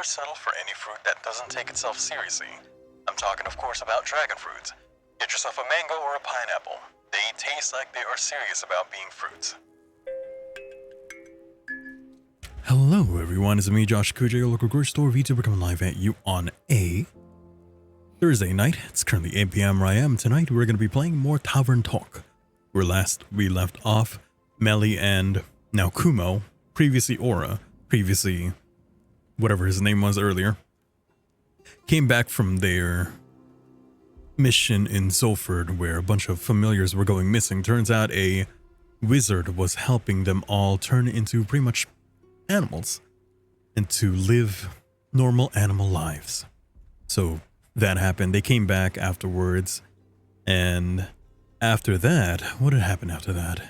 settle for any fruit that doesn't take itself seriously. I'm talking, of course, about dragon fruits. Get yourself a mango or a pineapple. They taste like they are serious about being fruits. Hello everyone, it's me, Josh Kuja, your local grocery store VTuber, coming live at you on a Thursday night. It's currently 8 p.m. where I am. Tonight we're going to be playing more Tavern Talk. Where last we left off, Melly and now Kumo, previously Aura, previously whatever his name was earlier, came back from their mission in Zulford where a bunch of familiars were going missing. Turns out a wizard was helping them all turn into pretty much animals and to live normal animal lives. So that happened. They came back afterwards, and after that, what had happened after that?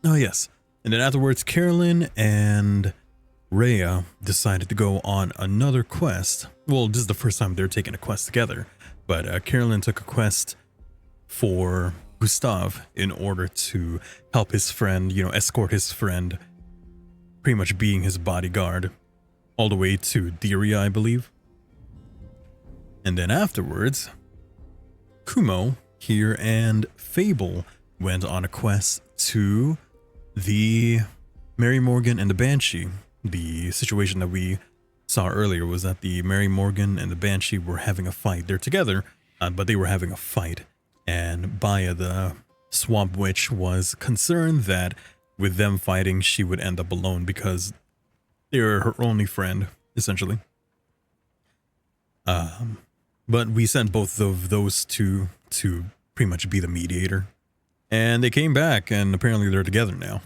Oh yes. And then afterwards, Carolyn and Rhea decided to go on another quest. Well, this is the first time they're taking a quest together, but Carolyn took a quest for Gustav in order to help his friend, escort his friend, pretty much being his bodyguard, all the way to Diria, I believe. And then afterwards, Kumo here and Fable went on a quest to the Mary Morgan and the Banshee. The situation that we saw earlier was that the Mary Morgan and the Banshee were having a fight. They're together, but they were having a fight. And Baya, the swamp witch, was concerned that with them fighting, she would end up alone because they're her only friend, essentially. But we sent both of those two to pretty much be the mediator. And they came back, and apparently they're together now.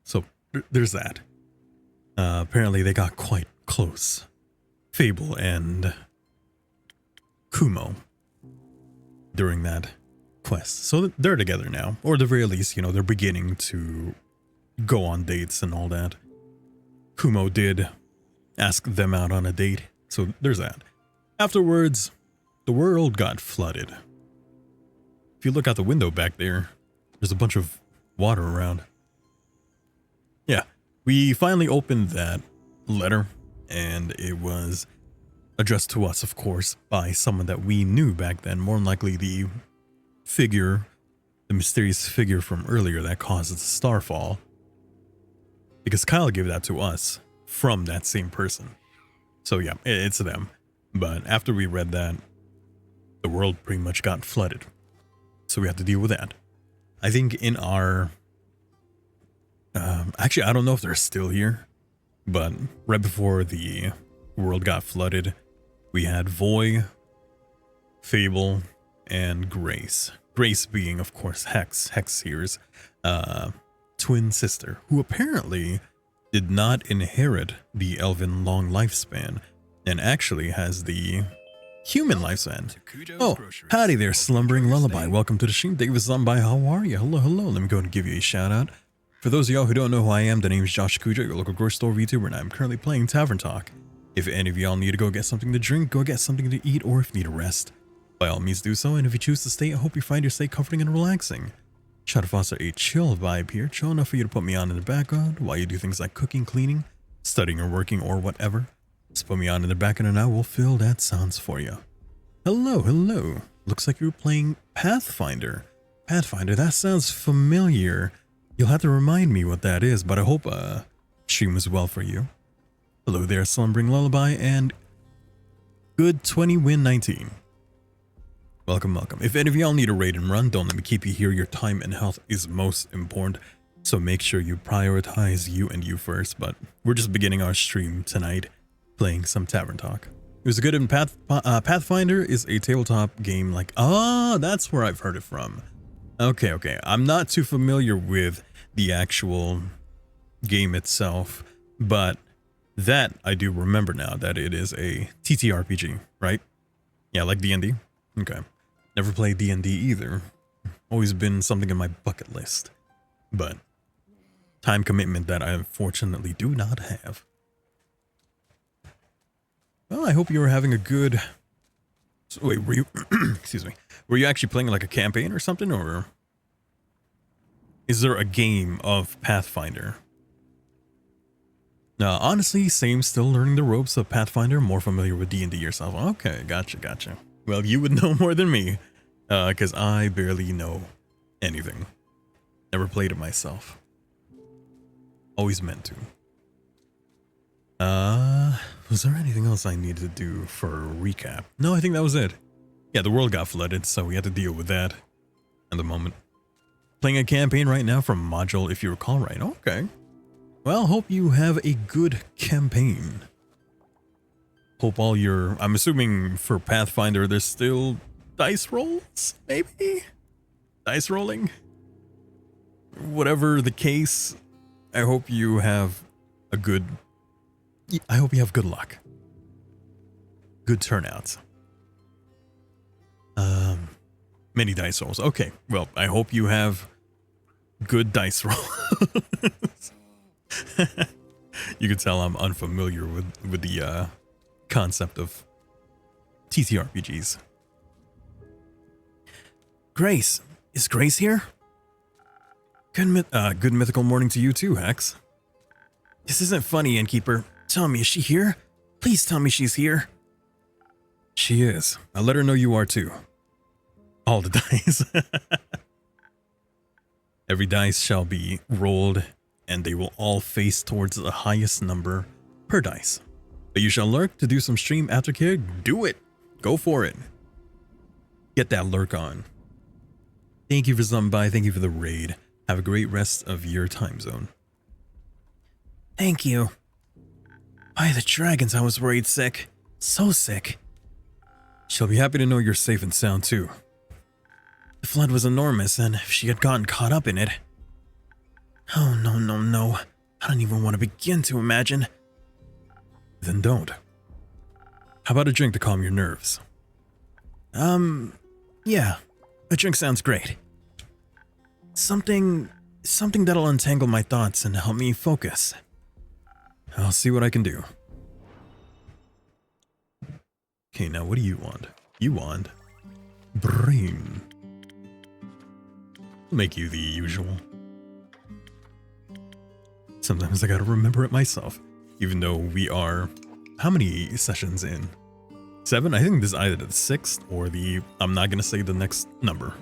So there's that. Apparently they got quite close. Fable and Kumo during that quest. So they're together now, or at the very least, they're beginning to go on dates and all that. Kumo did ask them out on a date, so there's that. Afterwards, the world got flooded. If you look out the window back there, there's a bunch of water around. Yeah, we finally opened that letter, and it was addressed to us, of course, by someone that we knew back then, more than likely the mysterious figure from earlier that caused the starfall, because Kyle gave that to us from that same person. So yeah, it's them. But after we read that, the world pretty much got flooded, so we had to deal with that. I think in our actually, I don't know if they're still here, but right before the world got flooded, we had Voy, Fable, and Grace. Grace being, of course, Hexhere's twin sister, who apparently did not inherit the elven long lifespan, and actually has the human lifespan. Oh, howdy there, slumbering lullaby. Welcome to the stream. Davis Zombi, how are you? Hello. Let me go and give you a shout out. For those of y'all who don't know who I am, the name is Josh Kuja, your local grocery store VTuber, and I'm currently playing Tavern Talk. If any of y'all need to go get something to drink, go get something to eat, or if you need a rest, by all means do so. And if you choose to stay, I hope you find your stay comforting and relaxing. Try to foster a chill vibe here, chill enough for you to put me on in the background while you do things like cooking, cleaning, studying or working, or whatever. Just put me on in the background and I will fill that sounds for you. Hello. Looks like you're playing Pathfinder. Pathfinder, that sounds familiar. You'll have to remind me what that is, but I hope stream is well for you. Hello there, slumbering lullaby, and good 20 win 19. Welcome. If any of y'all need a raid and run, don't let me keep you here. Your time and health is most important, so make sure you prioritize you and you first. But we're just beginning our stream tonight, playing some Tavern Talk. It was good in Pathfinder is a tabletop game like... Ah, that's where I've heard it from. Okay. I'm not too familiar with the actual game itself, but that I do remember now, that it is a TTRPG, right? Yeah, like D&D. Okay. Never played D&D either. Always been something in my bucket list, but time commitment that I unfortunately do not have. Well, I hope you were having a good... So, wait, were you... excuse me. Were you actually playing like a campaign or something, or... Is there a game of Pathfinder? Honestly, same, still learning the ropes of Pathfinder, more familiar with D&D yourself. Okay, gotcha. Well, you would know more than me, because I barely know anything. Never played it myself. Always meant to. Was there anything else I needed to do for a recap? No, I think that was it. Yeah, the world got flooded, so we had to deal with that at the moment. Playing a campaign right now from module, if you recall right. Okay. Well, hope you have a good campaign. Hope all your... I'm assuming for Pathfinder, there's still dice rolls, maybe? Dice rolling? Whatever the case, I hope you have a good... I hope you have good luck. Good turnouts. Many dice rolls. Okay, well, I hope you have good dice rolls. You can tell I'm unfamiliar with the concept of TTRPGs. Grace. Is Grace here? Good mythical morning to you too, Hex. This isn't funny, Innkeeper. Tell me, is she here? Please tell me she's here. She is. I'll let her know you are too. All the dice. Every dice shall be rolled, and they will all face towards the highest number per dice. But you shall lurk to do some stream aftercare. Do it. Go for it. Get that lurk on. Thank you for stopping by. Thank you for the raid. Have a great rest of your time zone. Thank you. By the dragons, I was worried sick. So sick. She'll be happy to know you're safe and sound too. The flood was enormous, and if she had gotten caught up in it... Oh, no. I don't even want to begin to imagine. Then don't. How about a drink to calm your nerves? Yeah. A drink sounds great. Something that'll untangle my thoughts and help me focus. I'll see what I can do. Okay, now what do you want? You want... brain. Make you the usual. Sometimes I gotta remember it myself, even though we are... How many sessions in? 7? I think this is either the 6th or the... I'm not gonna say the next number.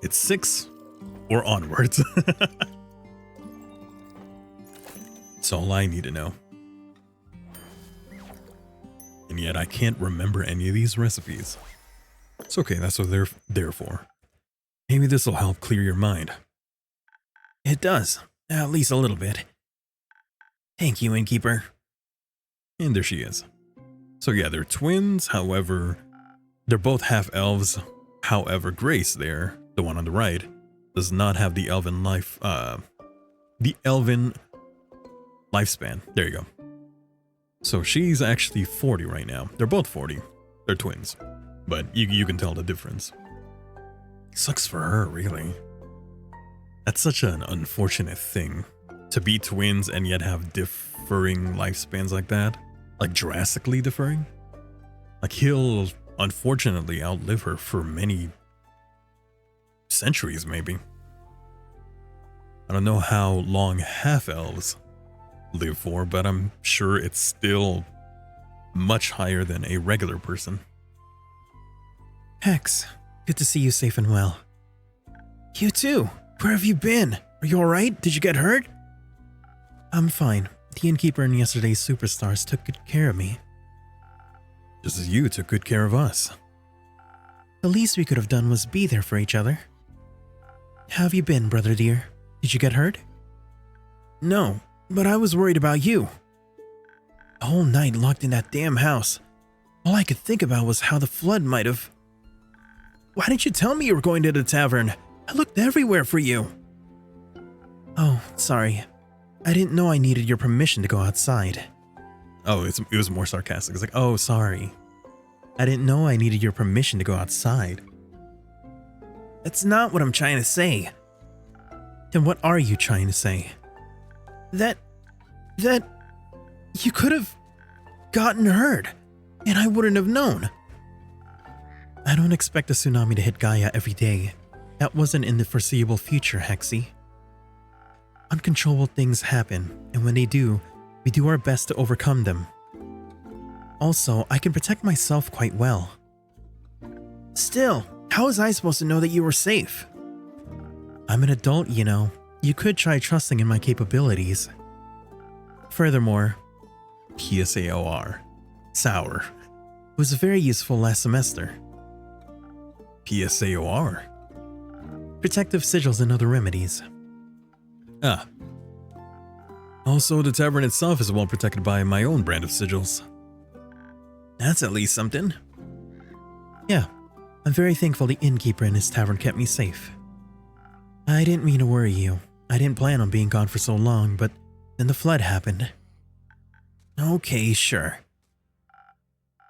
It's 6 or onwards. That's all I need to know. And yet I can't remember any of these recipes. It's okay, that's what they're there for. Maybe this will help clear your mind. It does, at least a little bit. Thank you, Innkeeper. And there she is. So yeah, they're twins, however, they're both half-elves. However, Grace there, the one on the right, does not have the elven lifespan. There you go. So she's actually 40 right now. They're both 40. They're twins. But you can tell the difference. Sucks for her, really. That's such an unfortunate thing. To be twins and yet have differing lifespans like that. Like drastically differing. Like he'll unfortunately outlive her for many centuries, maybe. I don't know how long half-elves live for, but I'm sure it's still much higher than a regular person. Hex, good to see you safe and well. You too. Where have you been? Are you alright? Did you get hurt? I'm fine. The innkeeper and yesterday's superstars took good care of me. Just as you took good care of us. The least we could have done was be there for each other. How have you been, brother dear? Did you get hurt? No, but I was worried about you. A whole night locked in that damn house. All I could think about was how the flood might have... Why didn't you tell me you were going to the tavern? I looked everywhere for you. Oh, sorry. I didn't know I needed your permission to go outside. Oh, it was more sarcastic. It's like, oh, sorry. I didn't know I needed your permission to go outside. That's not what I'm trying to say. Then what are you trying to say? That you could have gotten hurt, and I wouldn't have known. I don't expect a tsunami to hit Gaia every day. That wasn't in the foreseeable future, Hexy. uncontrollable things happen, and when they do, we do our best to overcome them. Also, I can protect myself quite well. Still, how was I supposed to know that you were safe? I'm an adult, you know. You could try trusting in my capabilities. Furthermore, PSAOR. Sour. it was very useful last semester. PSAOR. Protective sigils and other remedies. Ah. Also, the tavern itself is well protected by my own brand of sigils. That's at least something. Yeah, I'm very thankful the innkeeper and his tavern kept me safe. I didn't mean to worry you. I didn't plan on being gone for so long, but then the flood happened. Okay, sure.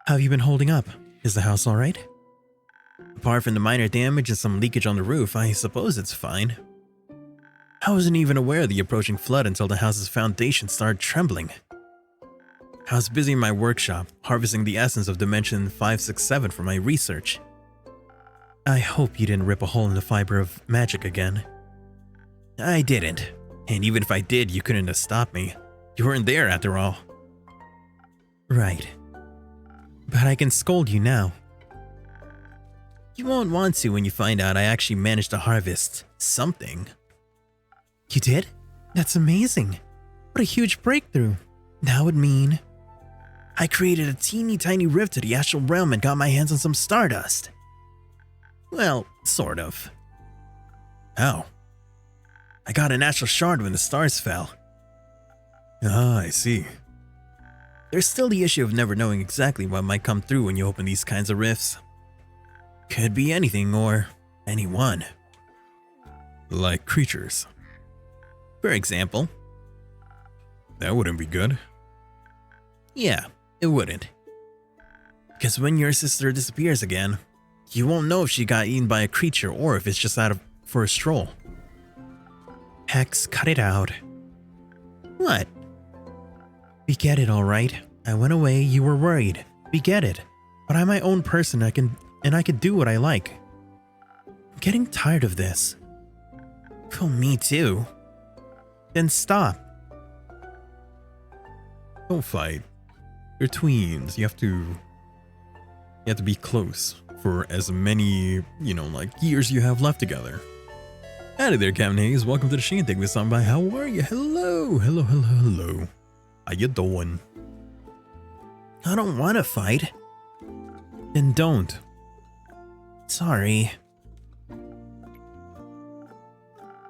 How have you been holding up? Is the house alright? Apart from the minor damage and some leakage on the roof, I suppose it's fine. I wasn't even aware of the approaching flood until the house's foundation started trembling. I was busy in my workshop, harvesting the essence of Dimension 567 for my research. I hope you didn't rip a hole in the fiber of magic again. I didn't, and even if I did, you couldn't have stopped me. You weren't there after all. Right. But I can scold you now. You won't want to when you find out I actually managed to harvest something. You did? That's amazing. What a huge breakthrough. That would mean I created a teeny tiny rift to the astral realm and got my hands on some stardust. Well, sort of. How? I got an astral shard when the stars fell. Ah, I see. There's still the issue of never knowing exactly what might come through when you open these kinds of rifts. Could be anything or anyone. Like creatures. For example. That wouldn't be good. Yeah, it wouldn't. Because when your sister disappears again, you won't know if she got eaten by a creature or if it's just out for a stroll. Hex, cut it out. What? We get it, alright. I went away, you were worried. We get it. But I'm my own person, I can do what I like. I'm getting tired of this. Oh, me too. Then stop. Don't fight. You're tweens. You have to be close for as many, years you have left together. Howdy there, Captain Hayes. Welcome to the Sangngg with somebody. How are you? Hello. How you doing? I don't want to fight. Then don't. Sorry.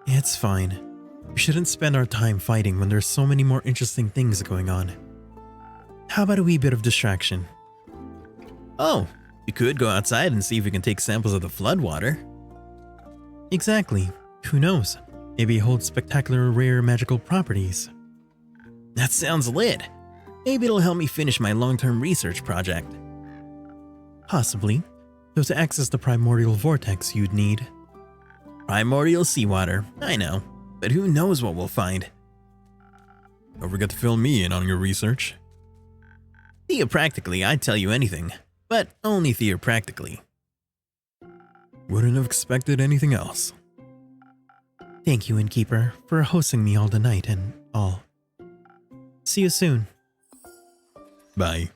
It's fine. We shouldn't spend our time fighting when there's so many more interesting things going on. How about a wee bit of distraction? Oh, we could go outside and see if we can take samples of the floodwater. Exactly. Who knows? Maybe it holds spectacular rare magical properties. That sounds lit. Maybe it'll help me finish my long-term research project. Possibly. Though to access the primordial vortex you'd need. Primordial seawater, I know. But who knows what we'll find. Don't forget to fill me in on your research. Theopractically, I'd tell you anything. But only theopractically. Wouldn't have expected anything else. Thank you, Innkeeper, for hosting me all the night and all. See you soon. Bye.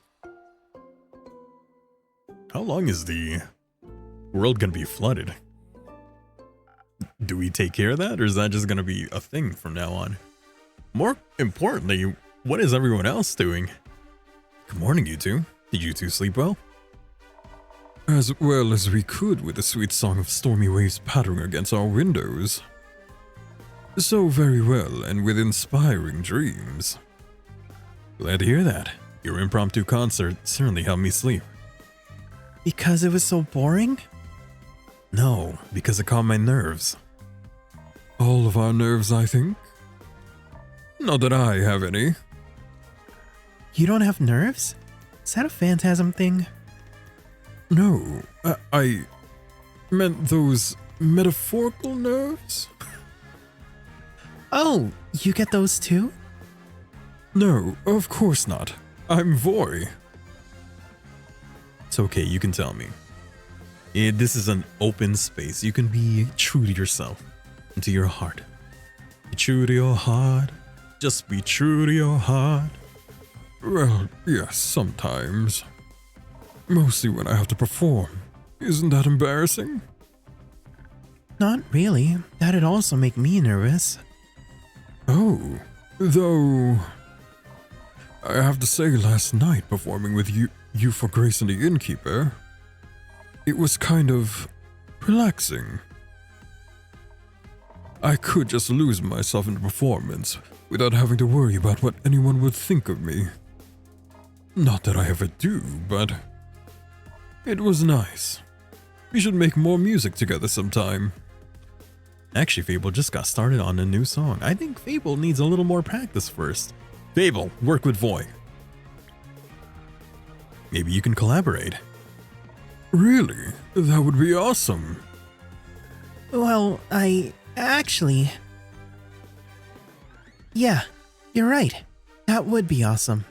How long is the world gonna be flooded? Do we take care of that, or is that just gonna be a thing from now on? More importantly, what is everyone else doing? Good morning, you two. Did you two sleep well? As well as we could with the sweet song of stormy waves pattering against our windows. So very well, and with inspiring dreams. Glad to hear that. Your impromptu concert certainly helped me sleep. Because it was so boring? No, because it calmed my nerves. All of our nerves, I think. Not that I have any. You don't have nerves? Is that a phantasm thing? No, I meant those metaphorical nerves. Oh, you get those too? No, of course not. I'm Voy. It's okay, you can tell me. This is an open space. You can be true to yourself and to your heart. Be true to your heart. Just be true to your heart. Well, yes, sometimes. Mostly when I have to perform. Isn't that embarrassing? Not really. That'd also make me nervous. Oh, though... I have to say, last night performing with you for Grace and the Innkeeper, it was kind of relaxing. I could just lose myself in the performance without having to worry about what anyone would think of me. Not that I ever do, but it was nice. We should make more music together sometime. Actually, Fable just got started on a new song. I think Fable needs a little more practice first. Fable, work with Voy. Maybe you can collaborate. Really? That would be awesome. Well, actually... Yeah, you're right. That would be awesome.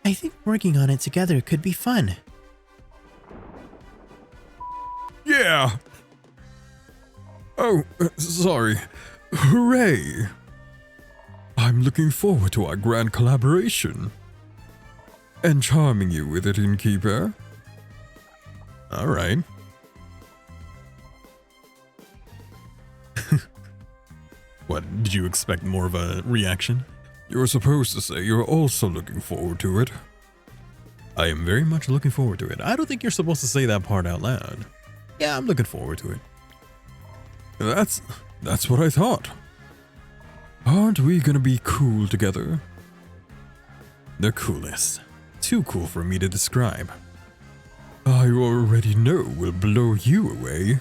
I think working on it together could be fun. Yeah! Oh, sorry. Hooray! I'm looking forward to our grand collaboration. And charming you with it, Innkeeper. Alright. What, did you expect more of a reaction? You're supposed to say you're also looking forward to it. I am very much looking forward to it. I don't think you're supposed to say that part out loud. Yeah, I'm looking forward to it. That's what I thought. Aren't we gonna be cool together? The coolest. Too cool for me to describe. I already know will blow you away.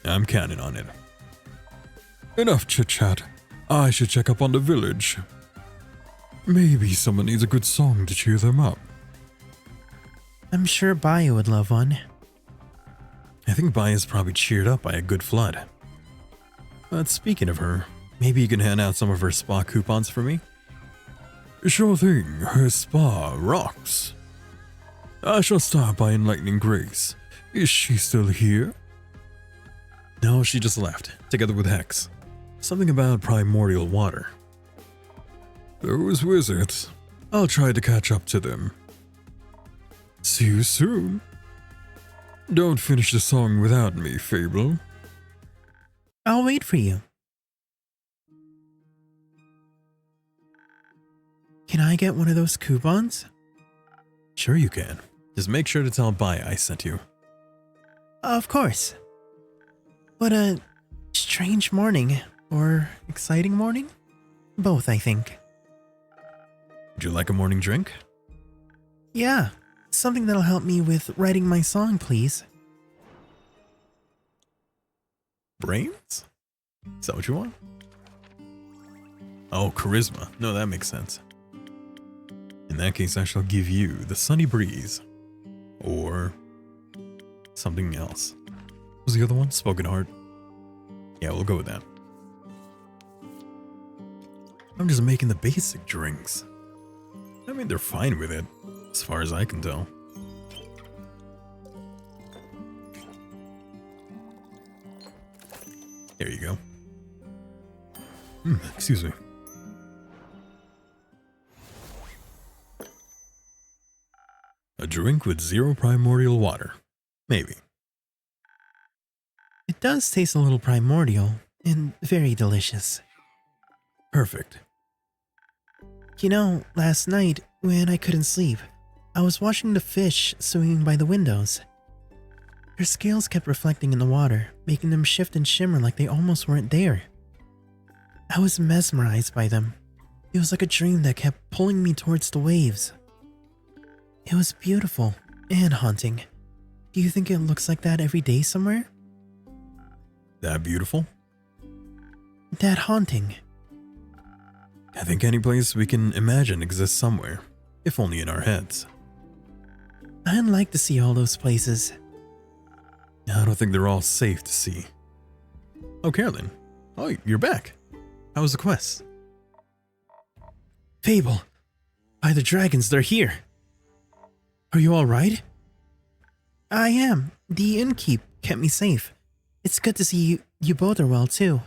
I'm counting on it. Enough chit-chat. I should check up on the village. Maybe someone needs a good song to cheer them up. I'm sure Bio would love one. I think Bai is probably cheered up by a good flood. But speaking of her, maybe you can hand out some of her spa coupons for me? Sure thing, her spa rocks. I shall start by enlightening Grace. Is she still here? No, she just left, together with Hex. Something about primordial water. Those wizards. I'll try to catch up to them. See you soon. Don't finish the song without me, Fable. I'll wait for you. Can I get one of those coupons? Sure you can. Just make sure to tell Bai I sent you. Of course. What a strange morning. Or exciting morning? Both, I think. Would you like a morning drink? Yeah, something that'll help me with writing my song, please. Brains? Is that what you want? Oh, charisma. No, that makes sense. In that case, I shall give you the sunny breeze. Or something else. What was the other one? Spoken heart. Yeah, we'll go with that. I'm just making the basic drinks. I mean, they're fine with it, as far as I can tell. There you go. Excuse me. A drink with 0 primordial water. Maybe. It does taste a little primordial and very delicious. Perfect. You know, last night, when I couldn't sleep, I was watching the fish swimming by the windows. Their scales kept reflecting in the water, making them shift and shimmer like they almost weren't there. I was mesmerized by them. It was like a dream that kept pulling me towards the waves. It was beautiful and haunting. Do you think it looks like that every day somewhere? That beautiful? That haunting. I think any place we can imagine exists somewhere, if only in our heads. I'd like to see all those places. I don't think they're all safe to see. Oh, Carolyn. Oh, you're back. How was the quest? Fable. By the dragons, they're here. Are you alright? I am. The innkeep kept me safe. It's good to see you both are well too.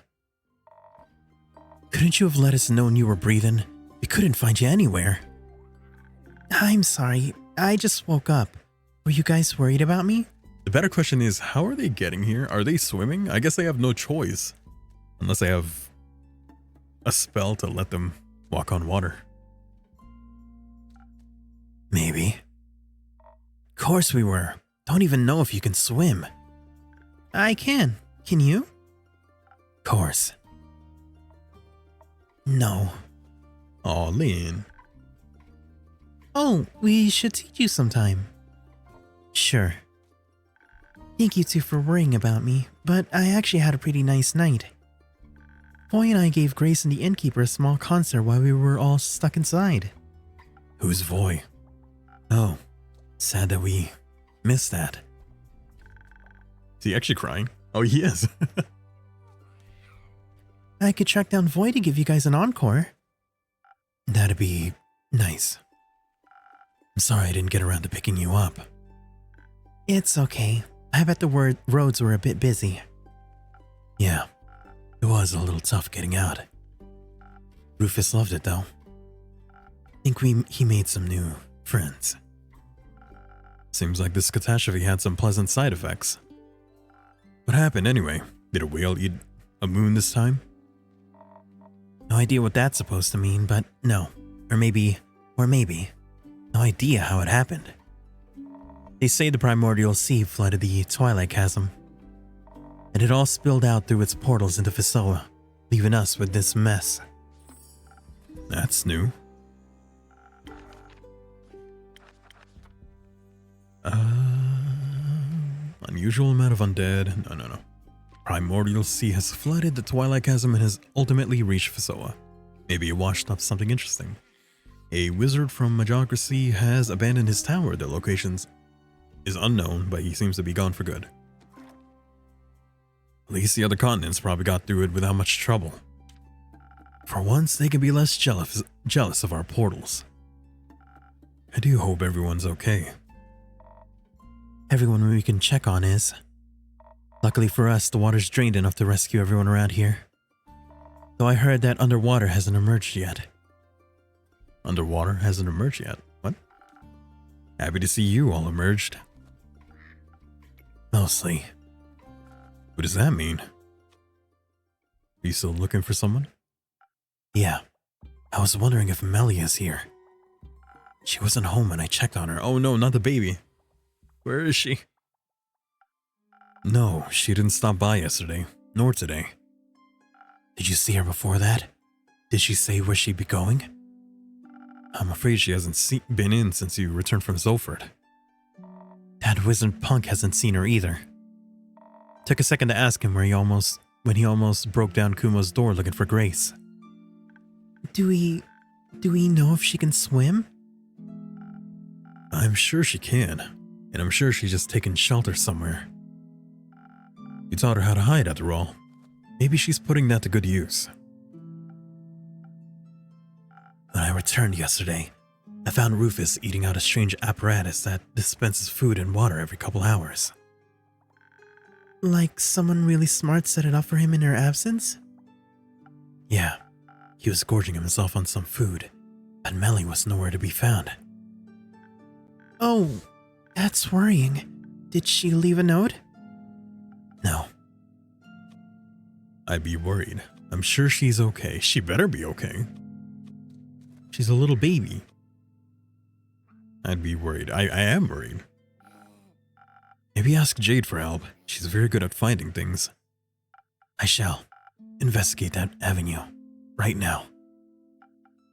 Couldn't you have let us know you were breathing? We couldn't find you anywhere. I'm sorry. I just woke up. Were you guys worried about me? The better question is, how are they getting here? Are they swimming? I guess they have no choice. Unless they have a spell to let them walk on water. Maybe. Of course we were. Don't even know if you can swim. I can. Can you? Of course. No. Aw, Lynn. Oh, we should teach you sometime. Sure. Thank you two for worrying about me, but I actually had a pretty nice night. Boy and I gave Grace and the innkeeper a small concert while we were all stuck inside. Who's Voy? Oh, sad that we missed that. Is he actually crying? Oh, he is. I could track down Voy to give you guys an encore. That'd be nice. I'm sorry I didn't get around to picking you up. It's okay. I bet the roads were a bit busy. Yeah, it was a little tough getting out. Rufus loved it though. Think he made some new friends. Seems like this catastrophe had some pleasant side effects. What happened anyway? Did a whale eat a moon this time? No idea what that's supposed to mean, but no. Or maybe. No idea how it happened. They say the primordial sea flooded the Twilight Chasm, and it all spilled out through its portals into Fisoa, leaving us with this mess. That's new. Unusual amount of undead. No. Primordial sea has flooded the Twilight Chasm and has ultimately reached Fisoa. Maybe it washed up something interesting. A wizard from Amxrry has abandoned his tower. The locations is unknown, but he seems to be gone for good. At least the other continents probably got through it without much trouble. For once, they can be less jealous of our portals. I do hope everyone's okay. Everyone we can check on is. Luckily for us, the water's drained enough to rescue everyone around here. Though I heard that underwater hasn't emerged yet. Underwater hasn't emerged yet? What? Happy to see you all emerged. Mostly. What does that mean? Are you still looking for someone? Yeah. I was wondering if Melly is here. She wasn't home when I checked on her. Oh no, not the baby. Where is she? No, she didn't stop by yesterday, nor today. Did you see her before that? Did she say where she'd be going? I'm afraid she hasn't been in since you returned from Zolford. That wizard punk hasn't seen her either. Took a second to ask him when he almost broke down Kumo's door looking for Grace. Do we know if she can swim? I'm sure she can, and I'm sure she's just taken shelter somewhere. You taught her how to hide after all. Maybe she's putting that to good use. When I returned yesterday, I found Rufus eating out a strange apparatus that dispenses food and water every couple hours. Like someone really smart set it up for him in her absence? Yeah, he was gorging himself on some food, but Melly was nowhere to be found. Oh, that's worrying. Did she leave a note? No. I'd be worried. I'm sure she's okay. She better be okay. She's a little baby. I'd be worried. I am worried. Maybe ask Jade for help. She's very good at finding things. I shall investigate that avenue right now.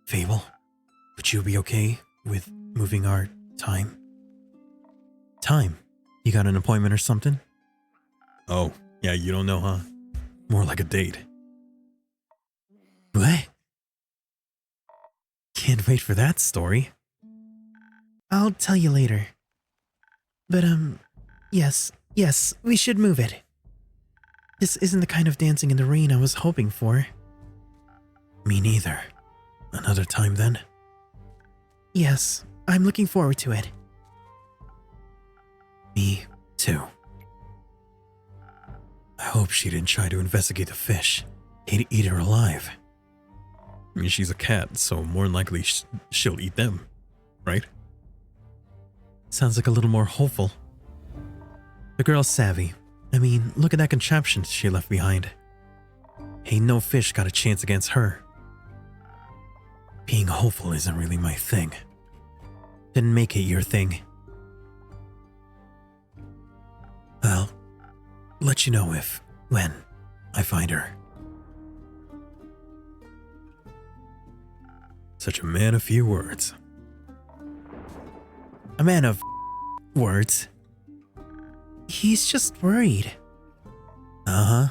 Fable, would you be okay with moving our time? Time? You got an appointment or something? Oh, yeah, you don't know, huh? More like a date. What? Can't wait for that story. I'll tell you later. But, yes, we should move it. This isn't the kind of dancing in the rain I was hoping for. Me neither. Another time then? Yes, I'm looking forward to it. Me too. I hope she didn't try to investigate the fish. He'd eat her alive. I mean, she's a cat, so more than likely she'll eat them, right? Sounds like a little more hopeful. The girl's savvy. I mean, look at that contraption she left behind. Ain't no fish got a chance against her. Being hopeful isn't really my thing. Didn't make it your thing. I'll let you know when I find her. Such a man of few words. A man of words. He's just worried. Uh-huh.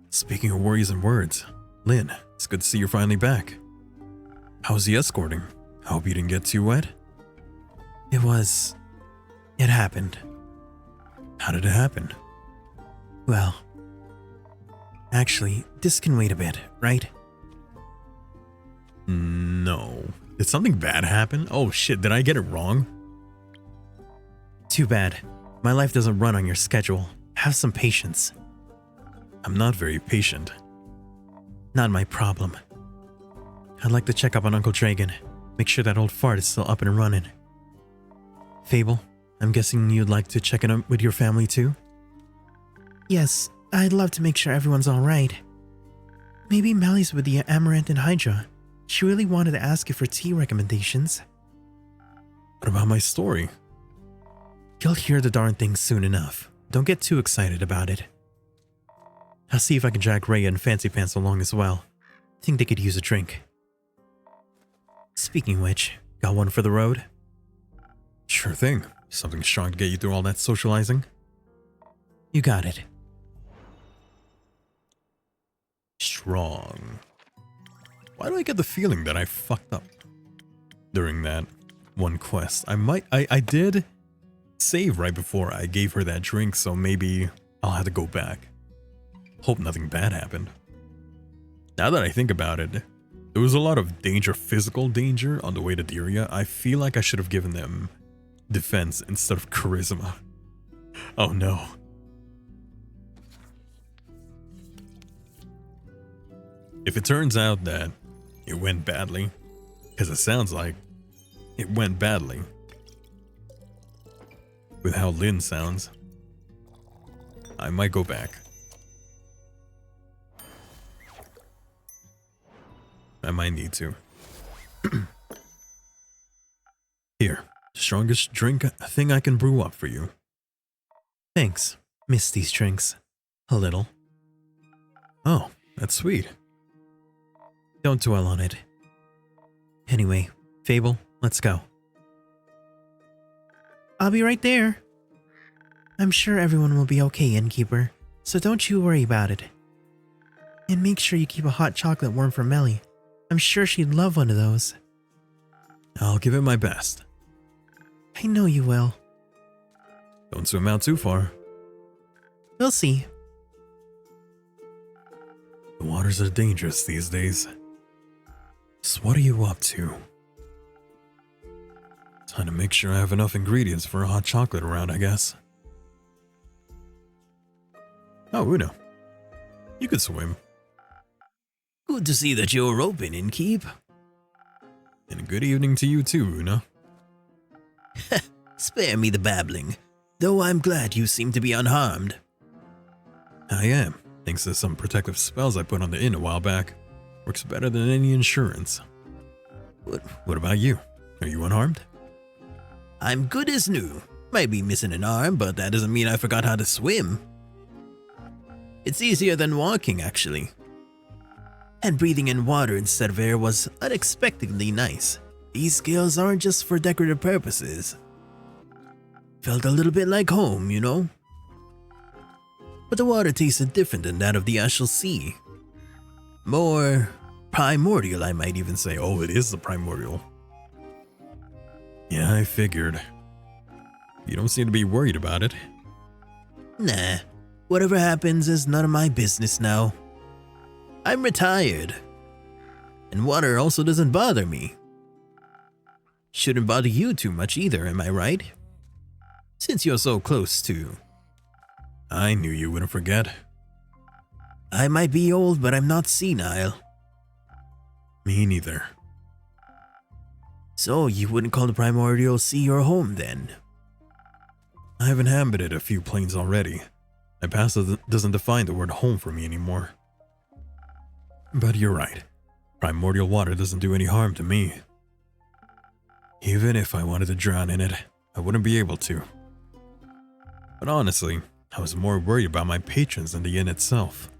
Speaking of worries and words, Lynn, it's good to see you're finally back. How's the escorting? I hope you didn't get too wet. It happened. How did it happen? Well, actually, this can wait a bit, right? No. Did something bad happen? Oh shit, did I get it wrong? Too bad. My life doesn't run on your schedule. Have some patience. I'm not very patient. Not my problem. I'd like to check up on Uncle Dragon. Make sure that old fart is still up and running. Fable, I'm guessing you'd like to check in with your family too? Yes, I'd love to make sure everyone's alright. Maybe Mally's with the Amaranth and Hydra. She really wanted to ask you for tea recommendations. What about my story? You'll hear the darn thing soon enough. Don't get too excited about it. I'll see if I can drag Rhea and Fancy Pants along as well. Think they could use a drink. Speaking of which, got one for the road? Sure thing. Something strong to get you through all that socializing? You got it. Strong. Why do I get the feeling that I fucked up during that one quest? I did save right before I gave her that drink, so maybe I'll have to go back. Hope nothing bad happened. Now that I think about it, there was a lot of danger, physical danger on the way to Diria. I feel like I should have given them defense instead of charisma. Oh no. If it turns out that it went badly, because it sounds like it went badly with how Lynn sounds, I might go back. I might need to. Here, strongest drink thing I can brew up for you. Thanks. Miss these drinks. A little. Oh, that's sweet. Don't dwell on it. Anyway, Fable, let's go. I'll be right there. I'm sure everyone will be okay, Innkeeper, so don't you worry about it. And make sure you keep a hot chocolate warm for Melly. I'm sure she'd love one of those. I'll give it my best. I know you will. Don't swim out too far. We'll see. The waters are dangerous these days. So what are you up to? Time to make sure I have enough ingredients for a hot chocolate around, I guess. Oh, Uno. You could swim. Good to see that you're open, Innkeep. And a good evening to you too, Una. Spare me the babbling, though I'm glad you seem to be unharmed. I am, thanks to some protective spells I put on the inn a while back. Works better than any insurance. What about you? Are you unharmed? I'm good as new. Might be missing an arm, but that doesn't mean I forgot how to swim. It's easier than walking, actually. And breathing in water instead of air was unexpectedly nice. These scales aren't just for decorative purposes. Felt a little bit like home, you know? But the water tasted different than that of the Ashel Sea. More primordial, I might even say. Oh, it is the primordial. Yeah, I figured. You don't seem to be worried about it. Nah, whatever happens is none of my business now. I'm retired. And water also doesn't bother me. Shouldn't bother you too much either, am I right? Since you're so close to... I knew you wouldn't forget. I might be old, but I'm not senile. Me neither. So you wouldn't call the Primordial Sea your home then? I have inhabited a few planes already. My past doesn't define the word home for me anymore. But you're right. Primordial water doesn't do any harm to me. Even if I wanted to drown in it, I wouldn't be able to. But honestly, I was more worried about my patrons than the inn itself.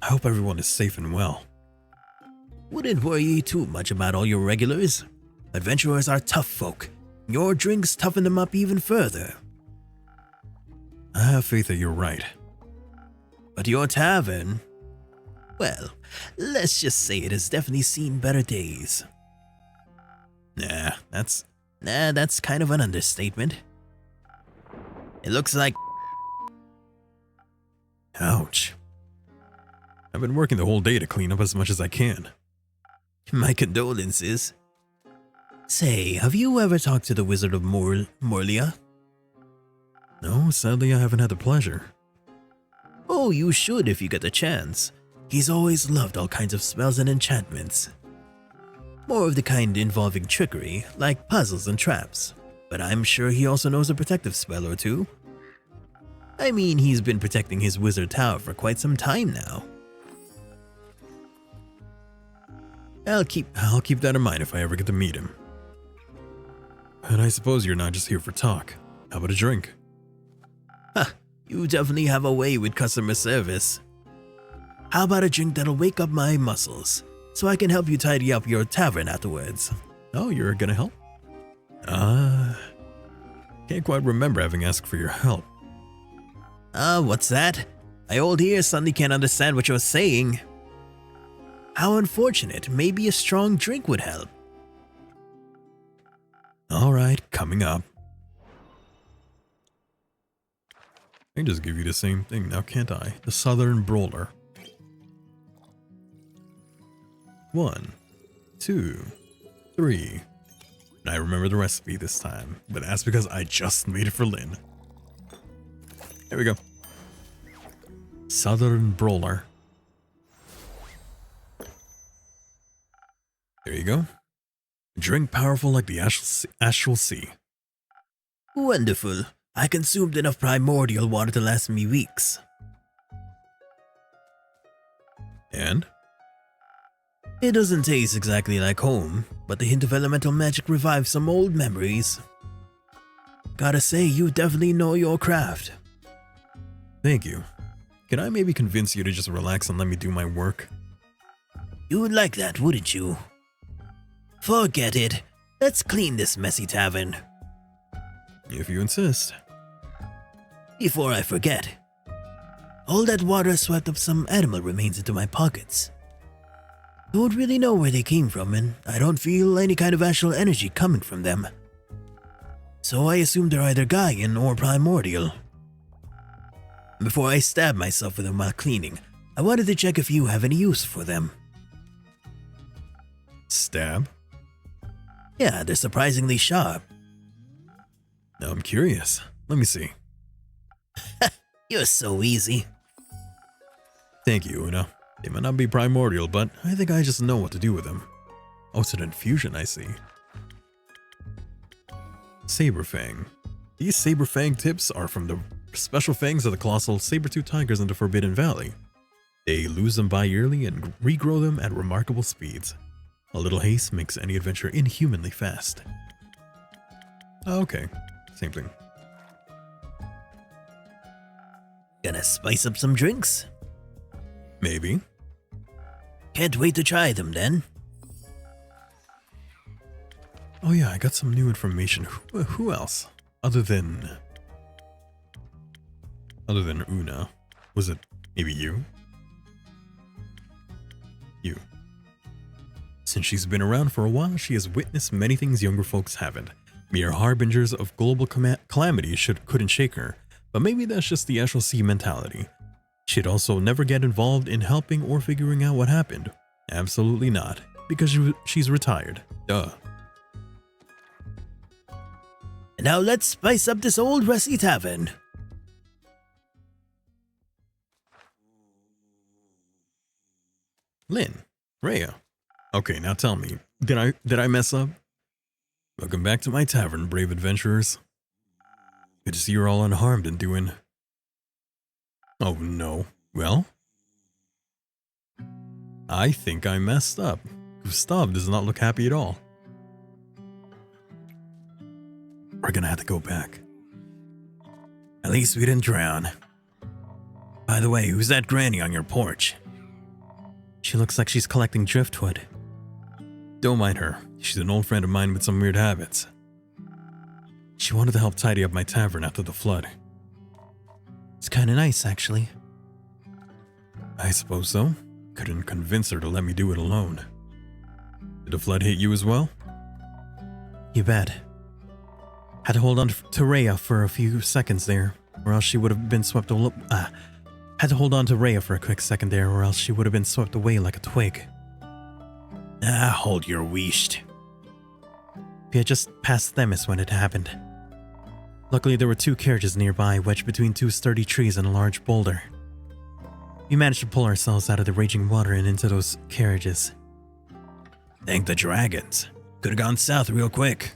I hope everyone is safe and well. Wouldn't worry too much about all your regulars. Adventurers are tough folk. Your drinks toughen them up even further. I have faith that you're right. But your tavern, well, let's just say it has definitely seen better days. Nah, that's kind of an understatement. It looks like... Ouch. I've been working the whole day to clean up as much as I can. My condolences. Say, have you ever talked to the Wizard of Morlia? No, sadly I haven't had the pleasure. Oh, you should if you get the chance. He's always loved all kinds of spells and enchantments. More of the kind involving trickery, like puzzles and traps. But I'm sure he also knows a protective spell or two. I mean, he's been protecting his wizard tower for quite some time now. I'll keep that in mind if I ever get to meet him. And I suppose you're not just here for talk. How about a drink? Ha, you definitely have a way with customer service. How about a drink that'll wake up my muscles, so I can help you tidy up your tavern afterwards? Oh, you're gonna help? Can't quite remember having asked for your help. What's that? My old ears suddenly can't understand what you're saying. How unfortunate, maybe a strong drink would help. Alright, coming up. I can just give you the same thing now, can't I? The Southern Brawler. 1, 2, 3. I remember the recipe this time, but that's because I just made it for Lynn. There we go. Southern Brawler. There you go. Drink powerful like the astral sea. Wonderful. I consumed enough primordial water to last me weeks. And? It doesn't taste exactly like home, but the hint of elemental magic revives some old memories. Gotta say, you definitely know your craft. Thank you. Can I maybe convince you to just relax and let me do my work? You would like that, wouldn't you? Forget it. Let's clean this messy tavern. If you insist. Before I forget, all that water swept up some animal remains into my pockets. Don't really know where they came from, and I don't feel any kind of astral energy coming from them. So I assume they're either Gaian or primordial. Before I stab myself with them while cleaning, I wanted to check if you have any use for them. Stab? Yeah, they're surprisingly sharp. Now I'm curious. Let me see. You're so easy. Thank you, Una. They might not be primordial, but I think I just know what to do with them. Oh, it's an infusion, I see. Saberfang. These Saberfang tips are from the special fangs of the colossal saber-tooth tigers in the Forbidden Valley. They lose them bi-yearly and regrow them at remarkable speeds. A little haste makes any adventure inhumanly fast. Okay, same thing. Gonna spice up some drinks? Maybe. Can't wait to try them then. Oh yeah, I got some new information. Who else? Other than Una. Was it maybe you? You. Since she's been around for a while, she has witnessed many things younger folks haven't. Mere harbingers of global calamity couldn't shake her, but maybe that's just the Astral Sea mentality. She'd also never get involved in helping or figuring out what happened. Absolutely not, because she's retired. Duh. And now let's spice up this old rusty tavern. Lynn, Rhea, Okay, now tell me, did I mess up? Welcome back to my tavern, brave adventurers. Good to see you're all unharmed and doing... Oh no. Well? I think I messed up. Gustav does not look happy at all. We're gonna have to go back. At least we didn't drown. By the way, who's that granny on your porch? She looks like she's collecting driftwood. Don't mind her. She's an old friend of mine with some weird habits. She wanted to help tidy up my tavern after the flood. It's kinda nice, actually. I suppose so. Couldn't convince her to let me do it alone. Did the flood hit you as well? You bet. Had to hold on to Rhea for a few seconds there, or else she would have been swept away. Had to hold on to Rhea for a quick second there, or else she would have been swept away like a twig. Hold your weesht. We had just passed Themis when it happened. Luckily, there were 2 carriages nearby, wedged between 2 sturdy trees and a large boulder. We managed to pull ourselves out of the raging water and into those carriages. Thank the dragons. Could have gone south real quick.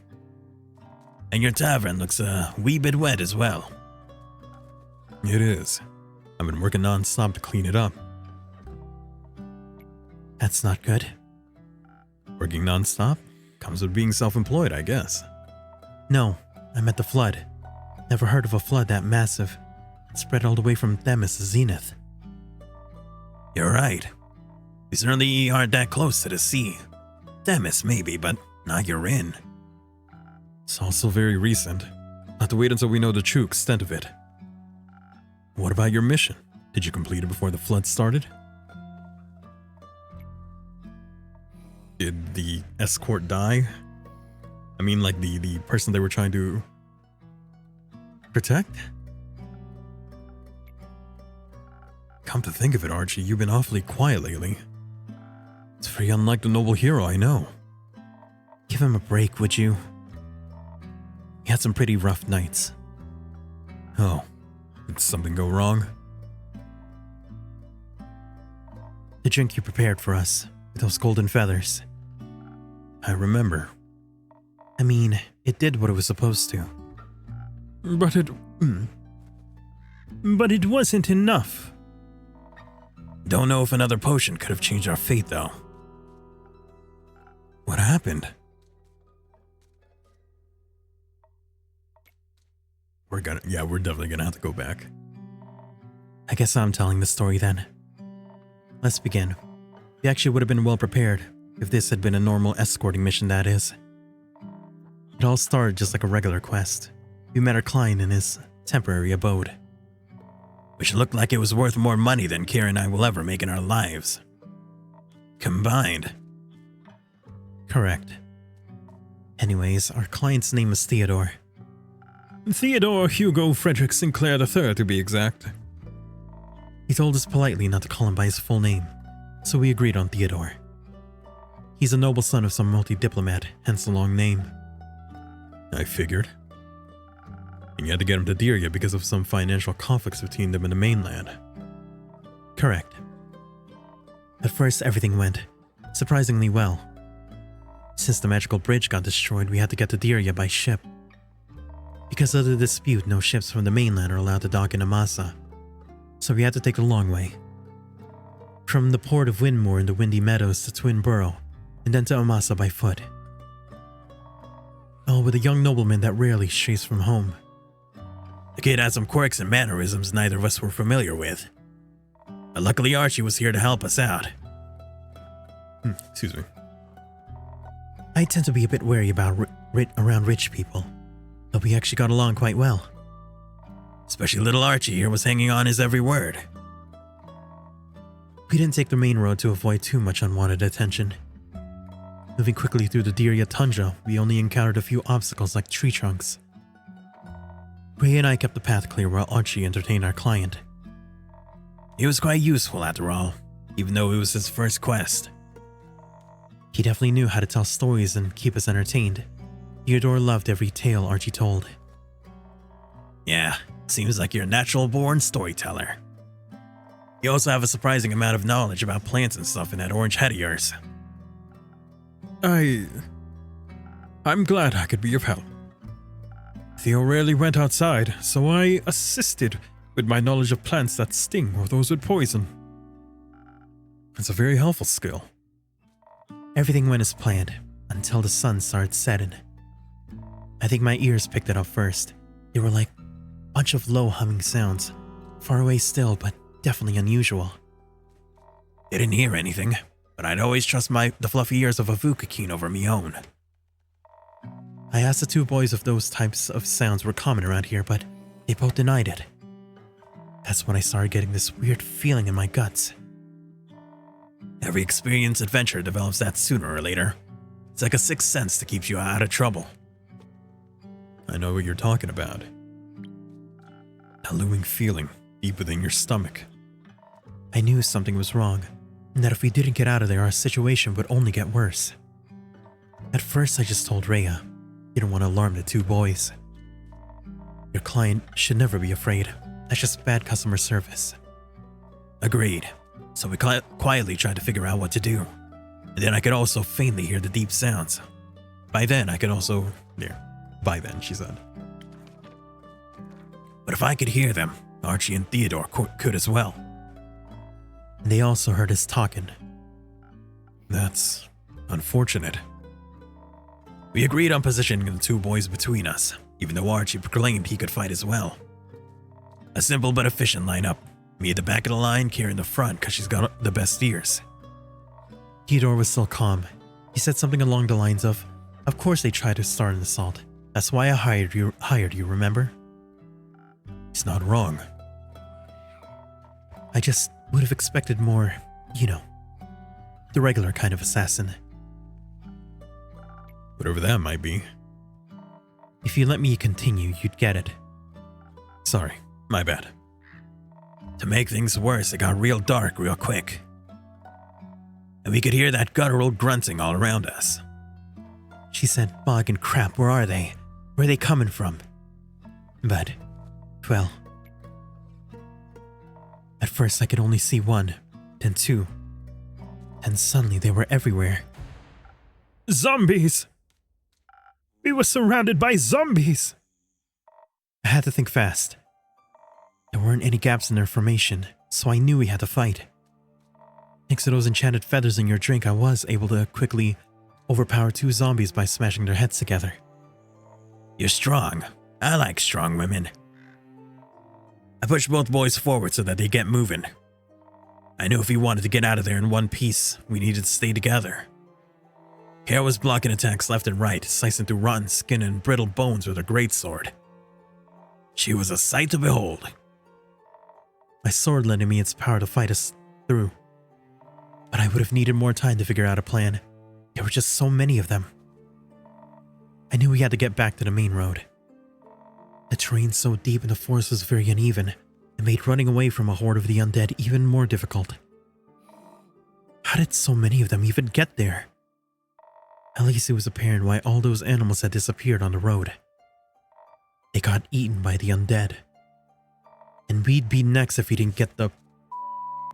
And your tavern looks a wee bit wet as well. It is. I've been working non-stop to clean it up. That's not good. Working non-stop? Comes with being self-employed, I guess. No, I meant the flood. Never heard of a flood that massive. It spread all the way from Themis to Zenith. You're right. We certainly aren't that close to the sea. Themis maybe, but not you're in. It's also very recent. Have to wait until we know the true extent of it. What about your mission? Did you complete it before the flood started? Did the escort die? I mean, like the person they were trying to protect? Come to think of it, Archie, you've been awfully quiet lately. It's very unlike the noble hero I know. Give him a break, would you? He had some pretty rough nights. Oh, did something go wrong? The drink you prepared for us, with those golden feathers. I remember. I mean, it did what it was supposed to. But it wasn't enough. Don't know if another potion could have changed our fate, though. What happened? We're definitely gonna have to go back. I guess I'm telling the story then. Let's begin. We actually would have been well prepared if this had been a normal escorting mission, that is. It all started just like a regular quest. We met our client in his temporary abode. Which looked like it was worth more money than Kira and I will ever make in our lives. Combined. Correct. Anyways, our client's name is Theodore. Theodore Hugo Frederick Sinclair III, to be exact. He told us politely not to call him by his full name, so we agreed on Theodore. He's a noble son of some multi-diplomat, hence the long name. I figured. And you had to get him to Dirya because of some financial conflicts between them and the mainland. Correct. At first, everything went surprisingly well. Since the magical bridge got destroyed, we had to get to Dirya by ship. Because of the dispute, no ships from the mainland are allowed to dock in Amasa, so we had to take the long way. From the port of Windmoor in the Windy Meadows to Twin Burrow, and then to Amasa by foot. All with a young nobleman that rarely strays from home. The kid had some quirks and mannerisms neither of us were familiar with. But luckily Archie was here to help us out. Excuse me. I tend to be a bit wary about around rich people, but we actually got along quite well. Especially little Archie here was hanging on his every word. We didn't take the main road to avoid too much unwanted attention. Moving quickly through the Dirya tundra, we only encountered a few obstacles like tree trunks. Ray and I kept the path clear while Archie entertained our client. He was quite useful after all, even though it was his first quest. He definitely knew how to tell stories and keep us entertained. Theodore loved every tale Archie told. Yeah, seems like you're a natural-born storyteller. You also have a surprising amount of knowledge about plants and stuff in that orange head of yours. I'm glad I could be of help. Theo rarely went outside, so I assisted with my knowledge of plants that sting or those with poison. It's a very helpful skill. Everything went as planned until the sun started setting. I think my ears picked it up first. They were like a bunch of low humming sounds, far away still, but definitely unusual. Didn't hear anything, but I'd always trust the fluffy ears of a Vukakeen over me own. I asked the two boys if those types of sounds were common around here, but they both denied it. That's when I started getting this weird feeling in my guts. Every experienced adventurer develops that sooner or later. It's like a sixth sense that keeps you out of trouble. I know what you're talking about. A looming feeling deep within your stomach. I knew something was wrong, and that if we didn't get out of there, our situation would only get worse. At first, I just told Rhea. Didn't want to alarm the two boys. Your client should never be afraid. That's just bad customer service. Agreed. So we quietly tried to figure out what to do. And then I could also faintly hear the deep sounds. By then, I could also... By then, she said. But if I could hear them, Archie and Theodore could as well. And they also heard us talking. That's unfortunate. We agreed on positioning the two boys between us, even though Archie proclaimed he could fight as well. A simple but efficient lineup. Me at the back of the line, Kira in the front because she's got the best ears. Theodore was still calm. He said something along the lines of course they tried to start an assault. That's why I hired you, remember? He's not wrong. I just would have expected more, the regular kind of assassin. Whatever that might be. If you let me continue, you'd get it. Sorry, my bad. To make things worse, it got real dark real quick. And we could hear that guttural grunting all around us. She said, "Bog and crap, where are they? Where are they coming from?" But, well... At first I could only see one, then two. And suddenly they were everywhere. Zombies! We were surrounded by zombies! I had to think fast. There weren't any gaps in their formation, so I knew we had to fight. Thanks to those enchanted feathers in your drink, I was able to quickly overpower two zombies by smashing their heads together. You're strong. I like strong women. I pushed both boys forward so that they get moving. I knew if we wanted to get out of there in one piece, we needed to stay together. Kara was blocking attacks left and right, slicing through rotten skin and brittle bones with her greatsword. She was a sight to behold. My sword lending me its power to fight us through. But I would have needed more time to figure out a plan. There were just so many of them. I knew we had to get back to the main road. The terrain so deep and the forest was very uneven. It made running away from a horde of the undead even more difficult. How did so many of them even get there? At least it was apparent why all those animals had disappeared on the road. They got eaten by the undead. And we'd be next if we didn't get the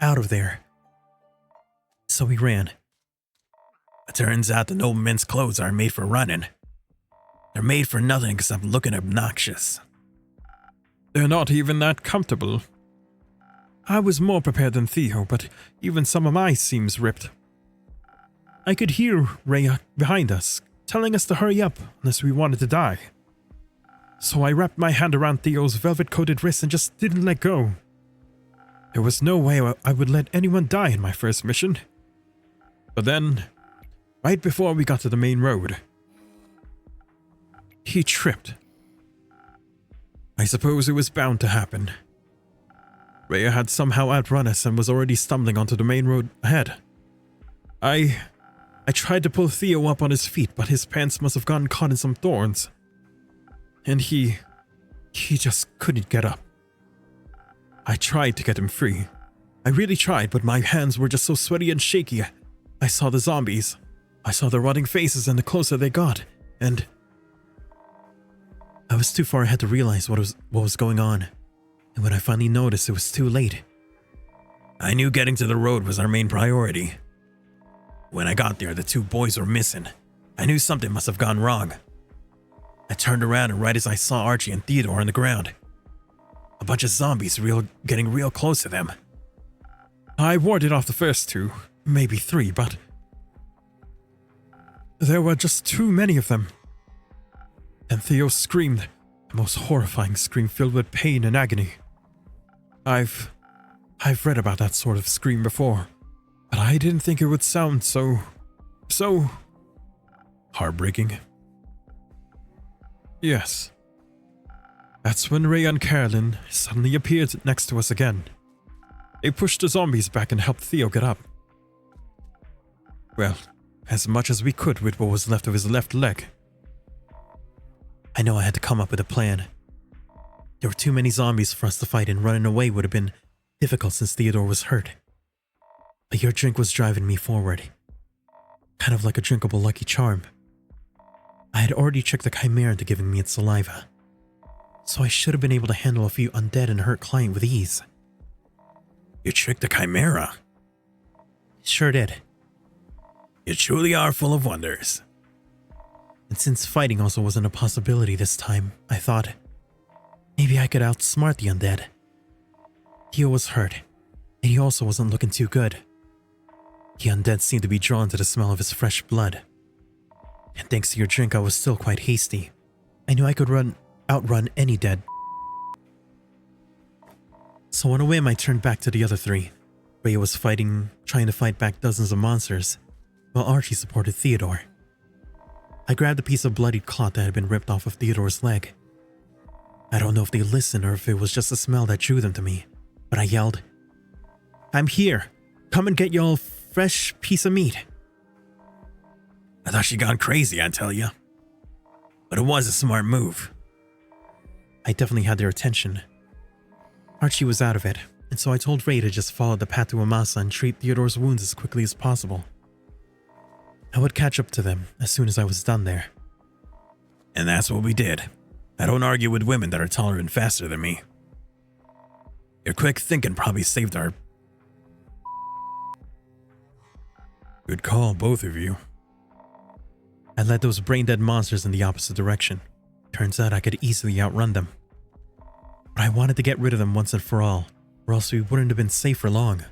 out of there. So we ran. It turns out the noblemen's clothes aren't made for running. They're made for nothing except looking obnoxious. They're not even that comfortable. I was more prepared than Theo, but even some of my seams ripped. I could hear Rhea behind us, telling us to hurry up unless we wanted to die. So I wrapped my hand around Theo's velvet-coated wrist and just didn't let go. There was no way I would let anyone die in my first mission. But then, right before we got to the main road, he tripped. I suppose it was bound to happen. Rhea had somehow outrun us and was already stumbling onto the main road ahead. I tried to pull Theo up on his feet, but his pants must have gotten caught in some thorns. And he just couldn't get up. I tried to get him free. I really tried, but my hands were just so sweaty and shaky. I saw the zombies. I saw their rotting faces, and the closer they got, and I was too far ahead to realize what was going on. And when I finally noticed, it was too late. I knew getting to the road was our main priority. When I got there, the two boys were missing, I knew something must have gone wrong. I turned around and right as I saw Archie and Theodore on the ground, a bunch of zombies getting real close to them. I warded off the first two, maybe three, but there were just too many of them. And Theo screamed, the most horrifying scream filled with pain and agony. I've read about that sort of scream before, but I didn't think it would sound so Heartbreaking. Yes. That's when Ray and Carolyn suddenly appeared next to us again. They pushed the zombies back and helped Theo get up. Well, as much as we could with what was left of his left leg. I know I had to come up with a plan. There were too many zombies for us to fight, and running away would have been difficult since Theodore was hurt. But your drink was driving me forward. Kind of like a drinkable Lucky Charm. I had already tricked the Chimera into giving me its saliva, so I should have been able to handle a few undead and hurt client with ease. You tricked the Chimera. Sure did. You truly are full of wonders. And since fighting also wasn't a possibility this time, I thought, maybe I could outsmart the undead. Theo was hurt, and he also wasn't looking too good. The undead seemed to be drawn to the smell of his fresh blood. And thanks to your drink, I was still quite hasty. I knew I could outrun any dead. So on a whim, I turned back to the other three. Ray was trying to fight back dozens of monsters, while Archie supported Theodore. I grabbed a piece of bloodied cloth that had been ripped off of Theodore's leg. I don't know if they listened or if it was just the smell that drew them to me, but I yelled, "I'm here! Come and get your fresh piece of meat!" I thought she'd gone crazy, I tell you. But it was a smart move. I definitely had their attention. Archie was out of it, and so I told Ray to just follow the path to Amasa and treat Theodore's wounds as quickly as possible. I would catch up to them as soon as I was done there. And that's what we did. I don't argue with women that are taller and faster than me. Your quick thinking probably saved our... Good call, both of you. I led those brain-dead monsters in the opposite direction. Turns out I could easily outrun them. But I wanted to get rid of them once and for all, or else we wouldn't have been safe for long.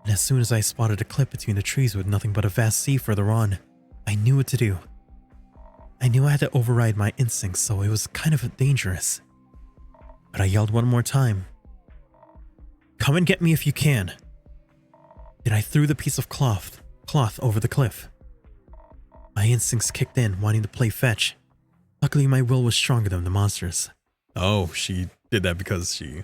And as soon as I spotted a cliff between the trees with nothing but a vast sea further on, I knew what to do. I knew I had to override my instincts, so it was kind of dangerous. But I yelled one more time. "Come and get me if you can." Then I threw the piece of cloth over the cliff. My instincts kicked in, wanting to play fetch. Luckily, my will was stronger than the monsters. Oh, she did that because she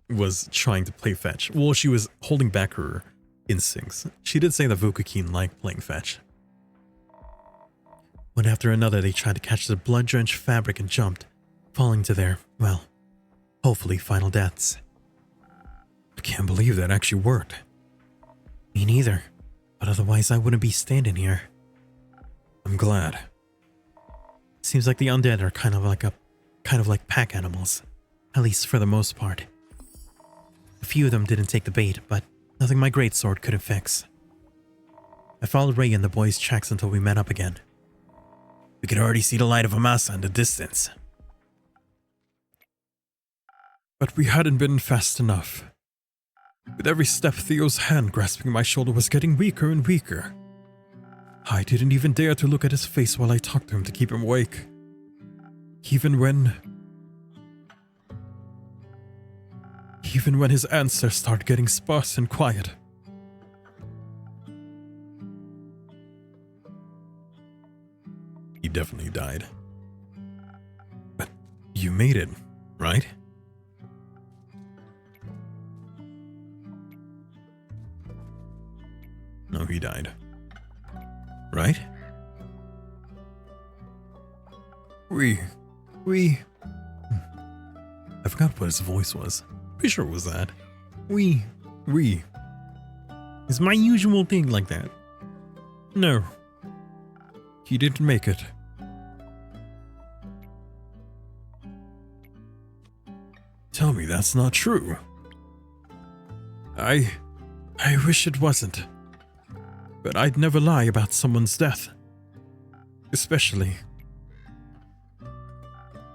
was trying to play fetch. Well, she was holding back her instincts. She did say that Vukukeen liked playing fetch. One after another, they tried to catch the blood-drenched fabric and jumped, falling to their, well, hopefully final deaths. I can't believe that actually worked. Me neither, but otherwise I wouldn't be standing here. I'm glad. Seems like the undead are kind of like pack animals, at least for the most part. A few of them didn't take the bait, but nothing my greatsword couldn't fix. I followed Ray in the boys' tracks until we met up again. We could already see the light of Amasa in the distance. But we hadn't been fast enough. With every step, Theo's hand grasping my shoulder was getting weaker and weaker. I didn't even dare to look at his face while I talked to him to keep him awake. Even when his answers started getting sparse and quiet. He definitely died. But you made it, right? No, he died. Right? I forgot what his voice was. Pretty sure it was that. We. It's my usual thing like that. No. He didn't make it. Tell me that's not true. I wish it wasn't. But I'd never lie about someone's death.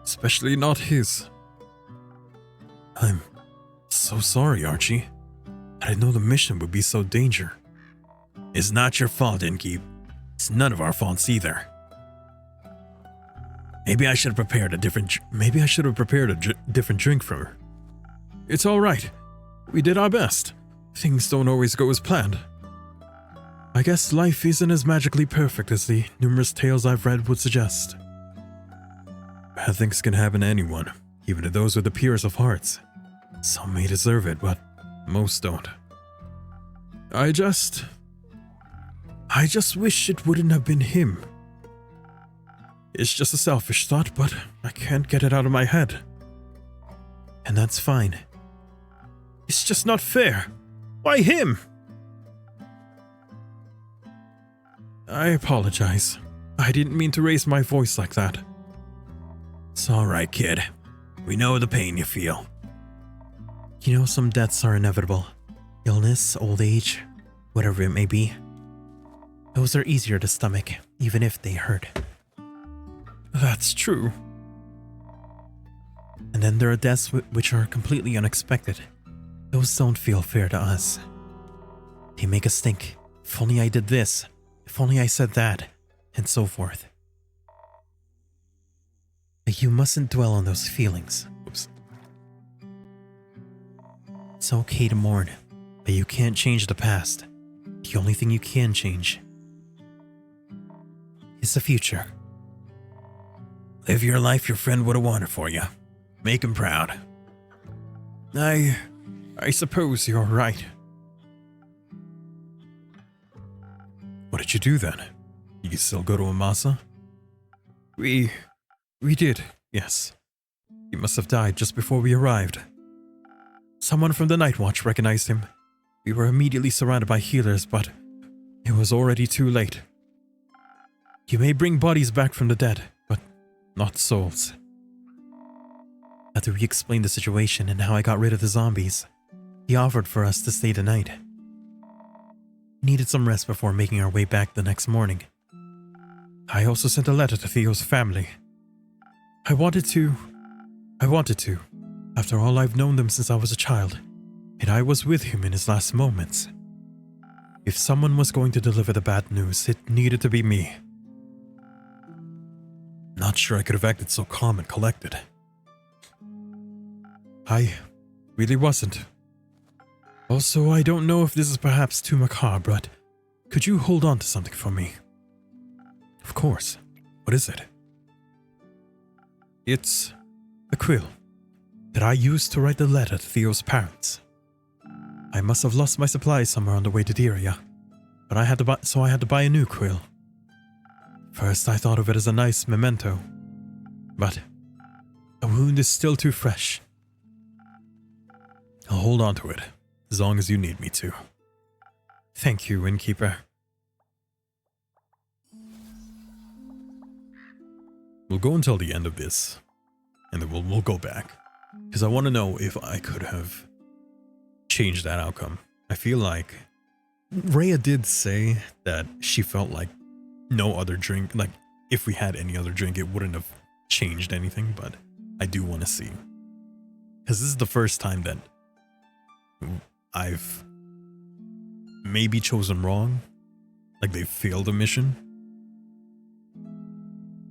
Especially not his. I'm so sorry, Archie. I didn't know the mission would be so danger. It's not your fault, Innkeep. It's none of our faults either. Maybe I should have prepared a different drink for her. It's all right. We did our best. Things don't always go as planned. I guess life isn't as magically perfect as the numerous tales I've read would suggest. Bad things can happen to anyone, even to those with the purest of hearts. Some may deserve it, but most don't. I just wish it wouldn't have been him. It's just a selfish thought, but I can't get it out of my head. And that's fine. It's just not fair. Why him? I apologize. I didn't mean to raise my voice like that. It's all right, kid. We know the pain you feel. You know, some deaths are inevitable. Illness, old age, whatever it may be. Those are easier to stomach, even if they hurt. That's true. And then there are deaths which are completely unexpected. Those don't feel fair to us. They make us think, if only I did this, if only I said that, and so forth. But you mustn't dwell on those feelings. Oops. It's okay to mourn, but you can't change the past. The only thing you can change is the future. Live your life your friend would have wanted for you. Make him proud. I suppose you're right. What did you do then? You still go to Amasa? We did, yes. He must have died just before we arrived. Someone from the Night Watch recognized him. We were immediately surrounded by healers, but it was already too late. You may bring bodies back from the dead, but not souls. After we explained the situation and how I got rid of the zombies, he offered for us to stay the night. We needed some rest before making our way back the next morning. I also sent a letter to Theo's family. I wanted to. After all, I've known them since I was a child, and I was with him in his last moments. If someone was going to deliver the bad news, it needed to be me. Not sure I could have acted so calm and collected. I really wasn't. Also, I don't know if this is perhaps too macabre, but could you hold on to something for me? Of course. What is it? It's a quill that I used to write the letter to Theo's parents. I must have lost my supplies somewhere on the way to Diria, but I had to buy a new quill. First, I thought of it as a nice memento, but the wound is still too fresh. I'll hold on to it, as long as you need me to. Thank you, Innkeeper. We'll go until the end of this, and then we'll go back, because I want to know if I could have changed that outcome. I feel like Rhea did say that she felt like no other drink, like if we had any other drink, it wouldn't have changed anything, but I do want to see. Because this is the first time that I've maybe chosen wrong, like they failed a mission.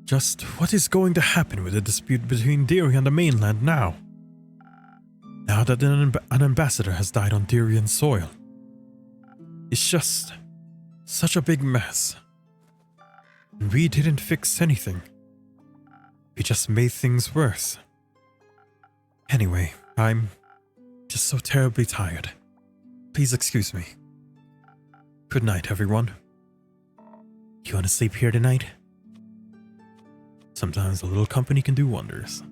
Just what is going to happen with the dispute between Diri and the mainland now? Now that an ambassador has died on Dirian soil. It's just such a big mess. And we didn't fix anything. We just made things worse. Anyway, I'm just so terribly tired. Please excuse me. Good night, everyone. You want to sleep here tonight? Sometimes a little company can do wonders.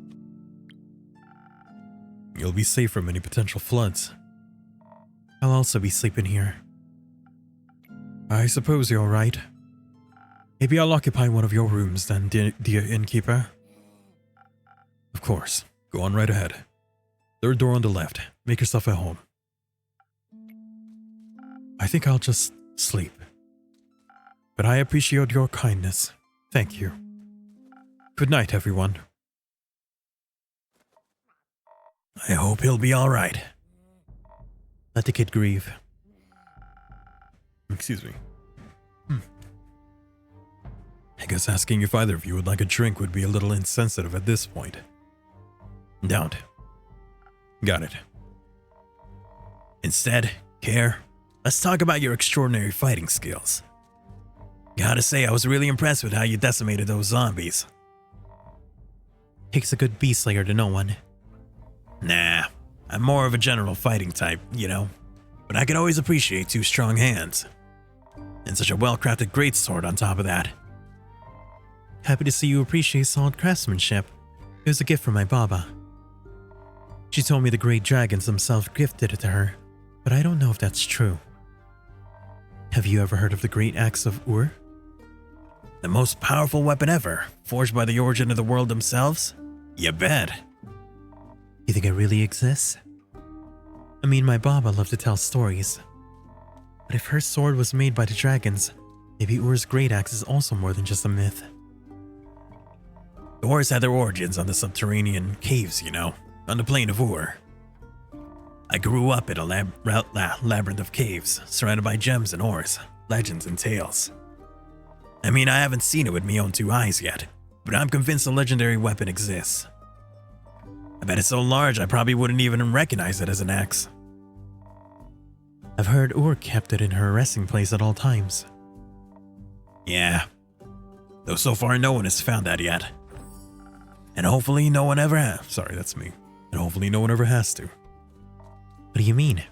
You'll be safe from any potential floods. I'll also be sleeping here. I suppose you're right. Maybe I'll occupy one of your rooms then, dear innkeeper. Of course. Go on right ahead. Third door on the left. Make yourself at home. I think I'll just sleep. But I appreciate your kindness. Thank you. Good night, everyone. I hope he'll be all right. Let the kid grieve. Excuse me. I guess asking if either of you would like a drink would be a little insensitive at this point. Don't. Got it. Instead, Care, let's talk about your extraordinary fighting skills. Gotta say, I was really impressed with how you decimated those zombies. Takes a good beast slayer to know one. Nah, I'm more of a general fighting type, you know. But I could always appreciate 2 strong hands. And such a well-crafted greatsword on top of that. Happy to see you appreciate solid craftsmanship. It was a gift from my Baba. She told me the great dragons themselves gifted it to her, but I don't know if that's true. Have you ever heard of the great axe of Ur? The most powerful weapon ever, forged by the origin of the world themselves? You bet. You think it really exists? I mean, my Baba loved to tell stories. But if her sword was made by the dragons, maybe Ur's great axe is also more than just a myth. The wars had their origins on the subterranean caves, you know, on the plain of Ur. I grew up in a labyrinth of caves, surrounded by gems and ores, legends and tales. I mean, I haven't seen it with my own 2 eyes yet, but I'm convinced a legendary weapon exists. I bet it's so large I probably wouldn't even recognize it as an axe. I've heard Ur kept it in her resting place at all times. Yeah, though so far no one has found that yet. And hopefully no one ever has. Sorry, that's me. And hopefully no one ever has to. What do you mean?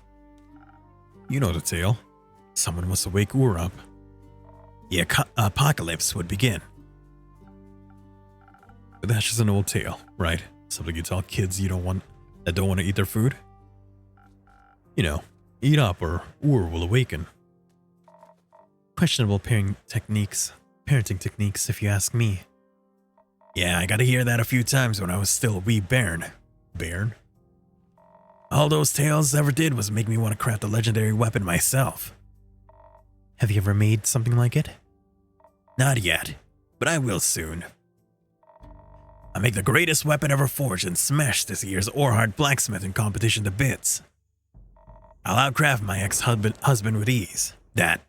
You know the tale. Someone must wake Ur up. The apocalypse would begin. But that's just an old tale, right? Something you tell kids that don't want to eat their food. You know, eat up or Ur will awaken. Questionable parenting techniques if you ask me. Yeah, I got to hear that a few times when I was still a wee bairn. Bairn? All those tales ever did was make me want to craft a legendary weapon myself. Have you ever made something like it? Not yet, but I will soon. I make the greatest weapon ever forged and smash this year's Orhard blacksmithing competition to bits. I'll outcraft my ex-husband with ease. That.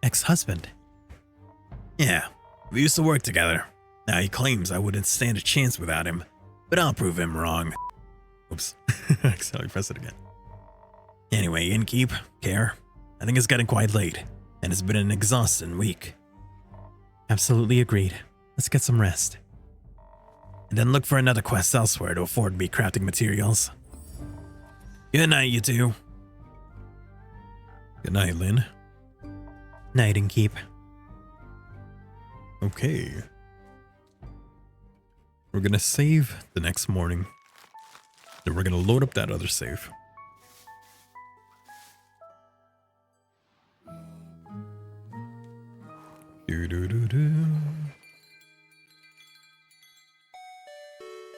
Ex-husband? Yeah, we used to work together. Now he claims I wouldn't stand a chance without him, but I'll prove him wrong. Oops, I accidentally pressed it again. Anyway, Innkeep, Care, I think it's getting quite late, and it's been an exhausting week. Absolutely agreed. Let's get some rest. And then look for another quest elsewhere to afford me crafting materials. Good night, you two. Good night, Lynn. Night, Innkeep. Okay. We're gonna save the next morning. Then we're gonna load up that other save.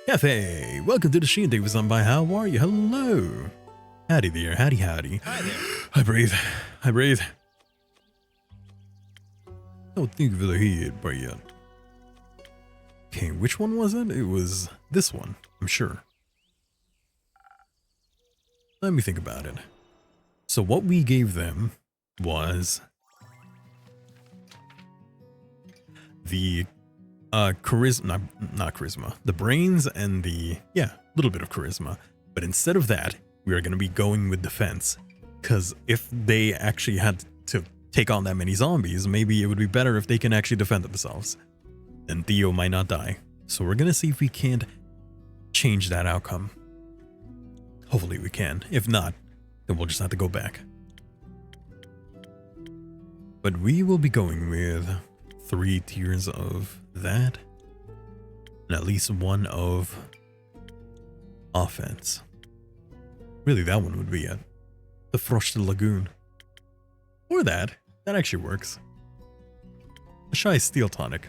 Cafe! Welcome to the Sheen Day with By. How are you? Hello! Howdy there, howdy. Hi there. I breathe. Don't think of the head, but yeah. Okay, which one was it? It was this one, I'm sure. Let me think about it. So what we gave them was the charisma, not charisma, the brains and the, little bit of charisma. But instead of that, we are going to be going with defense. Because if they actually had to take on that many zombies, maybe it would be better if they can actually defend themselves. Then Theo might not die. So we're going to see if we can't change that outcome. Hopefully we can. If not, then we'll just have to go back. But we will be going with 3 tiers of that. And at least 1 of offense. Really, that one would be it. The Frosted Lagoon. Or that. That actually works. A Shy Steel Tonic.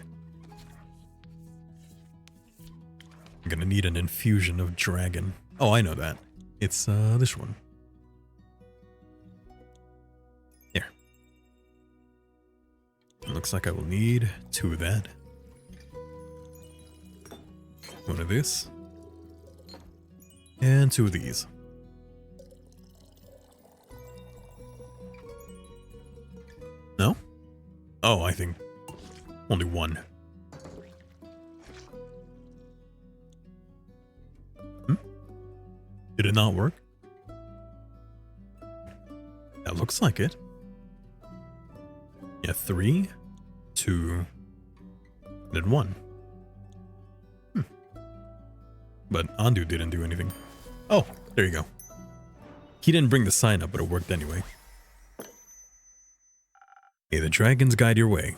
I'm gonna need an infusion of dragon. Oh, I know that. It's this one. There. Looks like I will need 2 of that. 1 of this. And 2 of these. No? Oh, I think only 1. Did it not work? That looks like it. Yeah, 3, 2, and 1. But Andu didn't do anything. Oh, there you go. He didn't bring the sign up, but it worked anyway. May the dragons guide your way.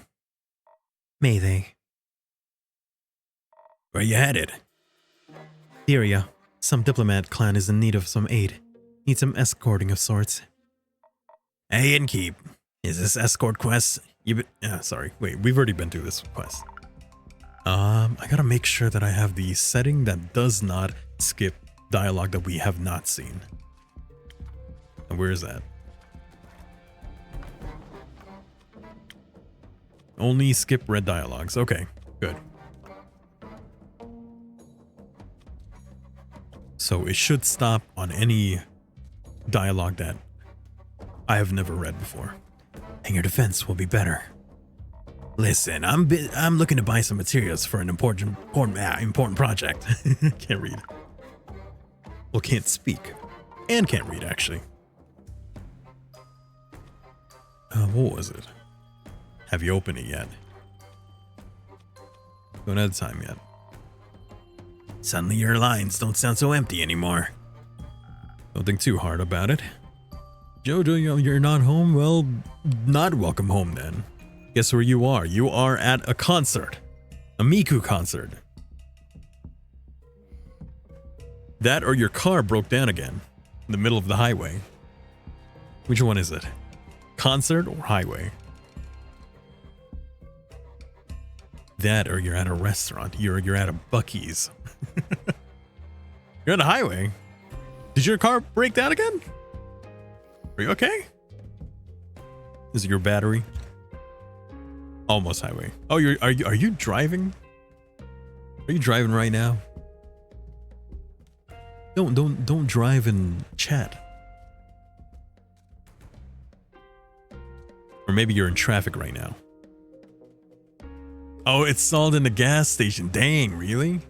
May they? Where you headed? Theria, some diplomat clan is in need of some aid. Need some escorting of sorts. Hey, Innkeep. Is this escort quest? Sorry. Wait, we've already been through this quest. I gotta make sure that I have the setting that does not skip dialogue that we have not seen. And where is that? Only skip red dialogues. Okay, good. So it should stop on any dialogue that I have never read before. And your defense will be better. Listen, I'm looking to buy some materials for an important project. Can't read. Well, can't speak. And can't read, actually. What was it? Have you opened it yet? Don't have time yet. Suddenly your lines don't sound so empty anymore. Don't think too hard about it. Jojo, you're not home? Well, not welcome home then. Guess where you are? You are at a concert. A Miku concert. That or your car broke down again. In the middle of the highway. Which one is it? Concert or highway? That or you're at a restaurant. You're at a Buc-ee's. You're on the highway. Did your car break down again? Are you okay? Is it your battery? Almost highway. Oh, are you driving? Are you driving right now? Don't drive and chat. Or maybe you're in traffic right now. Oh, it's stalled in the gas station. Dang, really?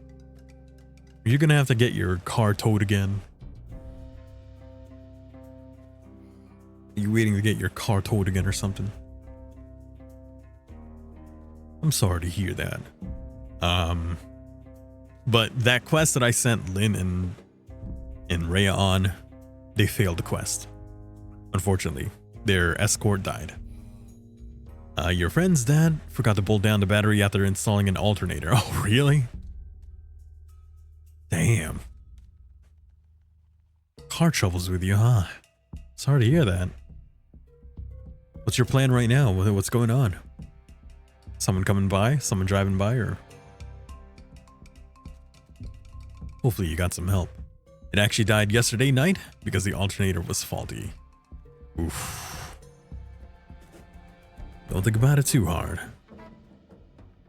Are you gonna have to get your car towed again? Are you waiting to get your car towed again or something? I'm sorry to hear that. But that quest that I sent Lynn and Rhea on, they failed the quest. Unfortunately, their escort died. Your friend's dad forgot to bolt down the battery after installing an alternator. Oh, really? Damn. Car troubles with you, huh? Sorry to hear that. What's your plan right now? What's going on? Someone coming by? Someone driving by? Or hopefully you got some help. It actually died yesterday night because the alternator was faulty. Oof. Don't think about it too hard.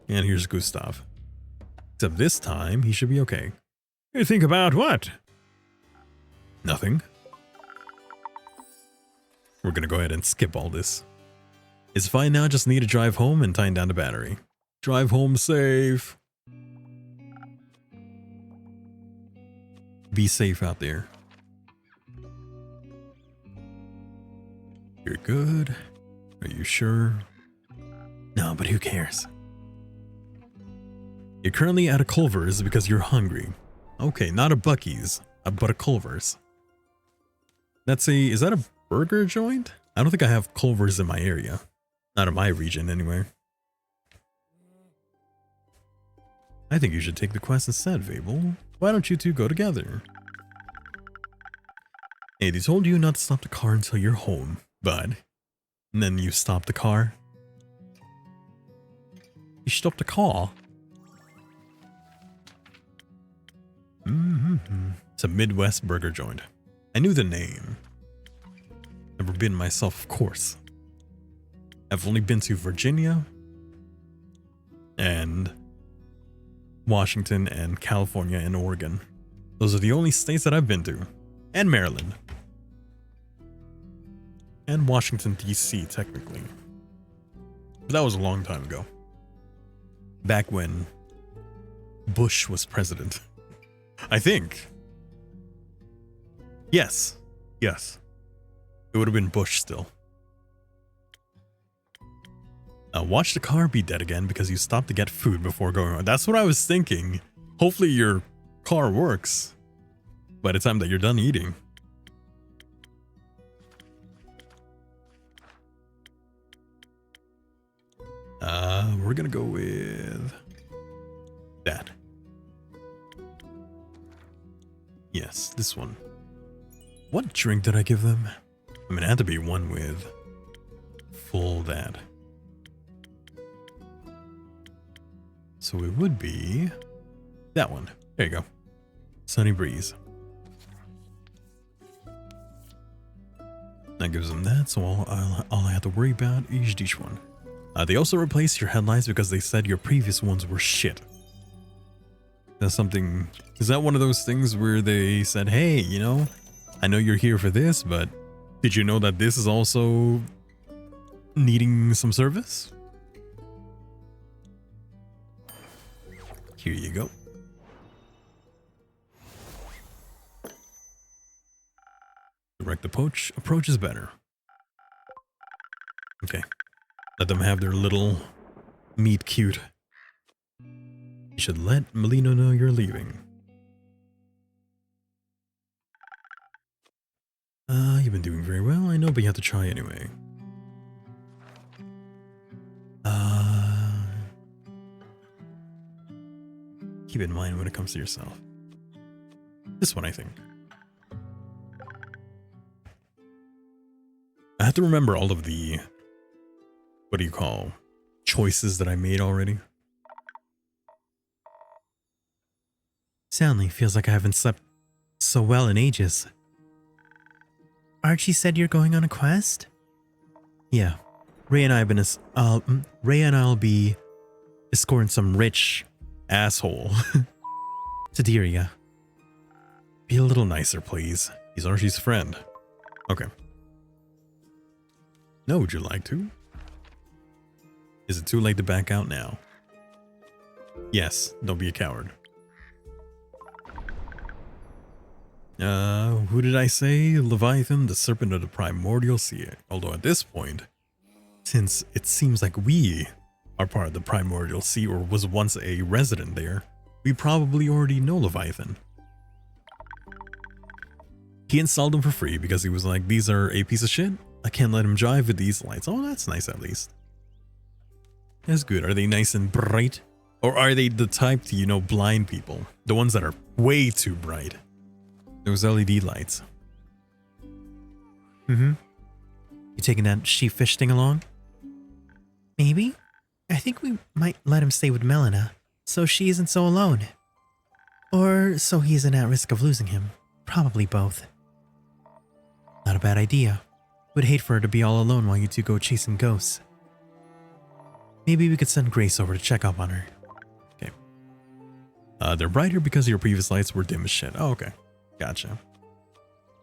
And here's Gustav. Except this time, he should be okay. You think about what? Nothing. We're gonna go ahead and skip all this. It's fine now, just need to drive home and tighten down the battery. Drive home safe. Be safe out there. You're good. Are you sure? No, but who cares? You're currently at a Culver's because you're hungry. Okay, not a Buc-ee's, but a Culver's. Is that a burger joint? I don't think I have Culver's in my area. Not in my region, anyway. I think you should take the quest instead, Fable. Why don't you two go together? Hey, they told you not to stop the car until you're home, bud. And then you stop the car. You stopped the car? It's a Midwest burger joint. I knew the name. Never been myself, of course. I've only been to Virginia, and Washington and California and Oregon. Those are the only states that I've been to. And Maryland. And Washington, D.C., technically. But that was a long time ago. Back when Bush was president. I think. Yes. Yes. It would have been Bush still. Watch the car be dead again because you stopped to get food before going on. That's what I was thinking. Hopefully your car works by the time that you're done eating. We're gonna go with that. Yes, this one. What drink did I give them? I mean, it had to be one with full that. So it would be that one. There you go. Sunny Breeze. That gives them that, so all I have to worry about is each one. They also replaced your headlights because they said your previous ones were shit. That's something... Is that one of those things where they said, hey, you know, I know you're here for this, but did you know that this is also needing some service? Here you go. Direct approach is better. Okay. Let them have their little meet cute. You should let Melino know you're leaving. You've been doing very well, I know, but you have to try anyway. Keep it in mind when it comes to yourself. This one, I think. I have to remember all of the, what do you call, choices that I made already. Soundly feels like I haven't slept so well in ages. Archie said you're going on a quest? Yeah. Ray and I'll be escorting some rich Asshole. to Diria. Be a little nicer, please. He's Archie's friend. Okay. No, would you like to? Is it too late to back out now? Yes, don't be a coward. Who did I say? Leviathan, the serpent of the primordial sea. Although at this point, since it seems like we are part of the primordial sea or was once a resident there, we probably already know Leviathan. He installed them for free because he was like, these are a piece of shit. I can't let him drive with these lights. Oh, that's nice at least. That's good. Are they nice and bright? Or are they the type to, you know, blind people? The ones that are way too bright. Those LED lights. Mm-hmm. You taking that sheep fish thing along? Maybe. I think we might let him stay with Melina, so she isn't so alone. Or so he isn't at risk of losing him. Probably both. Not a bad idea. Would hate for her to be all alone while you two go chasing ghosts. Maybe we could send Grace over to check up on her. Okay. They're brighter because your previous lights were dim as shit. Oh, okay. Gotcha.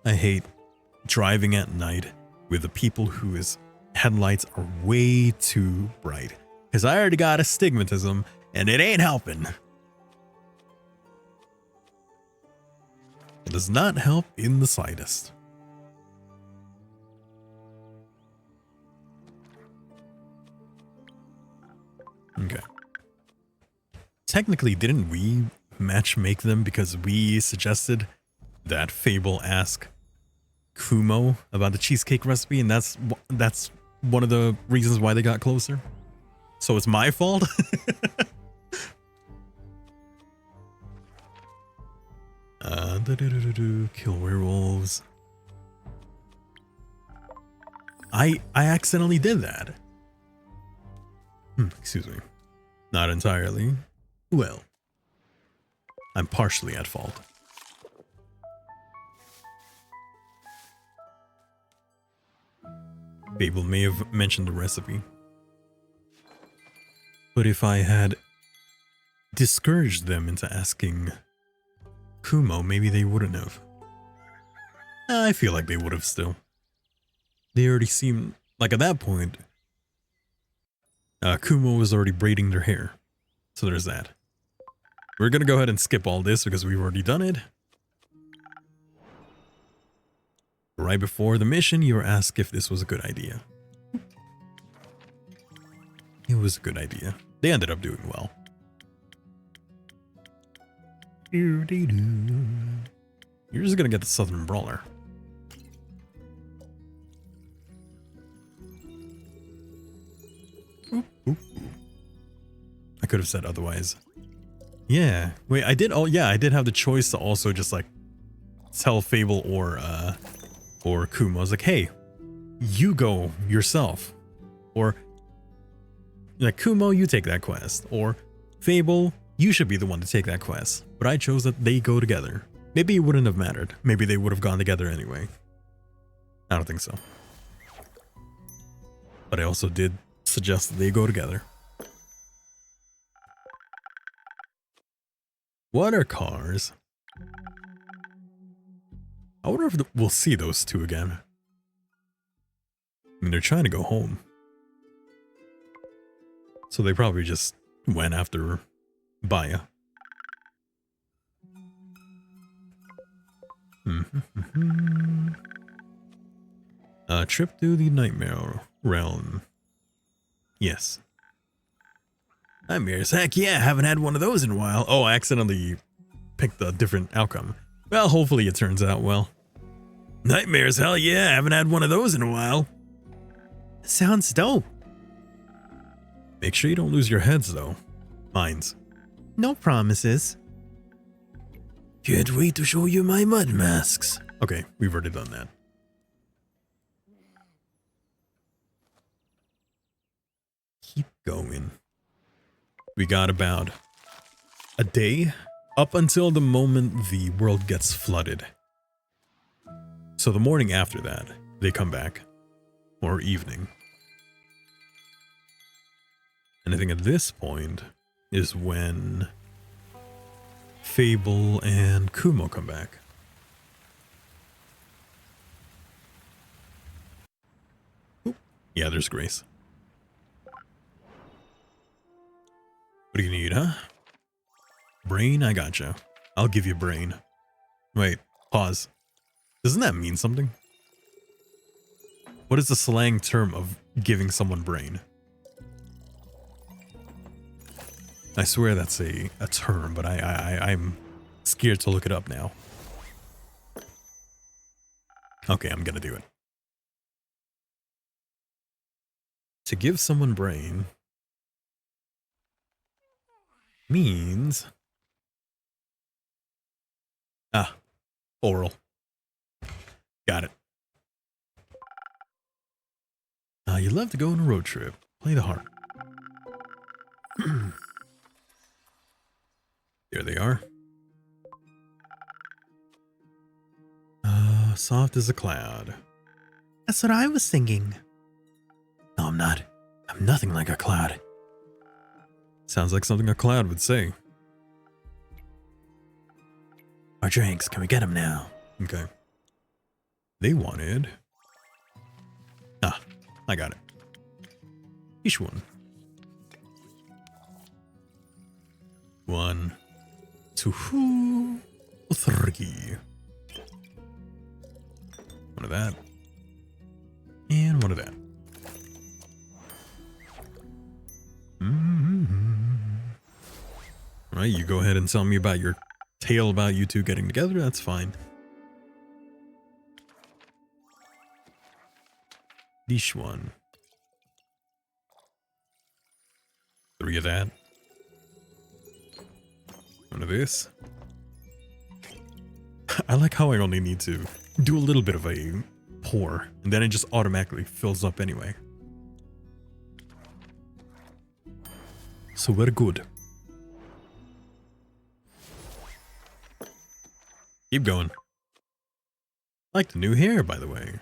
I hate driving at night with the people whose headlights are way too bright. Because I already got astigmatism and it ain't helping. It does not help in the slightest. Okay. Technically, didn't we match make them because we suggested that Fable ask Kumo about the cheesecake recipe, and that's one of the reasons why they got closer? So it's my fault? Kill werewolves. I accidentally did that. Excuse me. Not entirely. Well, I'm partially at fault. Fable may have mentioned the recipe. But if I had discouraged them into asking Kumo, maybe they wouldn't have. I feel like they would have still. They already seemed like at that point, Kumo was already braiding their hair. So there's that. We're gonna go ahead and skip all this because we've already done it. Right before the mission, you were asked if this was a good idea. It was a good idea. They ended up doing well. You're just gonna get the Southern Brawler. I could have said otherwise. Yeah. Wait, I did. Oh, yeah, I did have the choice to also just like tell Fable or Kumo. I was like, hey, you go yourself. Or like, Kumo, you take that quest. Or Fable, you should be the one to take that quest. But I chose that they go together. Maybe it wouldn't have mattered. Maybe they would have gone together anyway. I don't think so. But I also did suggest that they go together. What are cars? I wonder if we'll see those two again. I mean, they're trying to go home. So they probably just went after Baya. Trip to the Nightmare Realm. Yes. Nightmares, heck yeah, haven't had one of those in a while. Oh, I accidentally picked a different outcome. Well, hopefully it turns out well. Nightmares, hell yeah, haven't had one of those in a while. Sounds dope. Make sure you don't lose your heads, though. Mines. No promises. Can't wait to show you my mud masks. Okay, we've already done that. Keep going. We got about a day up until the moment the world gets flooded. So the morning after that, they come back. Or evening. And I think at this point is when Fable and Kumo come back. Oop. Yeah, there's Grace. What do you need, huh? Brain? I gotcha. I'll give you brain. Wait, pause. Doesn't that mean something? What is the slang term of giving someone brain? I swear that's a term, but I'm scared to look it up now. Okay, I'm gonna do it. To give someone brain means oral. Got it. You love to go on a road trip. Play the harp. There they are. Soft as a cloud. That's what I was thinking. No, I'm not. I'm nothing like a cloud. Sounds like something a cloud would say. Our drinks, can we get them now? Okay. They wanted... I got it. Each one. 1, 2, 3. One of that. And one of that. Alright, you go ahead and tell me about your tale about you two getting together. That's fine. Each one. 3 of that. One of this. I like how I only need to do a little bit of a pour, and then it just automatically fills up anyway. So we're good. Keep going. I like the new hair, by the way.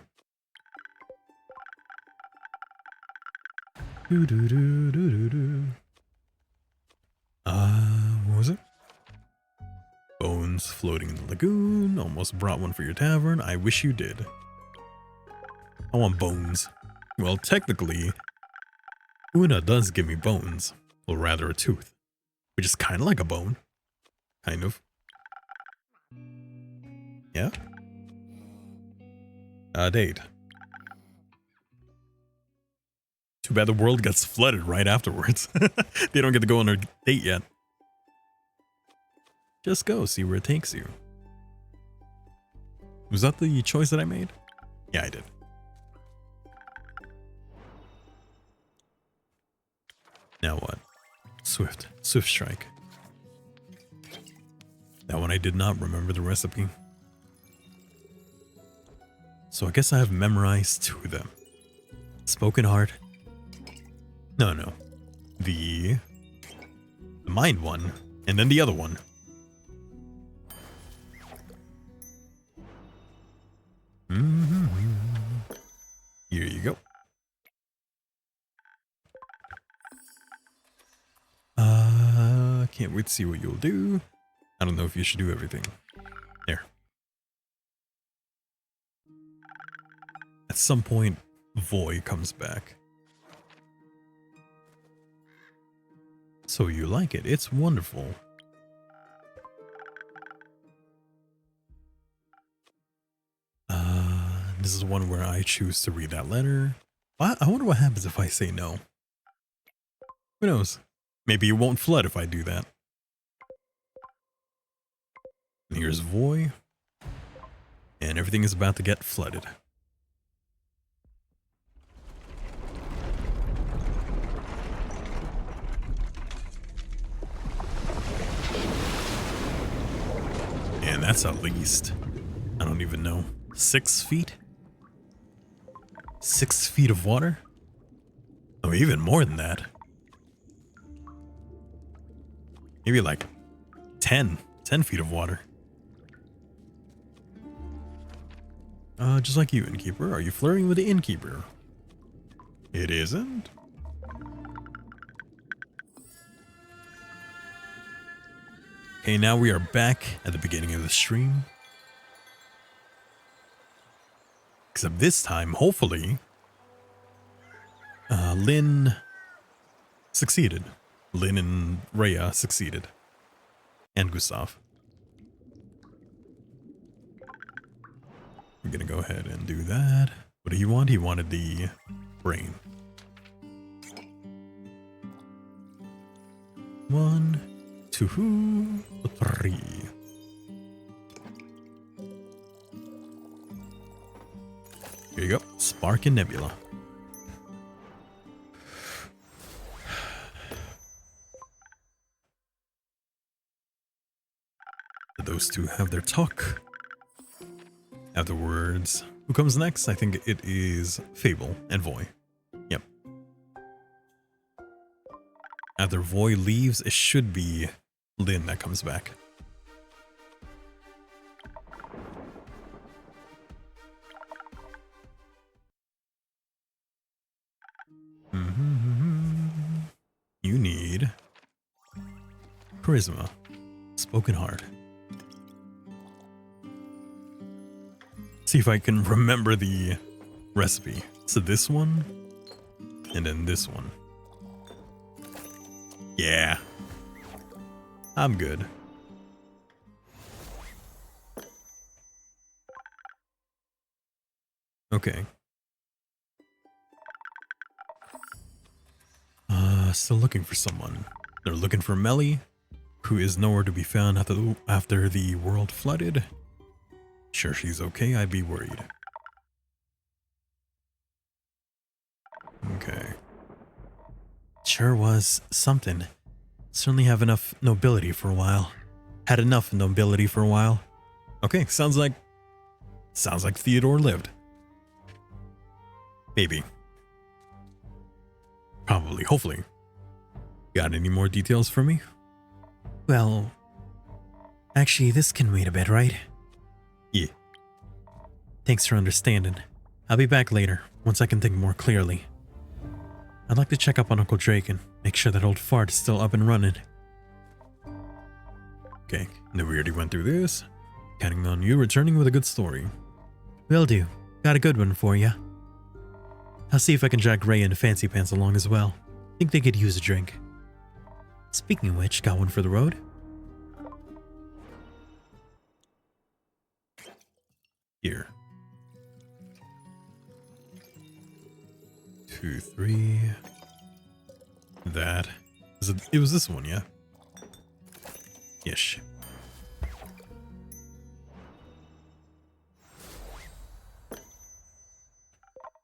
Bones floating in the lagoon. Almost brought one for your tavern. I wish you did. I want bones. Well, technically, Una does give me bones. Or rather a tooth. Which is kind of like a bone. Kind of. Yeah? Date. Too bad the world gets flooded right afterwards. They don't get to go on their date yet. Just go, see where it takes you. Was that the choice that I made? Yeah, I did. Now what? Swift strike. That one I did not remember the recipe. So I guess I have memorized 2 of them. Spoken Heart. No. The mind one, and then the other one. Here you go. Can't wait to see what you'll do. I don't know if you should do everything. There. At some point, Voy comes back. So you like it. It's wonderful. This is one where I choose to read that letter. I wonder what happens if I say no. Who knows? Maybe it won't flood if I do that. And here's Voy. And everything is about to get flooded. And that's at least, I don't even know, 6 feet? 6 feet of water? Oh, even more than that. Maybe like 10 feet of water. Just like you, innkeeper. Are you flirting with the innkeeper? It isn't? Okay, now we are back at the beginning of the stream. Except this time, hopefully, Lynn succeeded. Lynn and Rhea succeeded. And Gustav. We're gonna go ahead and do that. What did he want? He wanted the brain. 1, 2, 3. Here you go. Spark and Nebula. Those two have their talk. Afterwards, who comes next? I think it is Fable and Voy. Yep. After Voy leaves, it should be Lynn that comes back. You need Charisma, Spoken Heart. See if I can remember the recipe. So this one, and then this one. Yeah. I'm good. Okay. Still looking for someone. They're looking for Melly, who is nowhere to be found after the world flooded. Sure she's okay, I'd be worried. Okay. Sure was something. Certainly have enough nobility for a while. Had enough nobility for a while. Okay, sounds like Theodore lived. Maybe. Probably, hopefully. Got any more details for me? Well, actually, this can wait a bit, right? Yeah. Thanks for understanding. I'll be back later, once I can think more clearly. I'd like to check up on Uncle Drake and make sure that old fart is still up and running. Okay, then we already went through this. Counting on you returning with a good story. Will do. Got a good one for ya. I'll see if I can drag Ray and Fancy Pants along as well. Think they could use a drink. Speaking of which, got one for the road? Here. 2, 3. That. It was this one, yeah? Ish.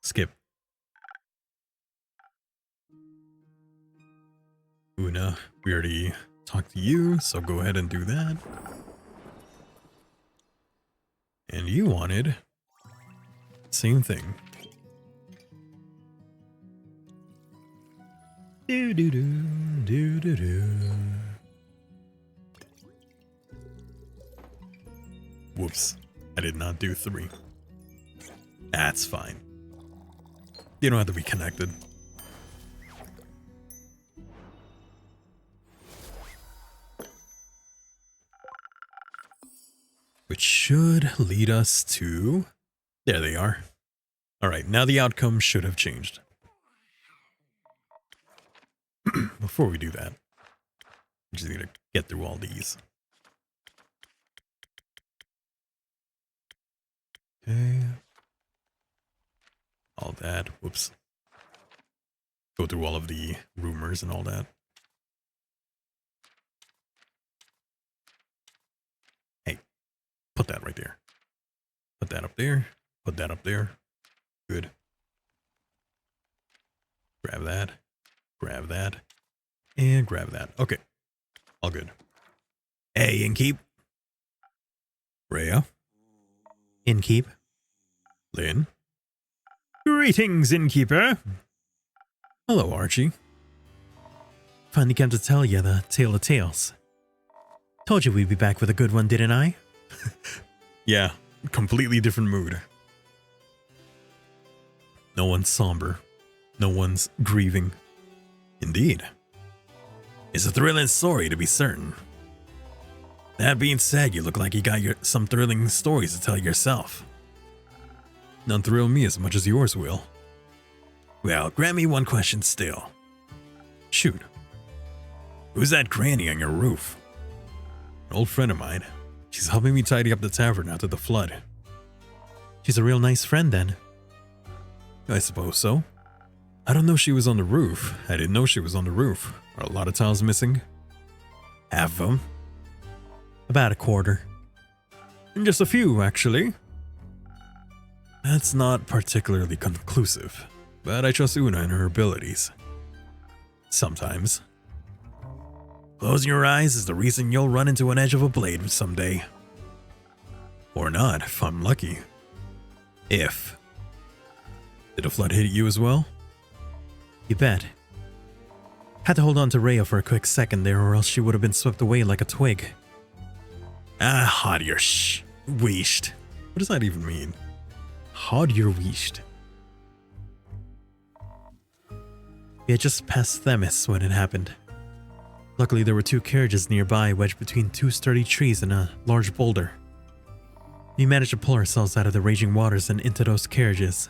Skip. Una, we already talked to you, so go ahead and do that. And you wanted same thing. Do do do do do do. Whoops, I did not do 3. That's fine. You don't have to be connected. Which should lead us to... There they are. Alright, now the outcome should have changed. Before we do that, we just need to get through all these. Okay. All that. Whoops. Go through all of the rumors and all that. Hey, put that right there. Put that up there. Put that up there. Good. Grab that. Grab that. And grab that. Okay. All good. Hey, Innkeep. Rhea. Innkeep. Lynn. Greetings, Innkeeper. Hello, Archie. Finally came to tell you the tale of tales. Told you we'd be back with a good one, didn't I? Yeah, completely different mood. No one's somber. No one's grieving. Indeed. It's a thrilling story, to be certain. That being said, you look like you got some thrilling stories to tell yourself. None thrill me as much as yours will. Well, grant me one question still. Shoot. Who's that granny on your roof? An old friend of mine. She's helping me tidy up the tavern after the flood. She's a real nice friend, then. I suppose so. I don't know she was on the roof. I didn't know she was on the roof. Are a lot of tiles missing? Half of them? About a quarter. And just a few, actually. That's not particularly conclusive, but I trust Una and her abilities. Sometimes. Closing your eyes is the reason you'll run into an edge of a blade someday. Or not, if I'm lucky. If. Did a flood hit you as well? You bet. Had to hold on to Rhea for a quick second there, or else she would have been swept away like a twig. Ah, hod your weesht. What does that even mean? Hod your weesht. We had just passed Themis when it happened. Luckily, there were 2 carriages nearby, wedged between 2 sturdy trees and a large boulder. We managed to pull ourselves out of the raging waters and into those carriages.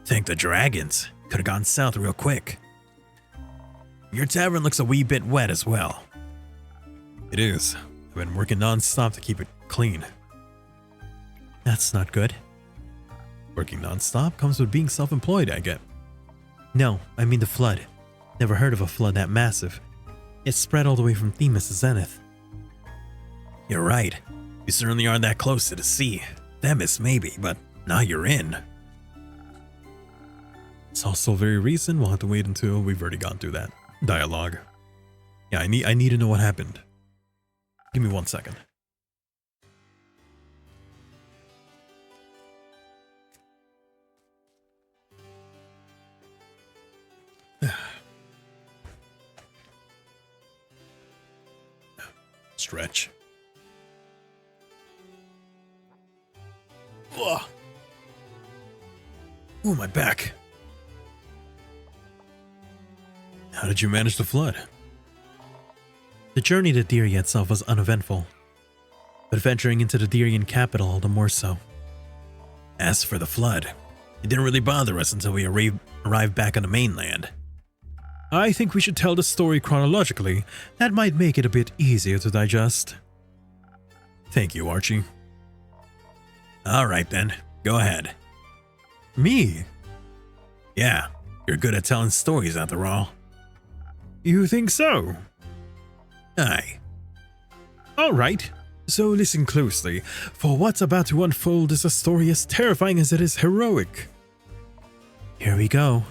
Thank the dragons. Could have gone south real quick. Your tavern looks a wee bit wet as well. It is. I've been working non-stop to keep it clean. That's not good. Working non-stop comes with being self-employed, I get. No, I mean the flood. Never heard of a flood that massive. It spread all the way from Themis to Zenith. You're right. You certainly aren't that close to the sea. Themis maybe, but now you're in. It's also very recent. We'll have to wait until we've already gone through that dialogue. Yeah, I need to know what happened. Give me 1 second. Stretch. Ugh. Oh, my back. How did you manage the flood? The journey to Diria itself was uneventful, but venturing into the Dirian capital all the more so. As for the flood, it didn't really bother us until we arrived back on the mainland. I think we should tell the story chronologically. That might make it a bit easier to digest. Thank you, Archie. Alright then, go ahead. Me? Yeah, you're good at telling stories after all. You think so? Aye. Alright, so listen closely, for what's about to unfold is a story as terrifying as it is heroic. Here we go.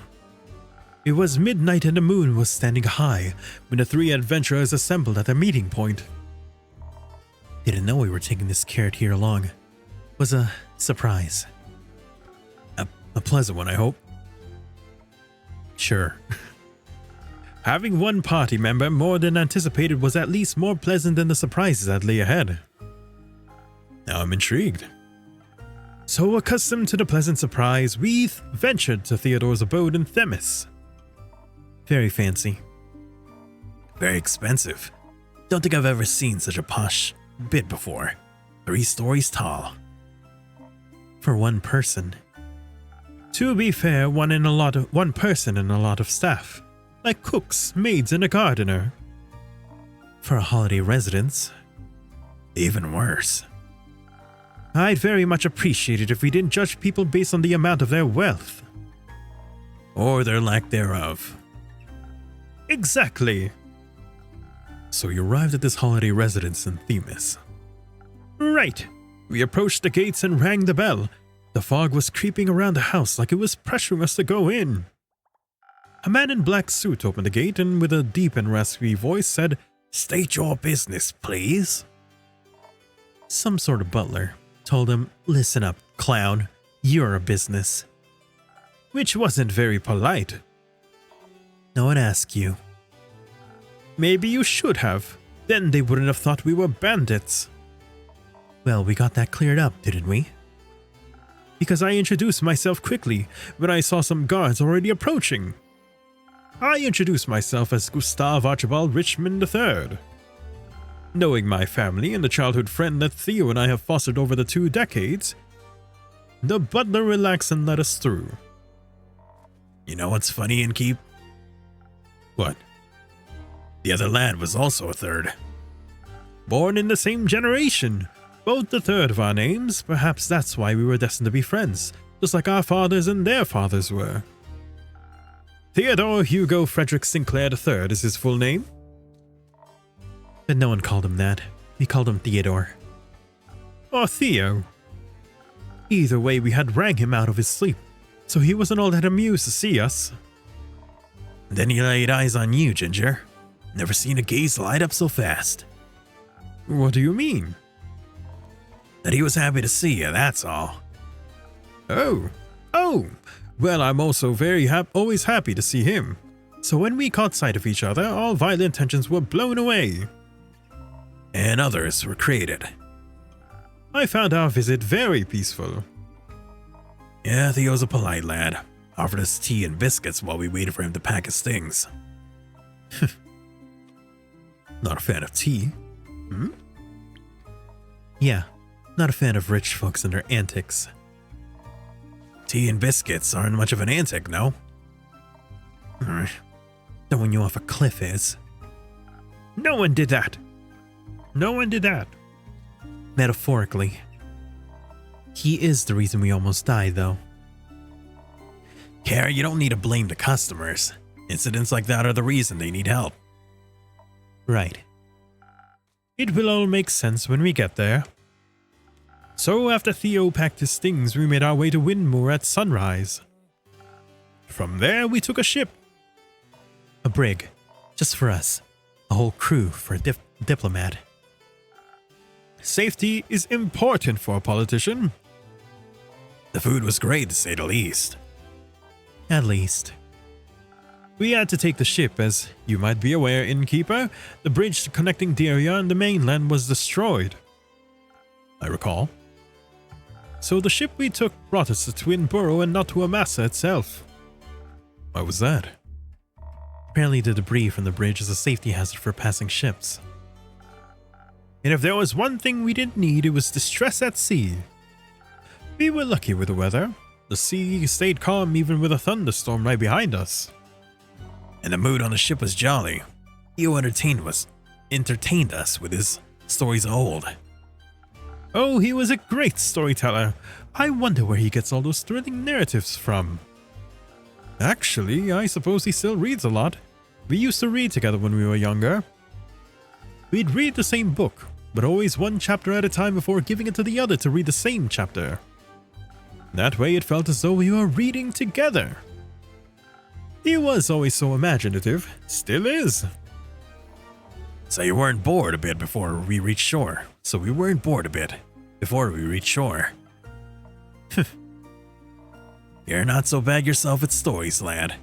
It was midnight and the moon was standing high when the three adventurers assembled at their meeting point. Didn't know we were taking this carrot here along. Was a surprise. A pleasant one, I hope. Sure. Having one party member more than anticipated was at least more pleasant than the surprises that lay ahead. Now I'm intrigued. So accustomed to the pleasant surprise, we ventured to Theodore's abode in Themis. Very fancy. Very expensive. Don't think I've ever seen such a posh bit before. 3 stories tall. For one person. To be fair, one person and a lot of staff, like cooks, maids, and a gardener. For a holiday residence. Even worse. I'd very much appreciate it if we didn't judge people based on the amount of their wealth. Or their lack thereof. Exactly. So you arrived at this holiday residence in Themis. Right. We approached the gates and rang the bell. The fog was creeping around the house like it was pressuring us to go in. A man in black suit opened the gate and with a deep and raspy voice said, "State your business, please." Some sort of butler told him, "Listen up, clown. You're a business." Which wasn't very polite. No one asked you. Maybe you should have. Then they wouldn't have thought we were bandits. Well, we got that cleared up, didn't we? Because I introduced myself quickly when I saw some guards already approaching. I introduced myself as Gustav Archibald Richmond III. Knowing my family and the childhood friend that Theo and I have fostered over the 2 decades, the butler relaxed and let us through. You know what's funny, Innkeep? What? The other lad was also a third. Born in the same generation. Both the third of our names. Perhaps that's why we were destined to be friends, just like our fathers and their fathers were. Theodore Hugo Frederick Sinclair III is his full name. But no one called him that. We called him Theodore. Or Theo. Either way, we had rang him out of his sleep, so he wasn't all that amused to see us. Then he laid eyes on you, Ginger. Never seen a gaze light up so fast. What do you mean? That he was happy to see you, that's all. Oh. Well, I'm also always happy to see him. So when we caught sight of each other, all violent tensions were blown away. And others were created. I found our visit very peaceful. Yeah, Theo's a polite lad. Offered us tea and biscuits while we waited for him to pack his things. Not a fan of tea. Yeah, not a fan of rich folks and their antics. Tea and biscuits aren't much of an antic, no? Throwing you off a cliff is. No one did that. Metaphorically. He is the reason we almost died, though. Care, you don't need to blame the customers. Incidents like that are the reason they need help. Right. It will all make sense when we get there. So after Theo packed his things, we made our way to Windmoor at sunrise. From there, we took a ship. A brig. Just for us. A whole crew for a diplomat. Safety is important for a politician. The food was great, to say the least. At least. We had to take the ship, as you might be aware, Innkeeper. The bridge connecting Diria and the mainland was destroyed. I recall. So the ship we took brought us to Twin Burrow and not to Amasa itself. Why was that? Apparently the debris from the bridge is a safety hazard for passing ships. And if there was one thing we didn't need, it was distress at sea. We were lucky with the weather. The sea stayed calm even with a thunderstorm right behind us. And the mood on the ship was jolly. Eo entertained us with his stories of old. Oh, he was a great storyteller. I wonder where he gets all those thrilling narratives from. Actually, I suppose he still reads a lot. We used to read together when we were younger. We'd read the same book, but always one chapter at a time before giving it to the other to read the same chapter. That way it felt as though we were reading together. He was always so imaginative, still is. So you weren't bored a bit before we reached shore. You're not so bad yourself at stories, lad.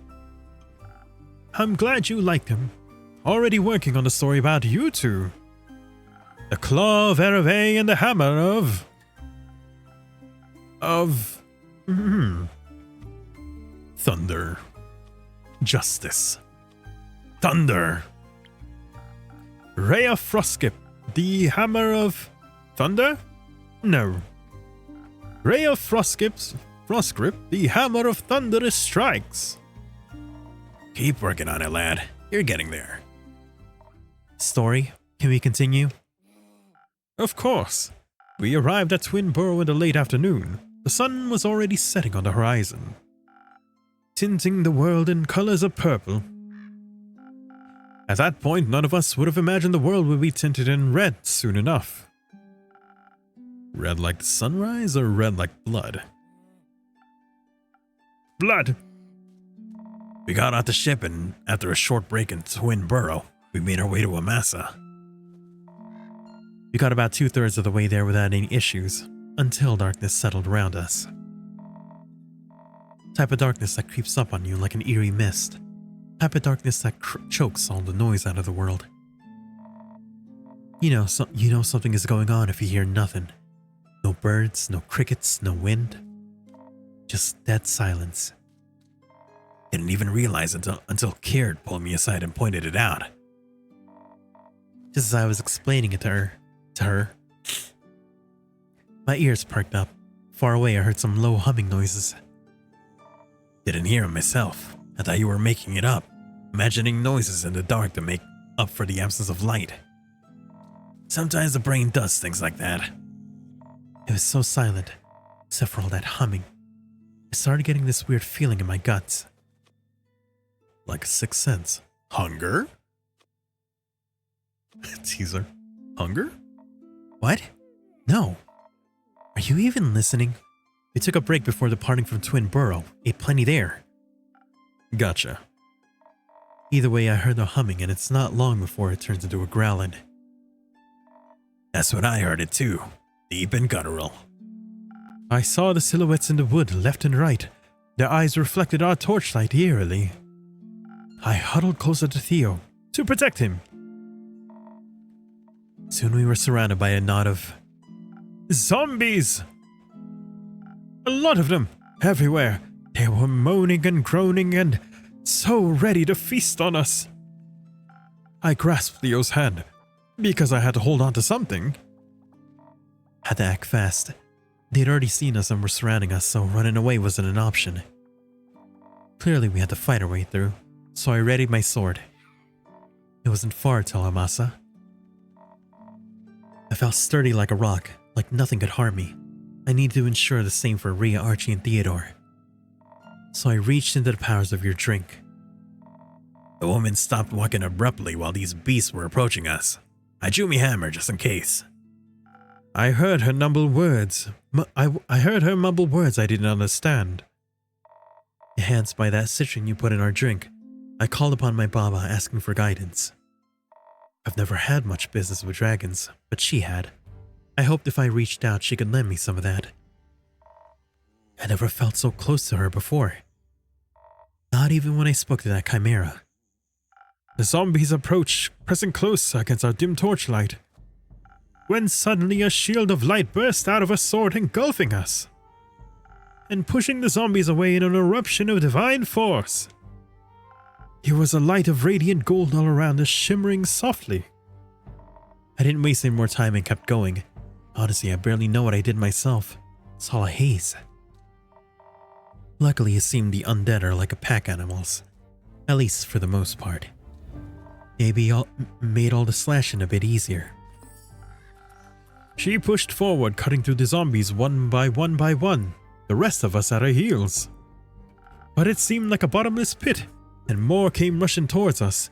I'm glad you liked him. Already working on a story about you two. The claw of Ereve and the hammer of... Thunder. Justice. Thunder. Ray of Frostgrip. The hammer of... Thunder? No. Ray of Frostgrip, the hammer of thunderous strikes. Keep working on it, lad. You're getting there. Story, can we continue? Of course. We arrived at Twin Burrow in the late afternoon. The sun was already setting on the horizon, tinting the world in colors of purple. At that point, none of us would have imagined the world would be tinted in red soon enough. Red like the sunrise or red like blood? Blood! We got off the ship and after a short break in Twin Burrow, we made our way to Amasa. We got about 2/3 of the way there without any issues, until darkness settled around us. Type of darkness that creeps up on you like an eerie mist. Type of darkness that chokes all the noise out of the world. You know something is going on if you hear nothing. No birds, no crickets, no wind. Just dead silence. Didn't even realize it until Kierd pulled me aside and pointed it out. Just as I was explaining it to her, my ears perked up. Far away I heard some low humming noises. Didn't hear him myself. I thought you were making it up, imagining noises in the dark to make up for the absence of light. Sometimes the brain does things like that. It was so silent, except for all that humming. I started getting this weird feeling in my guts. Like a sixth sense. Hunger? Teaser. Hunger? What? No. Are you even listening? We took a break before departing from Twin Burrow. Ate plenty there. Gotcha. Either way, I heard the humming, and it's not long before it turns into a growling. That's what I heard it too. Deep and guttural. I saw the silhouettes in the wood left and right. Their eyes reflected our torchlight eerily. I huddled closer to Theo to protect him. Soon we were surrounded by a knot of zombies. A lot of them, everywhere. They were moaning and groaning and so ready to feast on us. I grasped Theo's hand because I had to hold on to something. Had to act fast. They'd already seen us and were surrounding us, so running away wasn't an option. Clearly we had to fight our way through, so I readied my sword. It wasn't far till Amasa. I felt sturdy like a rock, like nothing could harm me. I needed to ensure the same for Rhea, Archie, and Theodore. So I reached into the powers of your drink. The woman stopped walking abruptly while these beasts were approaching us. I drew me hammer just in case. I heard her mumble words. I heard her mumble words I didn't understand. Enhanced by that citron you put in our drink, I called upon my Baba asking for guidance. I've never had much business with dragons, but she had. I hoped if I reached out she could lend me some of that. I never felt so close to her before. Not even when I spoke to that chimera. The zombies approached, pressing close against our dim torchlight. When suddenly a shield of light burst out of a sword engulfing us, and pushing the zombies away in an eruption of divine force. There was a light of radiant gold all around us, shimmering softly. I didn't waste any more time and kept going. Honestly, I barely know what I did myself. It's all a haze. Luckily, it seemed the undead are like a pack animals. At least for the most part. Maybe made all the slashing a bit easier. She pushed forward, cutting through the zombies one by one by one, the rest of us at her heels. But it seemed like a bottomless pit, and more came rushing towards us.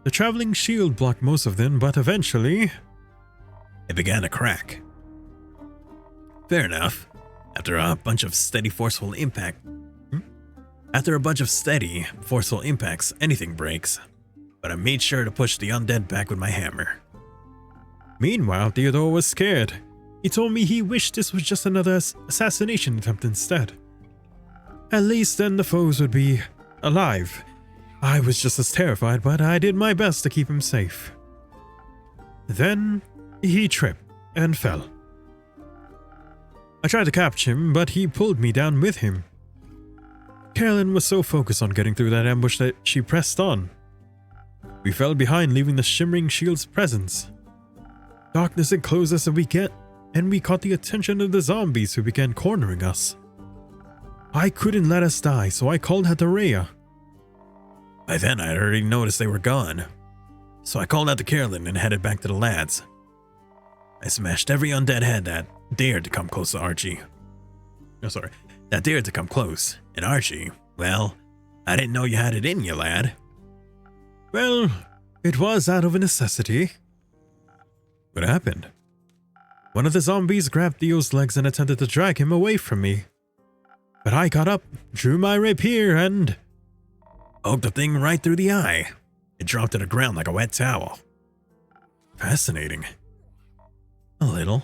The traveling shield blocked most of them, but eventually It began to crack. Fair enough. After a bunch of steady, forceful impacts, anything breaks. But I made sure to push the undead back with my hammer. Meanwhile, Theodore was scared. He told me he wished this was just another assassination attempt instead. At least then the foes would be alive. I was just as terrified, but I did my best to keep him safe. Then he tripped and fell. I tried to catch him, but he pulled me down with him. Carolyn was so focused on getting through that ambush that she pressed on. We fell behind, leaving the shimmering shield's presence. Darkness enclosed us and we caught the attention of the zombies who began cornering us. I couldn't let us die, so I called out to Rhea. By then, I'd already noticed they were gone. So I called out to Carolyn and headed back to the lads. I smashed every undead head that dared to come close to Archie. That dared to come close. And Archie, well, I didn't know you had it in you, lad. Well, it was out of a necessity. What happened? One of the zombies grabbed Theo's legs and attempted to drag him away from me. But I got up, drew my rapier, and poked the thing right through the eye. It dropped to the ground like a wet towel. Fascinating. A little.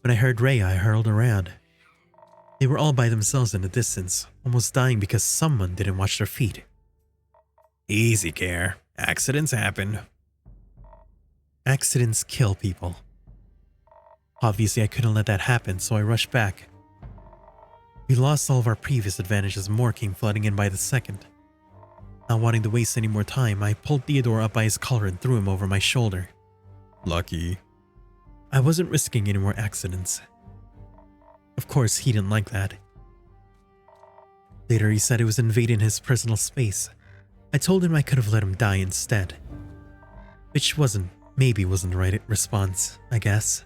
When I heard Rhea, I hurled around. They were all by themselves in the distance, almost dying because someone didn't watch their feet. Easy, Care. Accidents happen. Accidents kill people. Obviously, I couldn't let that happen, so I rushed back. We lost all of our previous advantages, more came flooding in by the second. Not wanting to waste any more time, I pulled Theodore up by his collar and threw him over my shoulder. lucky. I wasn't risking any more accidents. Of course, he didn't like that. Later, he said it was invading his personal space. I told him I could have let him die instead. Which maybe wasn't the right response, I guess.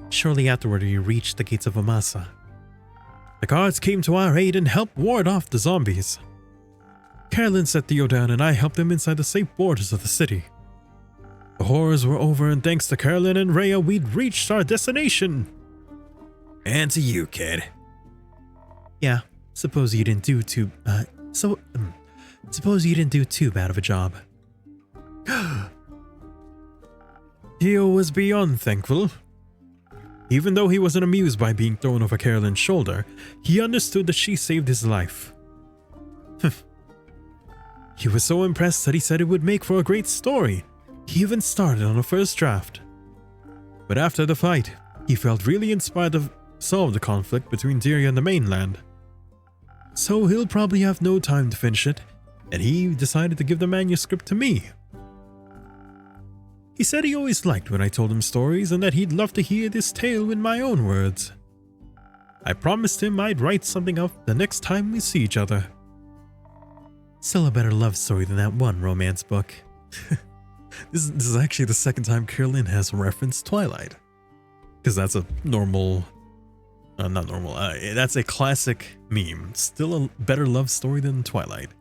Shortly afterward, we reached the gates of Amasa. The guards came to our aid and helped ward off the zombies. Carolyn set Theo down and I helped him inside the safe borders of the city. The horrors were over, and thanks to Carolyn and Rhea, we'd reached our destination. And to you, kid. Yeah, suppose you didn't do too bad of a job. Theo was beyond thankful. Even though he wasn't amused by being thrown over Carolyn's shoulder, he understood that she saved his life. He was so impressed that he said it would make for a great story. He even started on a first draft. But after the fight, he felt really inspired to solve the conflict between Deria and the mainland. So he'll probably have no time to finish it, and he decided to give the manuscript to me. He said he always liked when I told him stories and that he'd love to hear this tale in my own words. I promised him I'd write something up the next time we see each other. Still a better love story than that one romance book. This is actually the second time Carolyn has referenced Twilight. Because that's a that's a classic meme. Still a better love story than Twilight.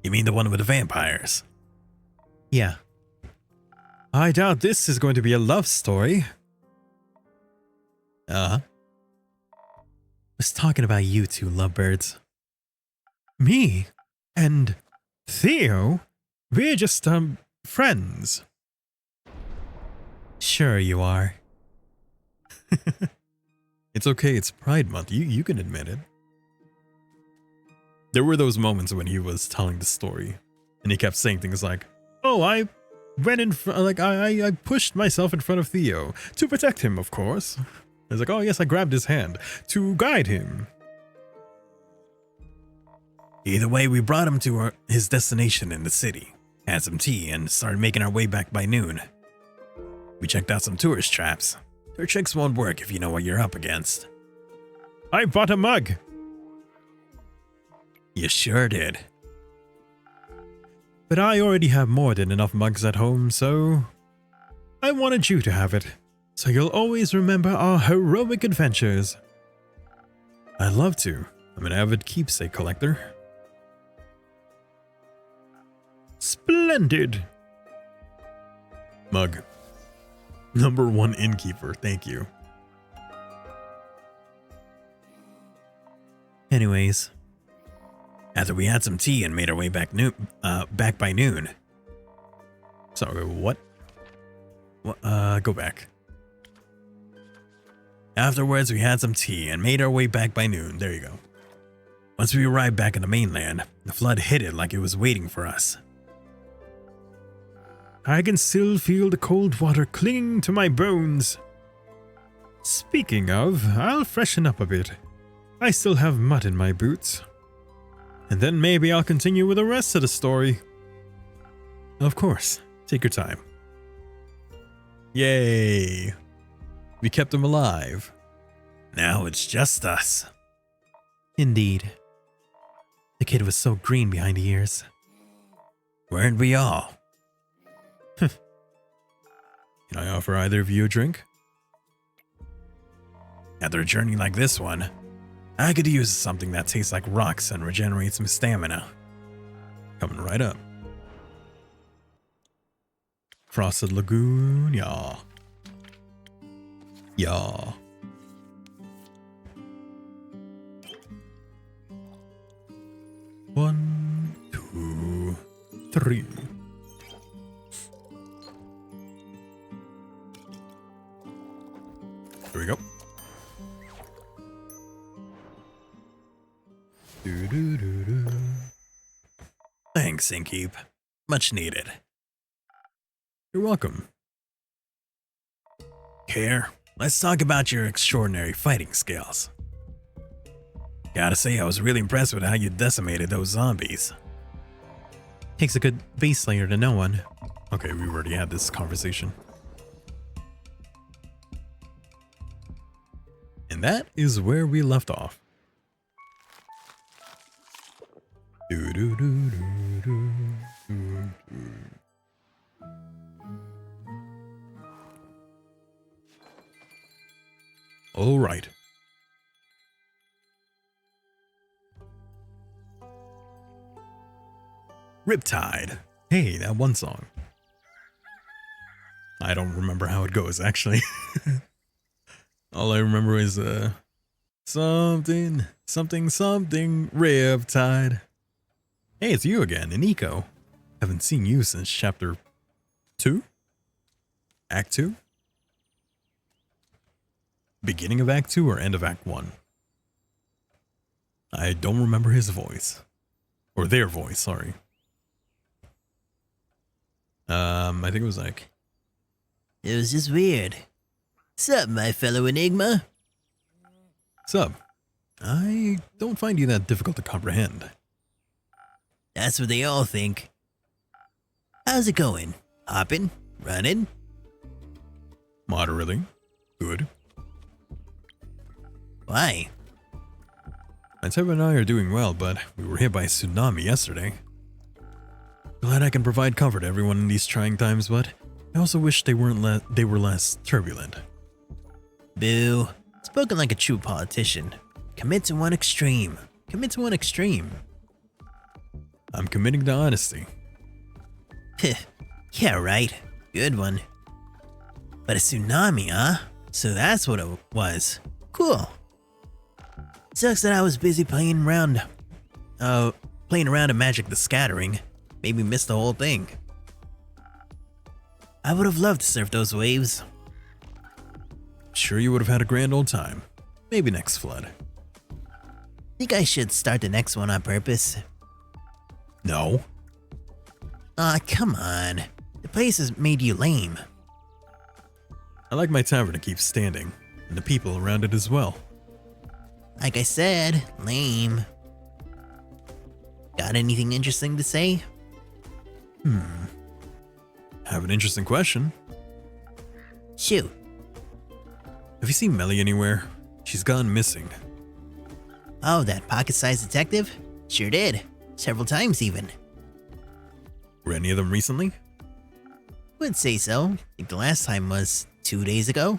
You mean the one with the vampires? Yeah. I doubt this is going to be a love story. I was talking about you two lovebirds. Me? And Theo? We're just, friends. Sure you are. It's okay, it's Pride Month. You can admit it. There were those moments when he was telling the story, and he kept saying things like, "Oh, I went in front, I pushed myself in front of Theo to protect him, of course." I was like, "Oh yes, I grabbed his hand to guide him." Either way, we brought him to his destination in the city, had some tea, and started making our way back by noon. We checked out some tourist traps. Their tricks won't work if you know what you're up against. I bought a mug. You sure did. But I already have more than enough mugs at home, so I wanted you to have it, so you'll always remember our heroic adventures. I'd love to. I'm an avid keepsake collector. Splendid. Mug. Number 1 innkeeper, thank you. Anyways, after we had some tea and made our way back by noon. Sorry, what? Go back. Afterwards, we had some tea and made our way back by noon. There you go. Once we arrived back in the mainland, the flood hit it like it was waiting for us. I can still feel the cold water clinging to my bones. Speaking of, I'll freshen up a bit. I still have mud in my boots. And then maybe I'll continue with the rest of the story. Of course, take your time. Yay! We kept him alive. Now it's just us. Indeed. The kid was so green behind the ears. Weren't we all? Can I offer either of you a drink? After a journey like this one, I could use something that tastes like rocks and regenerates some stamina. Coming right up. Frosted Lagoon, yeah. Yeah. One, two, three. Here we go. Do. Thanks, Sangngg. Much needed. You're welcome. Here, let's talk about your extraordinary fighting skills. Gotta say, I was really impressed with how you decimated those zombies. Takes a good base layer to know one. Okay, we already had this conversation. And that is where we left off. All right. Riptide. Hey, that one song. I don't remember how it goes, actually. All I remember is something Riptide. Hey, it's you again, Nico. Haven't seen you since chapter 2? Act 2? Beginning of Act 2 or end of Act 1? I don't remember his voice. Or their voice, sorry. I think it was like... It was just weird. Sup, my fellow Enigma? Sup? I don't find you that difficult to comprehend. That's what they all think. How's it going? Hopping? Running? Moderately. Good. Why? My Tavern and I are doing well, but we were hit by a tsunami yesterday. Glad I can provide comfort to everyone in these trying times, but I also wish they were less turbulent. Boo. Spoken like a true politician. Commit to one extreme. Commit to one extreme. I'm committing to honesty. Yeah, right. Good one. But a tsunami, huh? So that's what it was. Cool. Sucks that I was busy playing around at Magic the Scattering. Maybe missed the whole thing. I would have loved to surf those waves. Sure you would have had a grand old time. Maybe next flood. Think I should start the next one on purpose? No. Aw, come on. The place has made you lame. I like my tavern to keep standing, and the people around it as well. Like I said, lame. Got anything interesting to say? Have an interesting question. Shoot. Have you seen Melly anywhere? She's gone missing. Oh, that pocket-sized detective? Sure did. Several times even. Were any of them recently? Would say so. I think the last time was 2 days ago.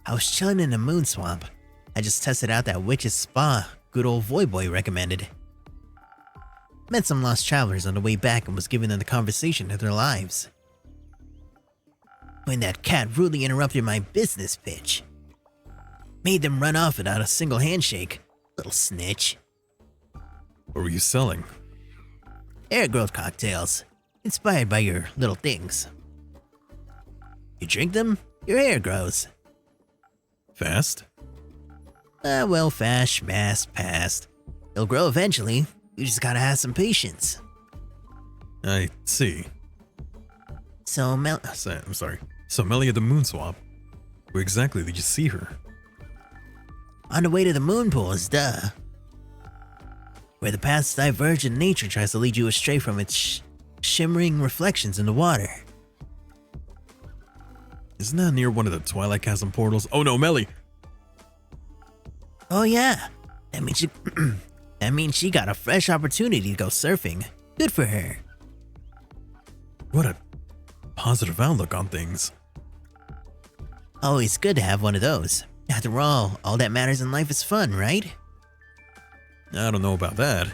I was chilling in a moon swamp. I just tested out that witch's spa good old Voyboy recommended. Met some lost travelers on the way back and was giving them the conversation of their lives. When that cat rudely interrupted my business pitch. Made them run off without a single handshake. Little snitch. What were you selling? Air growth cocktails. Inspired by your little things. You drink them, your hair grows. Fast? Well, fast, past. It'll grow eventually. You just gotta have some patience. I see. So, I'm sorry. So Melly at the moon swamp. Where exactly did you see her? on the way to the moon pools, duh. Where the paths diverge and nature tries to lead you astray from its shimmering reflections in the water. Isn't that near one of the Twilight Chasm portals? Oh no, Melly! Oh yeah, that means she got a fresh opportunity to go surfing. Good for her. What a positive outlook on things. Always good to have one of those. After all that matters in life is fun, right? I don't know about that.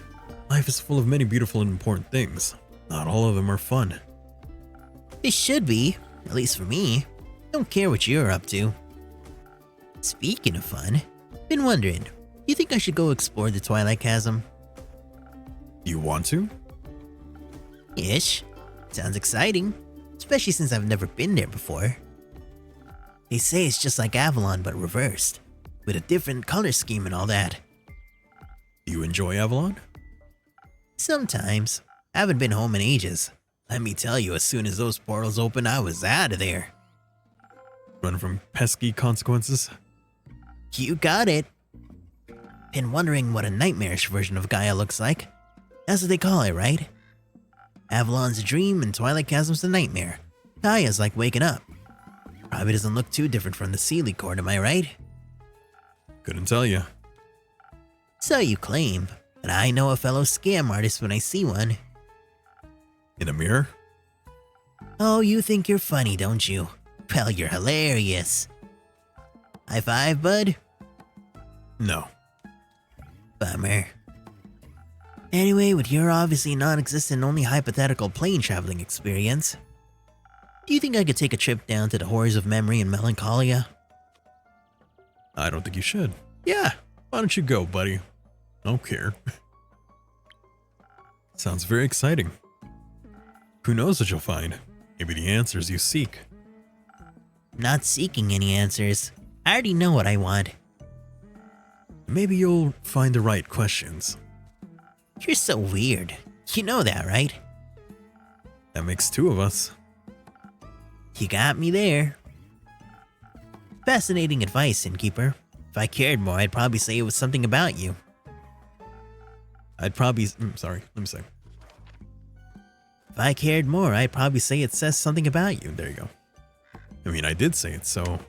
Life is full of many beautiful and important things. Not all of them are fun. It should be, at least for me. Don't care what you're up to. Speaking of fun, been wondering, you think I should go explore the Twilight Chasm? You want to? Ish. Sounds exciting, especially since I've never been there before. They say it's just like Avalon but reversed, with a different color scheme and all that. Do you enjoy Avalon? Sometimes. I haven't been home in ages. Let me tell you, as soon as those portals opened, I was out of there. Run from pesky consequences? You got it. Been wondering what a nightmarish version of Gaia looks like. That's what they call it, right? Avalon's a dream and Twilight Chasm's a nightmare. Gaia's like waking up. Probably doesn't look too different from the Sealy Court, am I right? Couldn't tell you. So you claim, but I know a fellow scam artist when I see one. In a mirror? Oh, you think you're funny, don't you? Well, you're hilarious. High five, bud? No. Bummer. Anyway, with your obviously non-existent only hypothetical plane traveling experience, do you think I could take a trip down to the horrors of memory and melancholia? I don't think you should. Yeah, why don't you go, buddy? I don't care. Sounds very exciting. Who knows what you'll find? Maybe the answers you seek. Not seeking any answers. I already know what I want. Maybe you'll find the right questions. You're so weird. You know that, right? That makes two of us. You got me there. Fascinating advice, Innkeeper. If I cared more, I'd probably say it was something about you. Sorry, let me say. If I cared more, I'd probably say it says something about you. There you go. I mean, I did say it, so...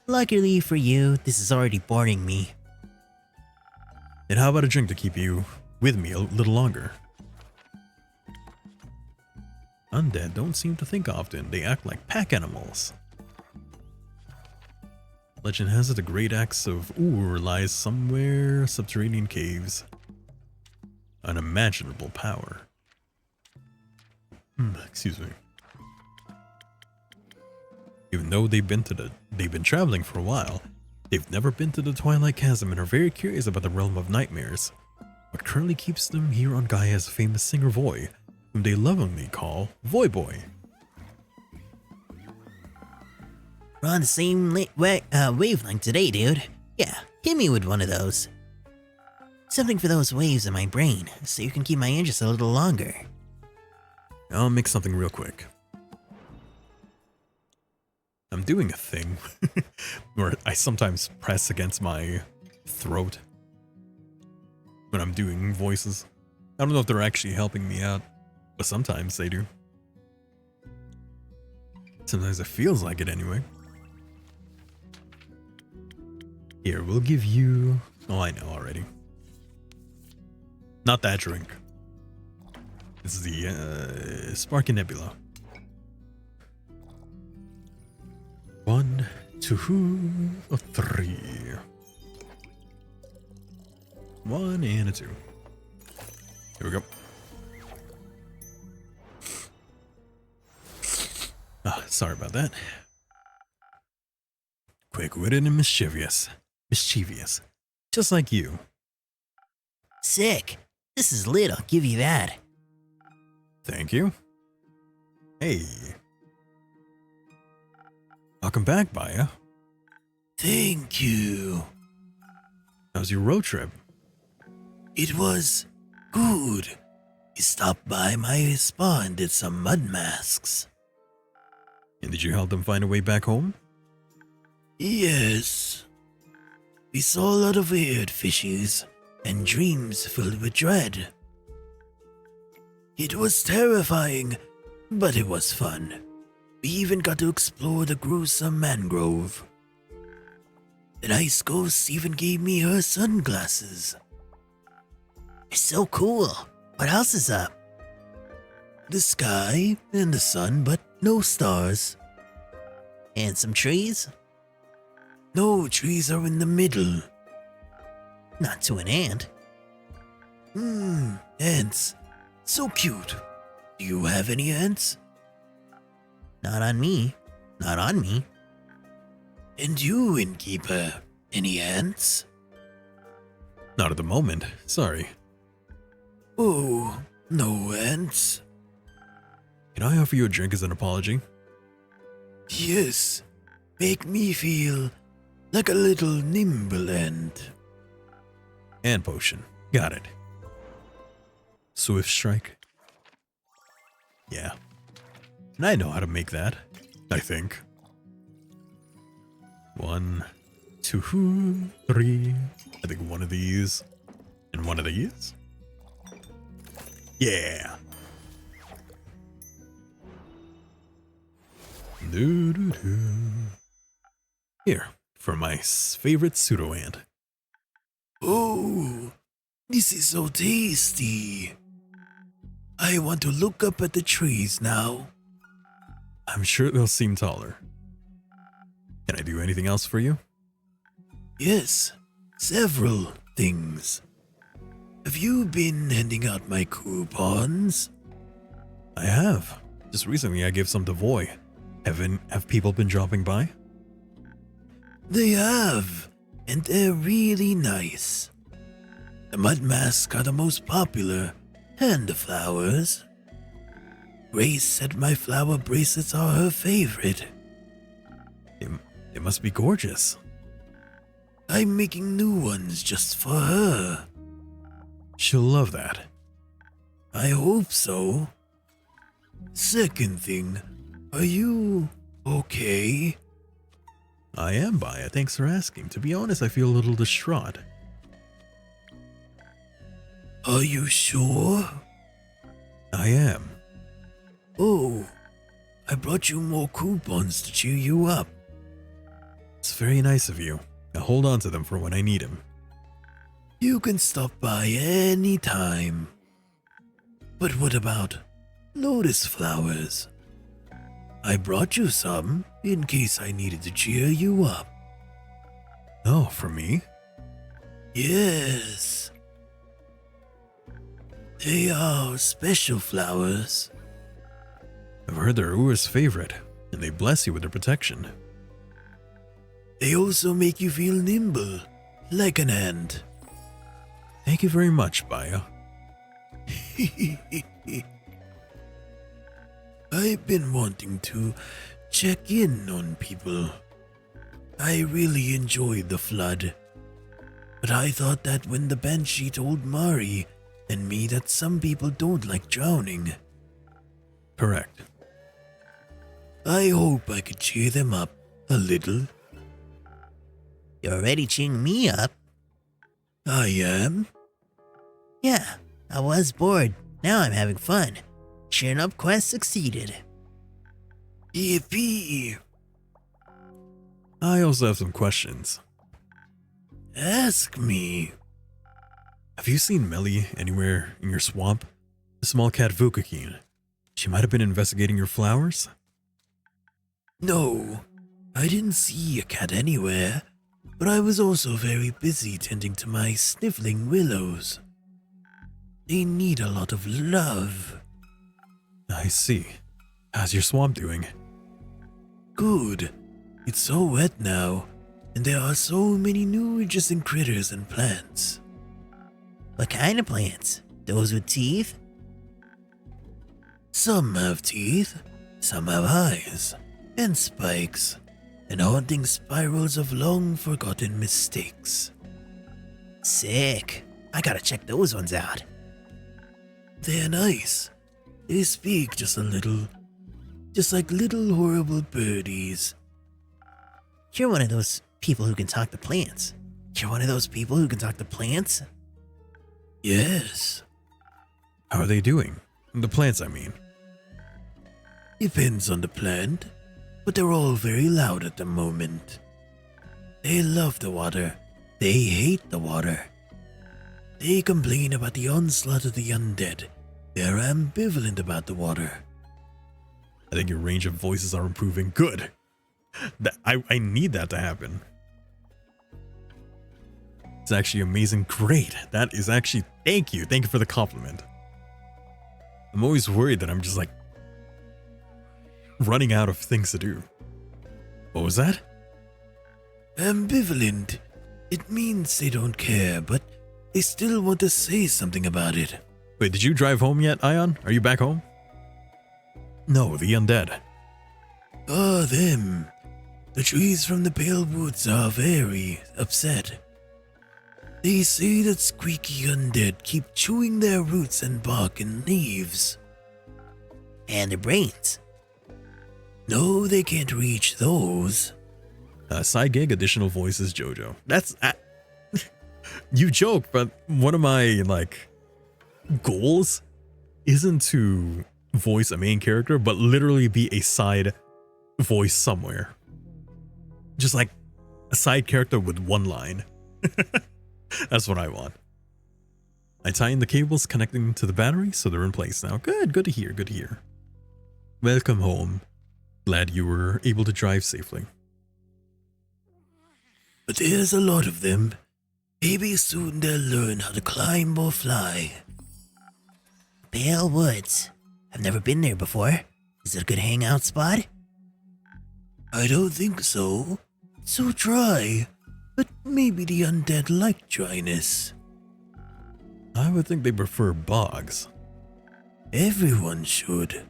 Luckily for you, this is already boring me. And how about a drink to keep you with me a little longer? Undead don't seem to think often. They act like pack animals. Legend has it the great axe of Ur lies somewhere subterranean caves. Unimaginable power. Excuse me. Even though they've been traveling for a while, they've never been to the Twilight Chasm and are very curious about the realm of nightmares. What currently keeps them here on Gaia is famous singer Voy, whom they lovingly call Voyboy. We're on the same wavelength today, dude. Yeah, hit me with one of those. Something for those waves in my brain, so you can keep my interest a little longer. I'll make something real quick. I'm doing a thing where I sometimes press against my throat when I'm doing voices. I don't know if they're actually helping me out. But sometimes they do. Sometimes it feels like it anyway. Here, we'll give you... Oh, I know already. Not that drink. It's the Spark and Nebula. 1, 2, 3. 1 and a 2. Here we go. Sorry about that. Quick-witted and mischievous. Mischievous. Just like you. Sick. This is lit, I'll give you that. Thank you. Hey. Welcome back, Baya. Thank you. How's your road trip? It was good. We stopped by my spa and did some mud masks. And did you help them find a way back home? Yes. We saw a lot of weird fishes and dreams filled with dread. It was terrifying, but it was fun. We even got to explore the gruesome mangrove. The nice ghost even gave me her sunglasses. It's so cool. What else is up? The sky and the sun, but no stars. And some trees? No, trees are in the middle. Not to an ant. Ants. So cute. Do you have any ants? Not on me. Not on me. And you, innkeeper, any ants? Not at the moment. Sorry. Oh, no ants? Can I offer you a drink as an apology? Yes. Make me feel like a little nimble ant. And potion. Got it. Swift strike. Yeah. And I know how to make that. I think. 1, 2, 3. I think one of these. And one of these. Yeah. Doo-doo-doo. Here, for my favorite pseudo ant. Oh, this is so tasty. I want to look up at the trees now. I'm sure they'll seem taller. Can I do anything else for you? Yes, several things. Have you been handing out my coupons? I have. Just recently I gave some to Voy. Have people been dropping by? They have, and they're really nice. The mud masks are the most popular, and the flowers. Grace said my flower bracelets are her favorite. It must be gorgeous. I'm making new ones just for her. She'll love that. I hope so. Second thing, are you okay? I am, Baya. Thanks for asking. To be honest, I feel a little distraught. Are you sure? I am. Oh, I brought you more coupons to cheer you up. It's very nice of you. I'll hold on to them for when I need them. You can stop by any time. But what about lotus flowers? I brought you some in case I needed to cheer you up. Oh, for me? Yes. They are special flowers. I've heard they're Ur's favorite, and they bless you with their protection. They also make you feel nimble, like an ant. Thank you very much, Baya. I've been wanting to check in on people. I really enjoyed the flood. But I thought that when the Banshee told Mari and me that some people don't like drowning. Correct. I hope I could cheer them up a little. You're already cheering me up. I am? Yeah, I was bored. Now I'm having fun. Cheering up quest succeeded. Yippee! I also have some questions. Ask me. Have you seen Melly anywhere in your swamp? The small cat Vukakeen. She might have been investigating your flowers? No, I didn't see a cat anywhere, but I was also very busy tending to my sniveling willows. They need a lot of love. I see. How's your swamp doing? Good. It's so wet now, and there are so many new interesting critters and plants. What kind of plants? Those with teeth? Some have teeth, some have eyes, and spikes, and haunting spirals of long-forgotten mistakes. Sick. I gotta check those ones out. They're nice. They speak just a little, just like little horrible birdies. You're one of those people who can talk to plants. You're one of those people who can talk to plants? Yes. How are they doing? The plants, I mean. Depends on the plant, but they're all very loud at the moment. They love the water. They hate the water. They complain about the onslaught of the undead. They're ambivalent about the water. I think your range of voices are improving. Good. I need that to happen. It's actually amazing. Great. That is actually... Thank you. Thank you for the compliment. I'm always worried that I'm just like running out of things to do. What was that? Ambivalent. It means they don't care, but they still want to say something about it. Wait, did you drive home yet, Ion? Are you back home? No, the undead. Ah, them. The trees from the Pale Woods are very upset. They say that squeaky undead keep chewing their roots and bark and leaves. And their brains. No, they can't reach those. Sangngg additional voices Jojo. That's... you joke, but one of my, goals isn't to voice a main character, but literally be a side voice somewhere. Just like a side character with one line. That's what I want. I tie in the cables connecting to the battery, so they're in place now. Good to hear, good to hear. Welcome home. Glad you were able to drive safely. But there's a lot of them. Maybe soon they'll learn how to climb or fly. Pale Woods. I've never been there before. Is it a good hangout spot? I don't think so. It's so dry. But maybe the undead like dryness. I would think they prefer bogs. Everyone should.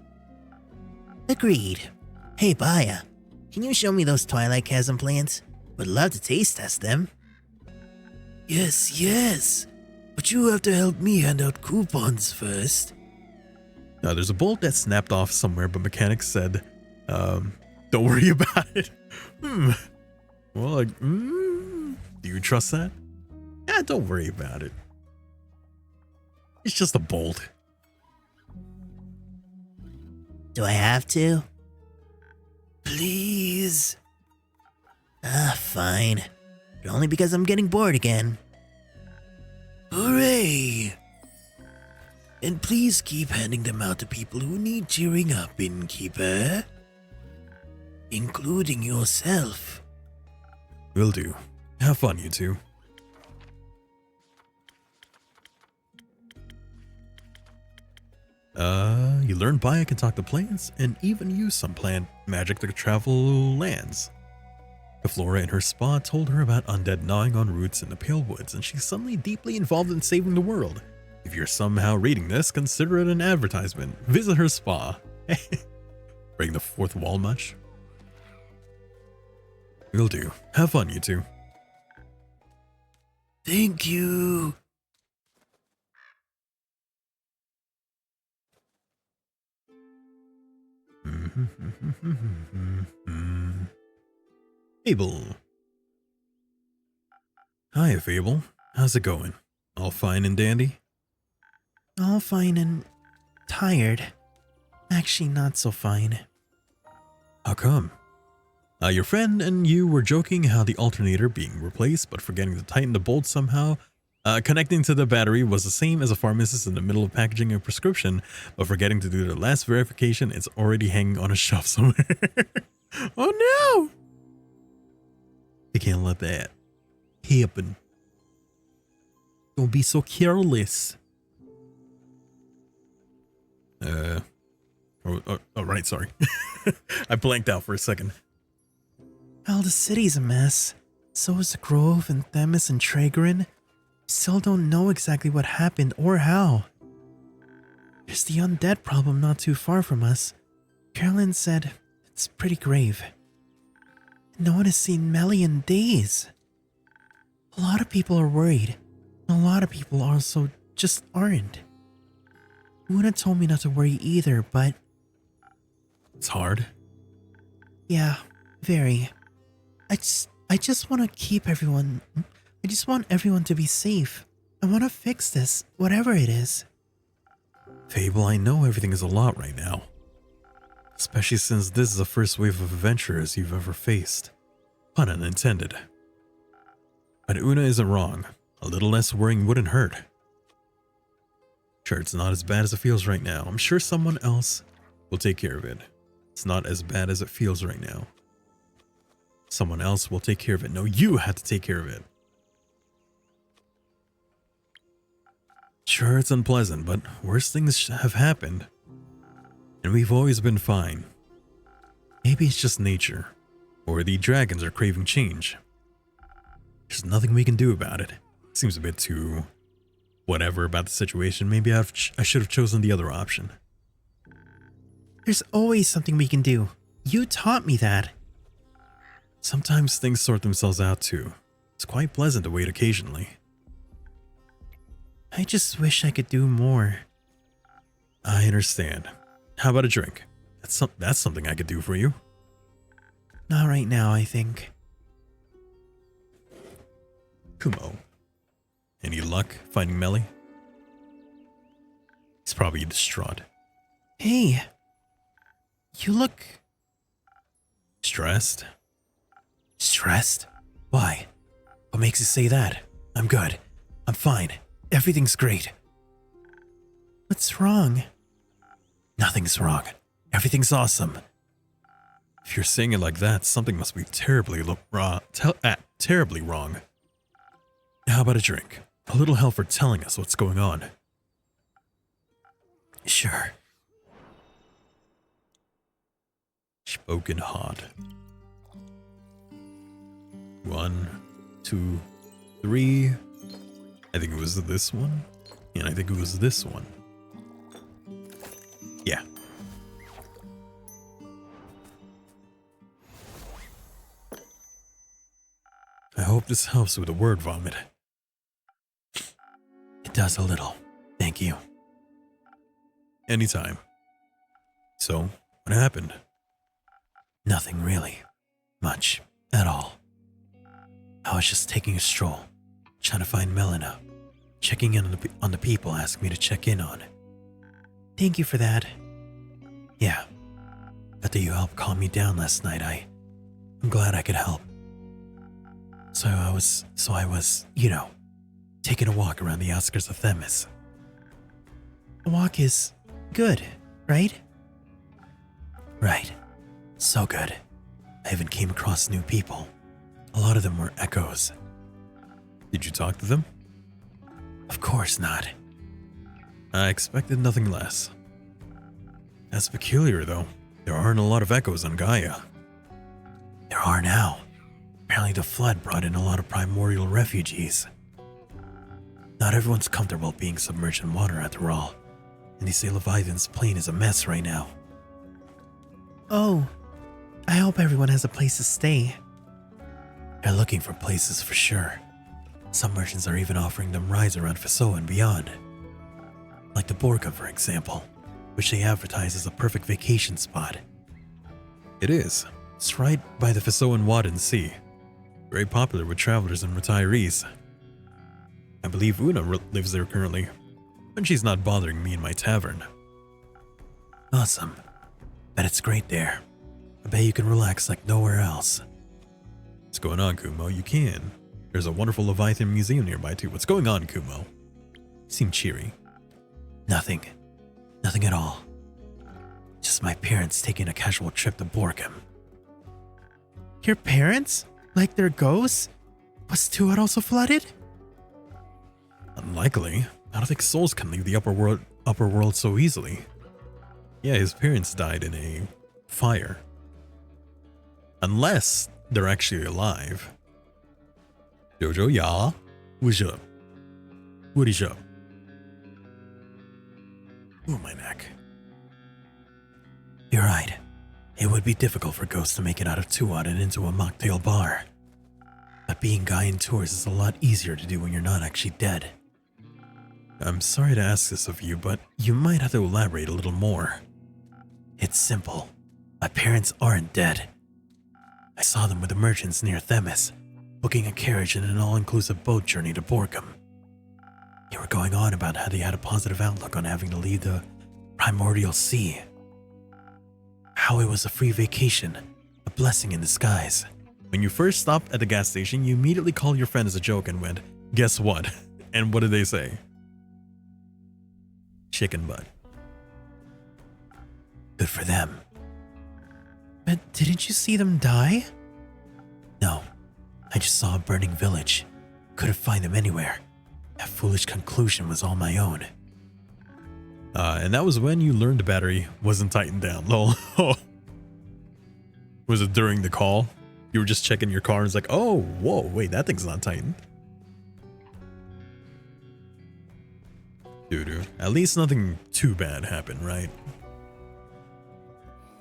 Agreed. Hey, Baya. Can you show me those Twilight Chasm plants? Would love to taste test them. Yes. But you have to help me hand out coupons first. Now, there's a bolt that snapped off somewhere, but mechanics said, don't worry about it. Well, do you trust that? Yeah, don't worry about it. It's just a bolt. Do I have to? Please? Fine. But only because I'm getting bored again. Hooray! And please keep handing them out to people who need cheering up, innkeeper. Including yourself. Will do. Have fun, you two. You learn Baya can talk to plants and even use some plant magic to travel lands. The Flora in her spa told her about undead gnawing on roots in the Pale Woods, and she's suddenly deeply involved in saving the world. If you're somehow reading this, consider it an advertisement. Visit her spa. Breaking the fourth wall much? Will do. Have fun, you two. Thank you. Fable. Hi, Fable. How's it going? All fine and dandy? All fine and tired. Actually, not so fine. How come? Your friend and you were joking how the alternator being replaced, but forgetting to tighten the bolt somehow. Connecting to the battery was the same as a pharmacist in the middle of packaging a prescription, but forgetting to do the last verification, it's already hanging on a shelf somewhere. Oh no! I can't let that happen. Don't be so careless. Right, sorry. I blanked out for a second. Well, the city's a mess. So is the Grove and Themis and Tragrin. Still don't know exactly what happened or how. There's the undead problem not too far from us. Carolyn said it's pretty grave. No one has seen Melly in days. A lot of people are worried. And a lot of people also just aren't. Una told me not to worry either, but... It's hard. Yeah, very. I just want to keep everyone... I just want everyone to be safe. I want to fix this, whatever it is. Fable, I know everything is a lot right now. Especially since this is the first wave of adventurers you've ever faced. Pun unintended. But Una isn't wrong. A little less worrying wouldn't hurt. Sure, it's not as bad as it feels right now. I'm sure someone else will take care of it. It's not as bad as it feels right now. Someone else will take care of it. No, you have to take care of it. Sure, it's unpleasant, but worse things have happened. And we've always been fine. Maybe it's just nature. Or the dragons are craving change. There's nothing we can do about it. Seems a bit too... whatever about the situation. Maybe I should have chosen the other option. There's always something we can do. You taught me that. Sometimes things sort themselves out too. It's quite pleasant to wait occasionally. I just wish I could do more. I understand. How about a drink? That's something I could do for you. Not right now, I think. Kumo. Any luck finding Melly? He's probably distraught. Hey. You look... Stressed? Stressed? Why? What makes you say that? I'm good. I'm fine. Everything's great. What's wrong? Nothing's wrong. Everything's awesome. If you're saying it like that, something must be terribly wrong. How about a drink? A little help for telling us what's going on. Sure. Spoken hot. 1, 2, 3. I think it was this one. And I think it was this one. Yeah. I hope this helps with the word vomit. It does a little. Thank you. Anytime. So, what happened? Nothing really. Much. At all. I was just taking a stroll. Trying to find Melina. Checking in on the people asked me to check in on. Thank you for that. Yeah. After you helped calm me down last night, I'm glad I could help. So I was, taking a walk around the outskirts of Themis. A walk is good, right? Right. So good. I even came across new people. A lot of them were echoes. Did you talk to them? Of course not. I expected nothing less. That's peculiar, though. There aren't a lot of echoes on Gaia. There are now. Apparently the flood brought in a lot of primordial refugees. Not everyone's comfortable being submerged in water after all, and they say Leviathan's plane is a mess right now. Oh, I hope everyone has a place to stay. They're looking for places for sure. Some merchants are even offering them rides around Fisoa and beyond. Like the Borca, for example, which they advertise as a perfect vacation spot. It is. It's right by the Fisoan Wadden Sea. Very popular with travelers and retirees. I believe Una lives there currently, when she's not bothering me in my tavern. Awesome. Bet it's great there. I bet you can relax like nowhere else. What's going on, Kumo? You can. There's a wonderful Leviathan museum nearby, too. What's going on, Kumo? You seem cheery. Nothing. Nothing at all. Just my parents taking a casual trip to Borkum. Your parents? Like they're ghosts? Was Tuat also flooded? Unlikely. I don't think souls can leave the upper world so easily. Yeah, his parents died in a fire. Unless they're actually alive. Jojo, yeah? What's up? What is up? Ooh, my neck. You're right. It would be difficult for ghosts to make it out of Tuat and into a mocktail bar. But being guy in tours is a lot easier to do when you're not actually dead. I'm sorry to ask this of you, but you might have to elaborate a little more. It's simple. My parents aren't dead. I saw them with the merchants near Themis, booking a carriage and an all-inclusive boat journey to Borkum. They were going on about how they had a positive outlook on having to leave the primordial sea. How it was a free vacation, a blessing in disguise. When you first stopped at the gas station, you immediately called your friend as a joke and went, "Guess what?" And what did they say? Chicken butt. Good for them. But didn't you see them die? No, I just saw a burning village. Couldn't find them anywhere. That foolish conclusion was all my own. And that was when you learned the battery wasn't tightened down. Lol. Was it during the call? You were just checking your car and it's like, oh, whoa, wait, that thing's not tightened. Dude, at least nothing too bad happened, right?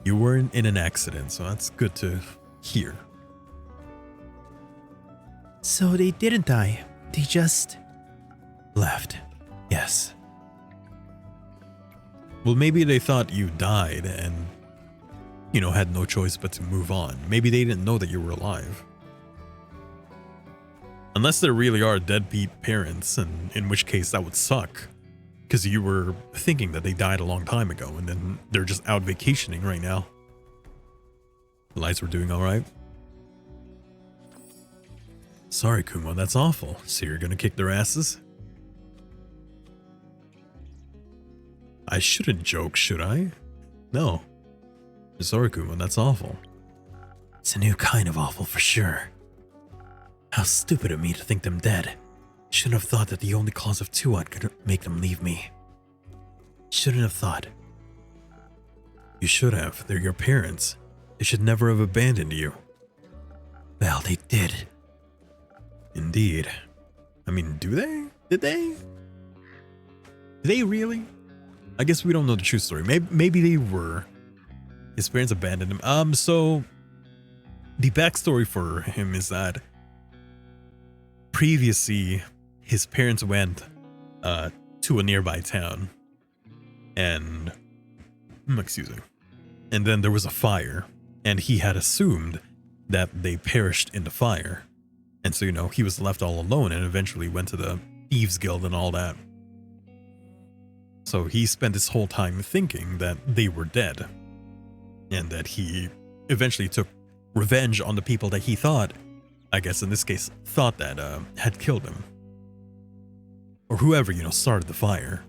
You weren't in an accident, so that's good to hear. So they didn't die. They just left. Yes. Well, maybe they thought you died and, had no choice but to move on. Maybe they didn't know that you were alive. Unless there really are deadbeat parents, and in which case that would suck. Because you were thinking that they died a long time ago and then they're just out vacationing right now. The lights were doing alright? Sorry, Kumo, that's awful. So you're gonna kick their asses? I shouldn't joke, should I? No. Sorry, Kumo, that's awful. It's a new kind of awful for sure. How stupid of me to think them dead. Shouldn't have thought that the only cause of Tuat could make them leave me. Shouldn't have thought. You should have. They're your parents. They should never have abandoned you. Well, they did. Indeed. I mean, do they? Did they? Did they really? I guess we don't know the true story. Maybe they were. His parents abandoned him. So the backstory for him is that previously his parents went to a nearby town and excuse me. And then there was a fire and he had assumed that they perished in the fire. And so, he was left all alone and eventually went to the Thieves Guild and all that. So he spent his whole time thinking that they were dead. And that he eventually took revenge on the people that he thought, I guess in this case, thought that had killed him. Or whoever, started the fire.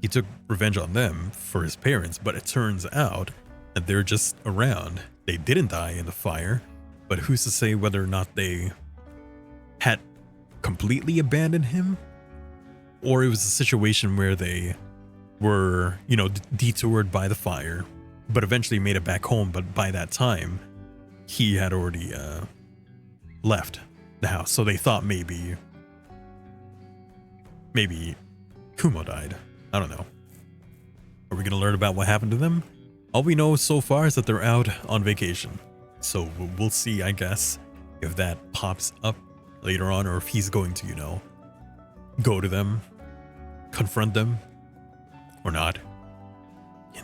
He took revenge on them for his parents, but it turns out that they're just around. They didn't die in the fire, but who's to say whether or not they had completely abandoned him? Or it was a situation where they were, detoured by the fire, but eventually made it back home. But by that time, he had already left the house. So they thought maybe Kumo died. I don't know. Are we going to learn about what happened to them? All we know so far is that they're out on vacation. So we'll see, I guess, if that pops up later on or if he's going to, go to them, confront them, or not.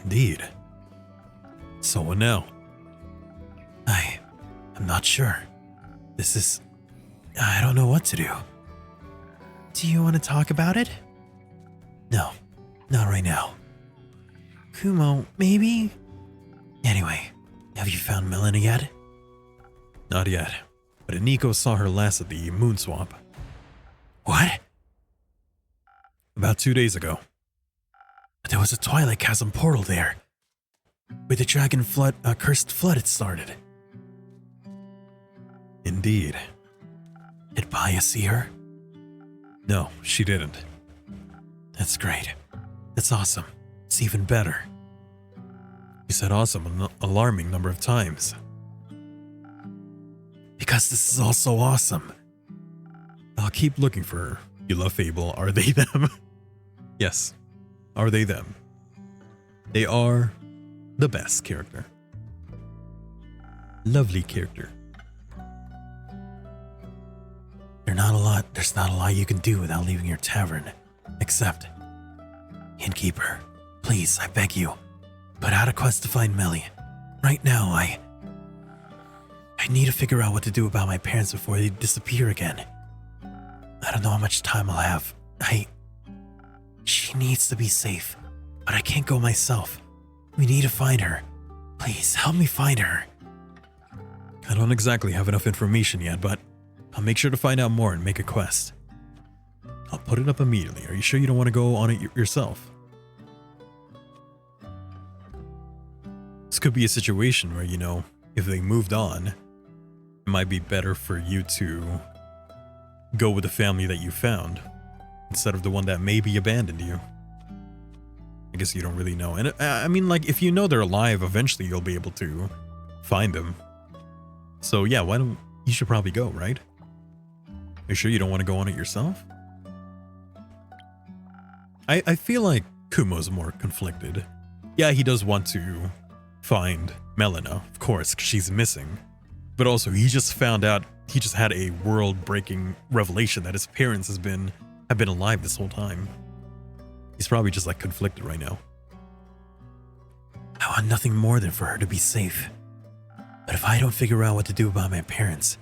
Indeed. So what now? I'm not sure. I don't know what to do. Do you want to talk about it? No, not right now. Kumo, maybe? Anyway, have you found Melina yet? Not yet, but Nico saw her last at the moon swap. What? About 2 days ago. There was a Twilight Chasm portal there. Where the dragon flood, cursed flood had started. Indeed. Did Pia see her? No, she didn't. That's great. That's awesome. It's even better. You said awesome an alarming number of times. Because this is all so awesome. I'll keep looking for her. You love Fable. Are they them? Yes. Are they them? They are the best character. Lovely character. There's not a lot you can do without leaving your tavern. Except, Innkeeper, please, I beg you, put out a quest to find Melly. Right now, I need to figure out what to do about my parents before they disappear again. I don't know how much time I'll have. She needs to be safe, but I can't go myself. We need to find her. Please, help me find her. I don't exactly have enough information yet, but I'll make sure to find out more and make a quest. I'll put it up immediately. Are you sure you don't want to go on it yourself? This could be a situation where, you know, if they moved on, it might be better for you to go with the family that you found instead of the one that maybe abandoned you. I guess you don't really know. And I mean, like, if you know they're alive, eventually you'll be able to find them. So yeah, you should probably go, right? Are you sure you don't want to go on it yourself? I feel like Kumo's more conflicted. Yeah, he does want to find Melina, of course, because she's missing. But also, he just found out, he just had a world-breaking revelation that his parents have been alive this whole time. He's probably just like conflicted right now. I want nothing more than for her to be safe. But if I don't figure out what to do about my parents,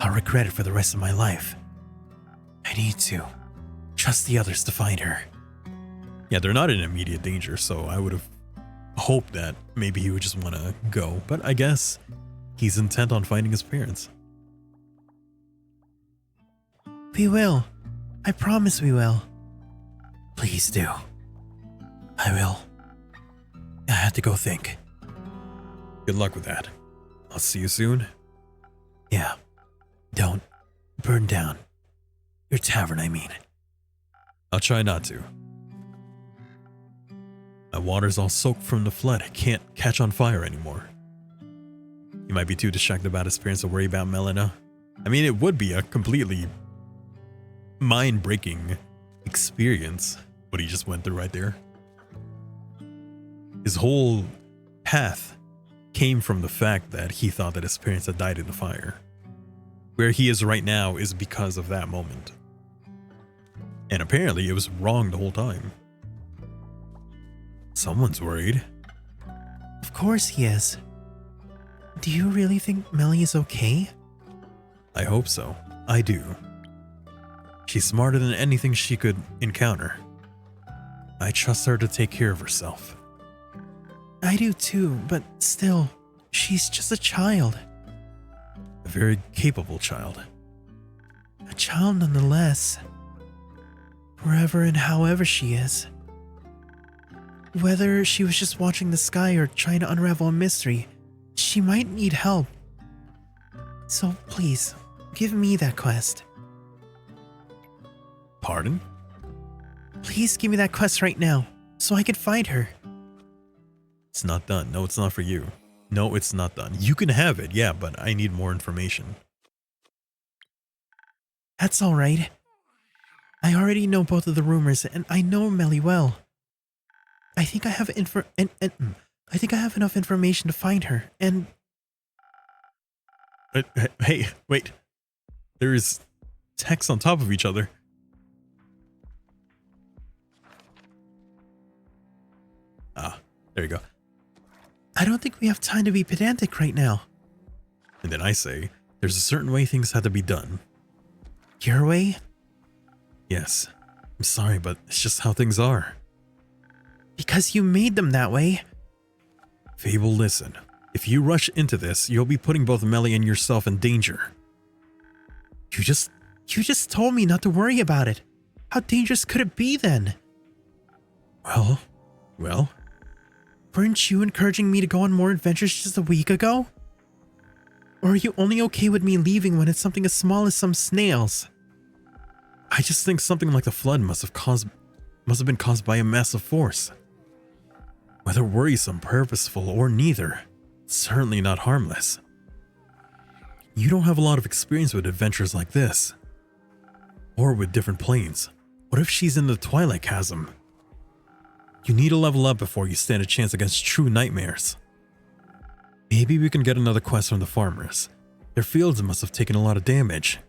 I'll regret it for the rest of my life. I need to trust the others to find her. Yeah, they're not in immediate danger, so I would have hoped that maybe he would just want to go. But I guess he's intent on finding his parents. We will. I promise we will. Please do. I will. I had to go think. Good luck with that. I'll see you soon. Yeah. Don't burn down your tavern, I mean. I'll try not to. My water's all soaked from the flood. I can't catch on fire anymore. You might be too distracted about his parents to worry about Melina. I mean, it would be a completely mind-breaking experience what he just went through right there. His whole path came from the fact that he thought that his parents had died in the fire. Where he is right now is because of that moment. And apparently it was wrong the whole time. Someone's worried. Of course he is. Do you really think Melly is okay? I hope so. I do. She's smarter than anything she could encounter. I trust her to take care of herself. I do too, but still, she's just a child. A very capable child. A child nonetheless. Wherever and however she is. Whether she was just watching the sky or trying to unravel a mystery, she might need help. So please, give me that quest. Pardon? Please give me that quest right now, so I can find her. It's not done. No, it's not for you. No, it's not done. You can have it, yeah, but I need more information. That's alright. I already know both of the rumors, and I know Melly well. I think I have I think I have enough information to find her, and... Hey, wait. There is text on top of each other. Ah, there you go. I don't think we have time to be pedantic right now. And then I say, there's a certain way things have to be done. Your way? Yes. I'm sorry, but it's just how things are. Because you made them that way. Fable, listen. If you rush into this, you'll be putting both Melly and yourself in danger. You just told me not to worry about it. How dangerous could it be then? Well, Weren't you encouraging me to go on more adventures just a week ago? Or are you only okay with me leaving when it's something as small as some snails? I just think something like the flood must have been caused by a massive force. Whether worrisome, purposeful, or neither, it's certainly not harmless. You don't have a lot of experience with adventures like this. Or with different planes. What if she's in the Twilight Chasm? You need to level up before you stand a chance against true nightmares. Maybe we can get another quest from the farmers. Their fields must have taken a lot of damage.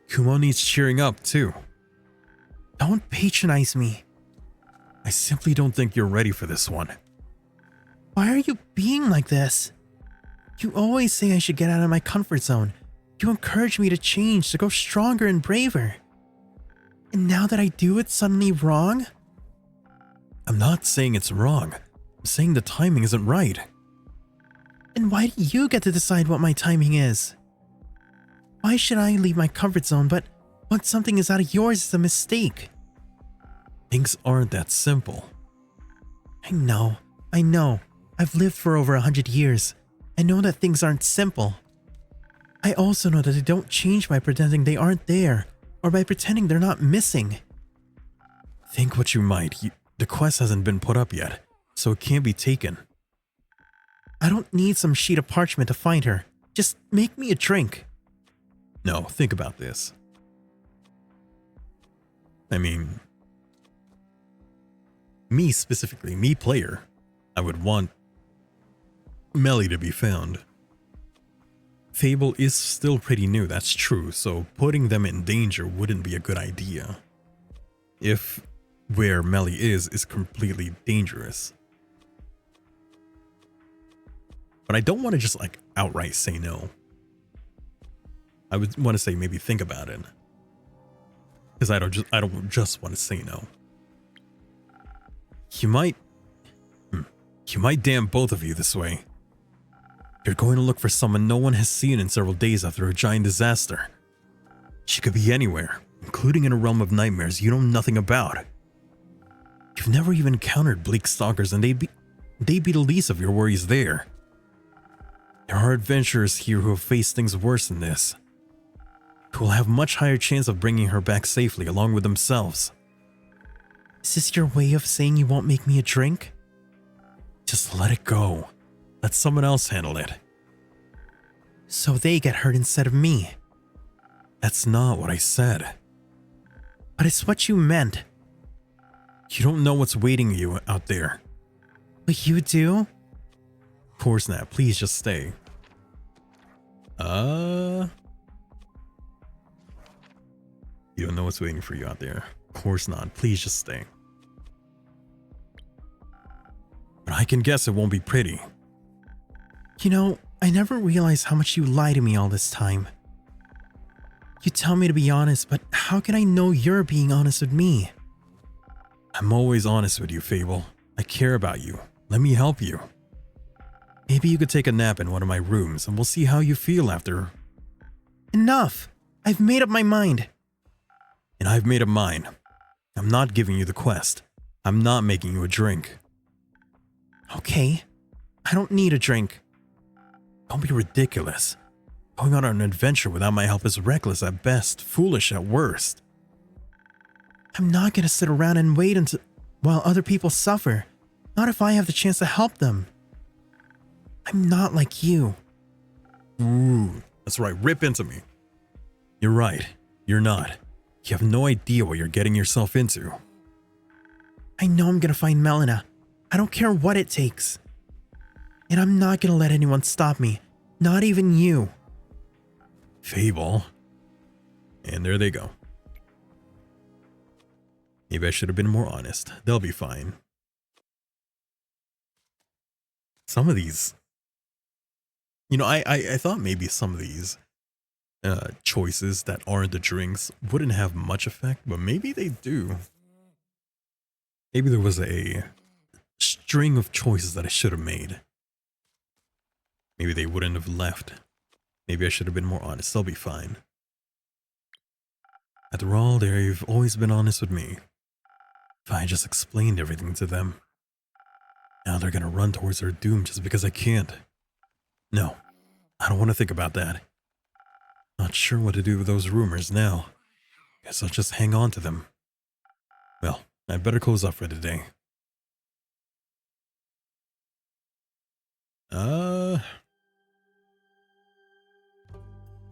Kumo needs cheering up too. Don't patronize me. I simply don't think you're ready for this one. Why are you being like this? You always say I should get out of my comfort zone. You encourage me to change, to go stronger and braver. And now that I do, it's suddenly wrong? I'm not saying it's wrong. I'm saying the timing isn't right. And why do you get to decide what my timing is? Why should I leave my comfort zone, but once something is out of yours, it's a mistake? Things aren't that simple. I know. I've lived for over 100 years. I know that things aren't simple. I also know that they don't change by pretending they aren't there, or by pretending they're not missing. Think what you might. The quest hasn't been put up yet, so it can't be taken. I don't need some sheet of parchment to find her. Just make me a drink. No, think about this. I mean, me specifically, me player, I would want Melly to be found. Fable is still pretty new, that's true, so putting them in danger wouldn't be a good idea. If where Melly is completely dangerous. But I don't want to just like outright say no. I would want to say maybe think about it. Because I don't just want to say no. You might damn both of you this way. You're going to look for someone no one has seen in several days after a giant disaster. She could be anywhere, including in a realm of nightmares you know nothing about. You've never even encountered bleak stalkers, and they'd be the least of your worries there. There are adventurers here who have faced things worse than this, who will have much higher chance of bringing her back safely along with themselves. Is this your way of saying you won't make me a drink? Just let it go. Let someone else handle it. So they get hurt instead of me. That's not what I said. But it's what you meant. You don't know what's waiting you out there. But you do? Of course not. Please just stay. You don't know what's waiting for you out there. Of course not. Please just stay. But I can guess it won't be pretty. You know, I never realized how much you lie to me all this time. You tell me to be honest, but how can I know you're being honest with me? I'm always honest with you, Fable. I care about you. Let me help you. Maybe you could take a nap in one of my rooms and we'll see how you feel after. Enough! I've made up my mind. And I've made up mine. I'm not giving you the quest. I'm not making you a drink. Okay. I don't need a drink. Don't be ridiculous. Going on an adventure without my help is reckless at best, foolish at worst. I'm not gonna sit around and wait while other people suffer. Not if I have the chance to help them. I'm not like you. Ooh, that's right, rip into me. You're right, you're not. You have no idea what you're getting yourself into. I know I'm gonna find Melina. I don't care what it takes. And I'm not gonna let anyone stop me. Not even you. Fable. And there they go. Maybe I should have been more honest. They'll be fine. Some of these... You know, I thought maybe some of these choices that aren't the drinks wouldn't have much effect, but maybe they do. Maybe there was a string of choices that I should have made. Maybe they wouldn't have left. Maybe I should have been more honest. They'll be fine. After all, they've always been honest with me. If I just explained everything to them. Now they're gonna run towards their doom just because I can't. No, I don't want to think about that. Not sure what to do with those rumors now. Guess I'll just hang on to them. Well, I'd better close up for the day.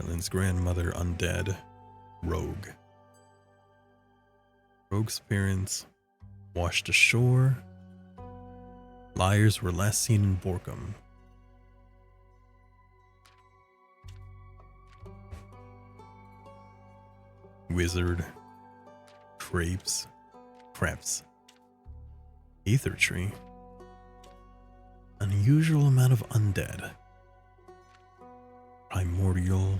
Helen's grandmother undead. Rogue. Rogue's parents washed ashore. Liars were last seen in Borkum. Wizard. Crepes. Aether tree. Unusual amount of undead. Primordial.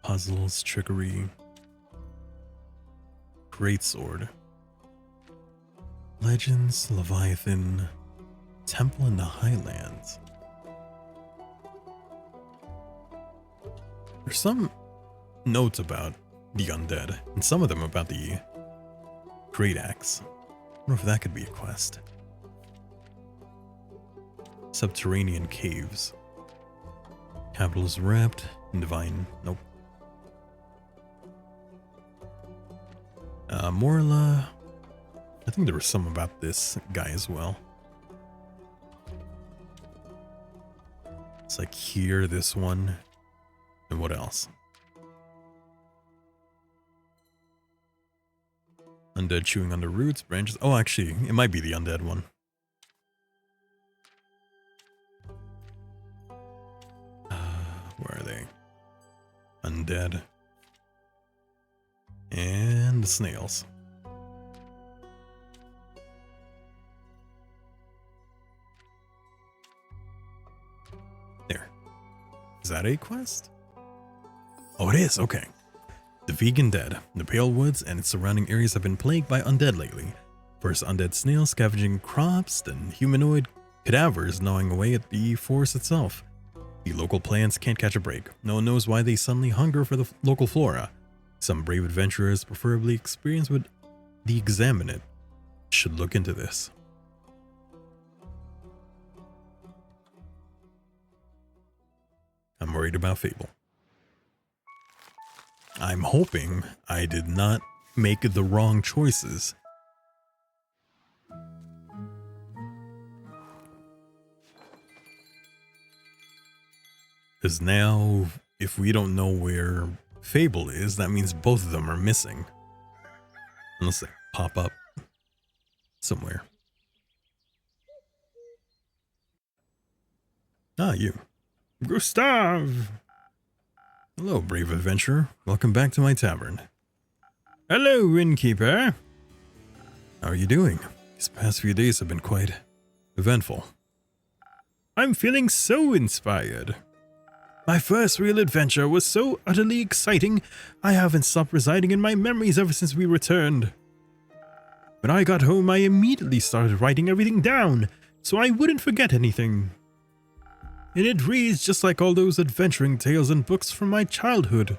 Puzzles, trickery. Greatsword. Legends, Leviathan. Temple in the Highlands. There's some notes about the undead, and some of them about the Great Axe. I wonder if that could be a quest. Subterranean caves. Capital is wrapped in divine. Nope. Morla. I think there was some about this guy as well. It's like here, this one. And what else? Undead chewing on the roots, branches. Oh, actually, it might be the undead one. Where are they? Undead. And the snails. There. Is that a quest? Oh, it is. Okay. The vegan dead. The Pale Woods and its surrounding areas have been plagued by undead lately. First undead snails scavenging crops, then humanoid cadavers gnawing away at the forest itself. The local plants can't catch a break. No one knows why they suddenly hunger for the local flora. Some brave adventurers, preferably experienced with the Examine-It, should look into this. I'm worried about Fable. I'm hoping I did not make the wrong choices. Because now, if we don't know where Fable is, that means both of them are missing. Unless they pop up somewhere. Ah, you. Gustav! Hello, brave adventurer. Welcome back to my tavern. Hello, innkeeper. How are you doing? These past few days have been quite eventful. I'm feeling so inspired. My first real adventure was so utterly exciting, I haven't stopped residing in my memories ever since we returned. When I got home, I immediately started writing everything down, so I wouldn't forget anything. And it reads just like all those adventuring tales and books from my childhood.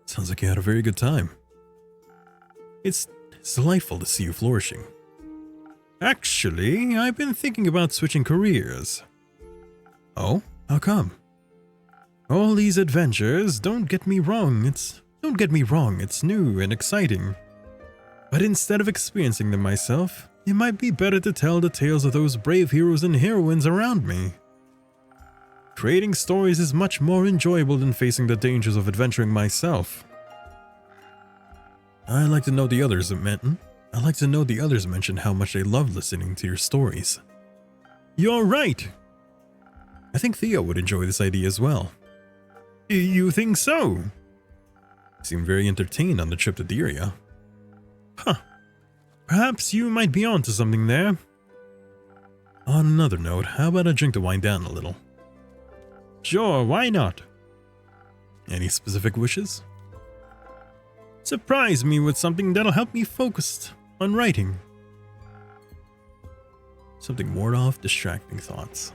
Sounds like you had a very good time. It's delightful to see you flourishing. Actually, I've been thinking about switching careers. Oh? How come? All these adventures, don't get me wrong, it's new and exciting. But instead of experiencing them myself, it might be better to tell the tales of those brave heroes and heroines around me. Creating stories is much more enjoyable than facing the dangers of adventuring myself. I'd like to know the others mention how much they love listening to your stories. You're right. I think Theo would enjoy this idea as well. You think so? You seem very entertained on the trip to Diria. Huh. Perhaps you might be onto something there. On another note, how about a drink to wind down a little? Sure, why not? Any specific wishes? Surprise me with something that'll help me focus on writing. Something ward off distracting thoughts.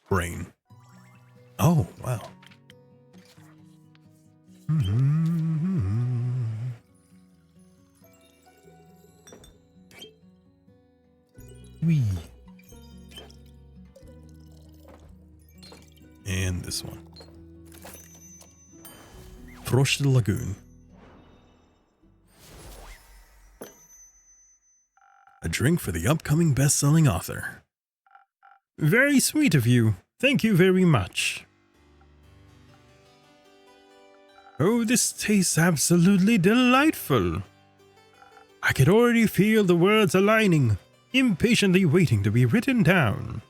Brain. Oh, wow. Wee. And this one. Frosch de Lagoon. A drink for the upcoming best-selling author. Very sweet of you. Thank you very much. Oh, this tastes absolutely delightful. I could already feel the words aligning, impatiently waiting to be written down.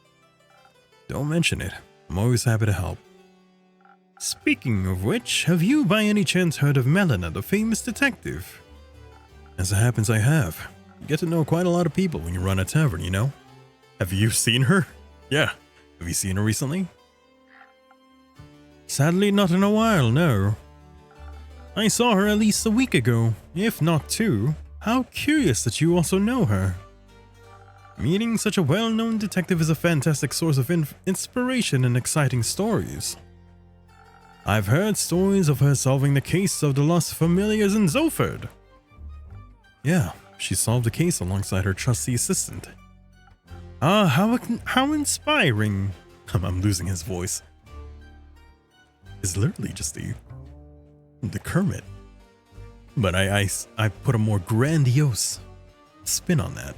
Don't mention it. I'm always happy to help. Speaking of which, have you by any chance heard of Melina, the famous detective? As it happens, I have. You get to know quite a lot of people when you run a tavern, you know? Have you seen her? Yeah. Have you seen her recently? Sadly, not in a while, no. I saw her at least a week ago, if not two. How curious that you also know her. Meeting such a well-known detective is a fantastic source of inspiration and exciting stories. I've heard stories of her solving the case of the lost familiars in Zoford. Yeah, she solved the case alongside her trusty assistant. Ah, how inspiring. I'm losing his voice. It's literally just the Kermit. But I put a more grandiose spin on that.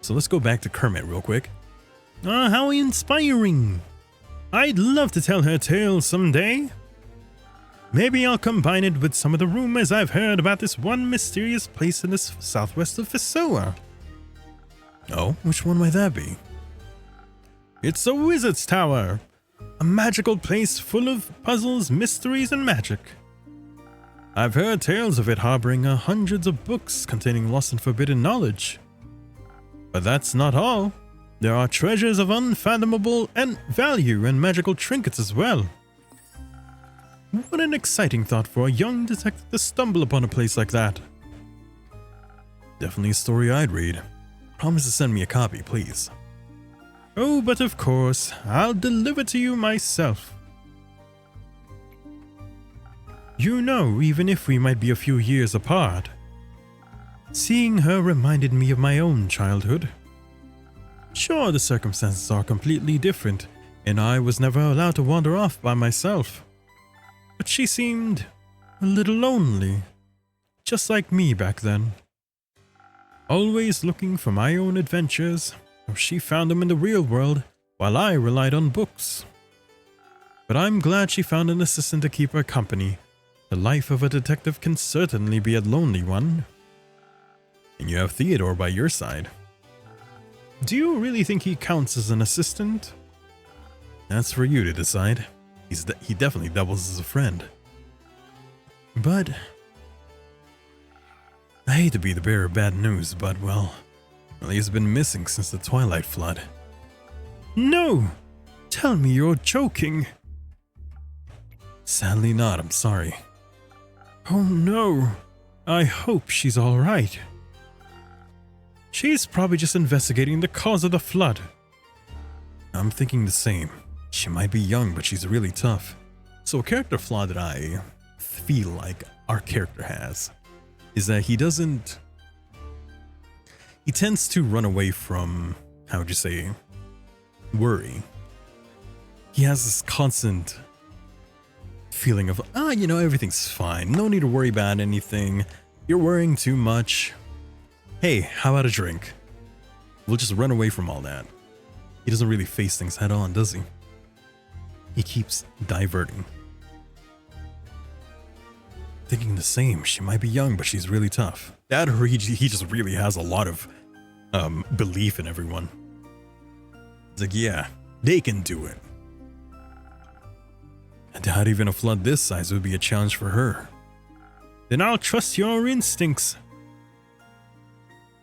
So let's go back to Kermit real quick. Ah, how inspiring. I'd love to tell her tales someday. Maybe I'll combine it with some of the rumors I've heard about this one mysterious place in the southwest of Fesoa. Oh, which one might that be? It's a wizard's tower. A magical place full of puzzles, mysteries, and magic. I've heard tales of it harboring hundreds of books containing lost and forbidden knowledge. But that's not all. There are treasures of unfathomable and value and magical trinkets as well. What an exciting thought for a young detective to stumble upon a place like that. Definitely a story I'd read. Promise to send me a copy, please. Oh, but of course, I'll deliver to you myself. You know, even if we might be a few years apart, seeing her reminded me of my own childhood. Sure, the circumstances are completely different, and I was never allowed to wander off by myself. But she seemed a little lonely, just like me back then. Always looking for my own adventures, she found them in the real world, while I relied on books. But I'm glad she found an assistant to keep her company. The life of a detective can certainly be a lonely one. And you have Theodore by your side. Do you really think he counts as an assistant? That's for you to decide. He definitely doubles as a friend. But I hate to be the bearer of bad news, but well, he's been missing since the Twilight Flood. No! Tell me you're joking. Sadly not, I'm sorry. Oh no. I hope she's alright. She's probably just investigating the cause of the flood. I'm thinking the same. She might be young, but she's really tough. So a character flaw that I feel like our character has is that he tends to run away from, how would you say, worry. He has this constant feeling of, everything's fine. No need to worry about anything. You're worrying too much. Hey, how about a drink? We'll just run away from all that. He doesn't really face things head on, does he? He keeps diverting. Thinking the same. She might be young, but she's really tough. That or he just really has a lot of belief in everyone. It's like, yeah, they can do it. I doubt even a flood this size would be a challenge for her. Then I'll trust your instincts.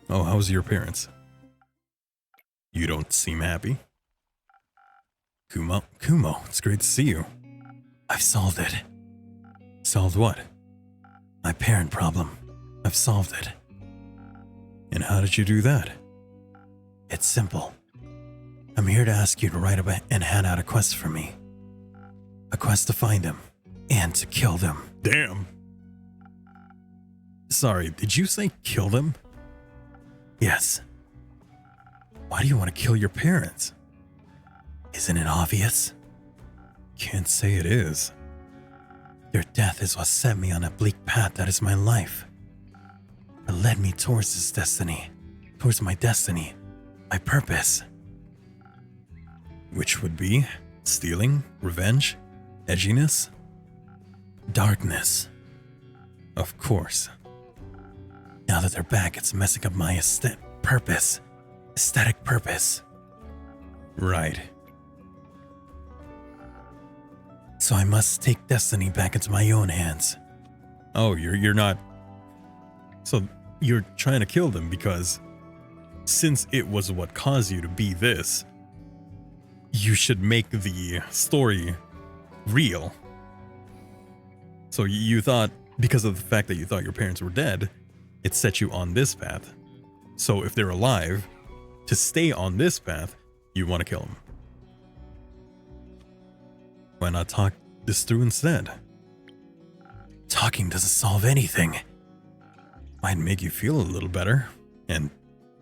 Oh, how's your appearance? You don't seem happy. Kumo, it's great to see you. I've solved it. Solved what? My parent problem. I've solved it. And how did you do that? It's simple. I'm here to ask you to write up and hand out a quest for me. A quest to find them and to kill them. Damn. Sorry, did you say kill them? Yes. Why do you want to kill your parents? Isn't it obvious? Can't say it is. Their death is what set me on a bleak path that is my life. It led me towards this destiny, towards my destiny, my purpose. Which would be stealing, revenge, edginess, Darkness. of course. Now that they're back, it's messing up my aesthetic purpose. Right. So I must take destiny back into my own hands. Oh, you're not. So you're trying to kill them because since it was what caused you to be this, you should make the story real. So you thought, because of the fact that you thought your parents were dead, it set you on this path. So if they're alive, to stay on this path, you want to kill them. Why not talk this through instead? Talking doesn't solve anything. Might make you feel a little better and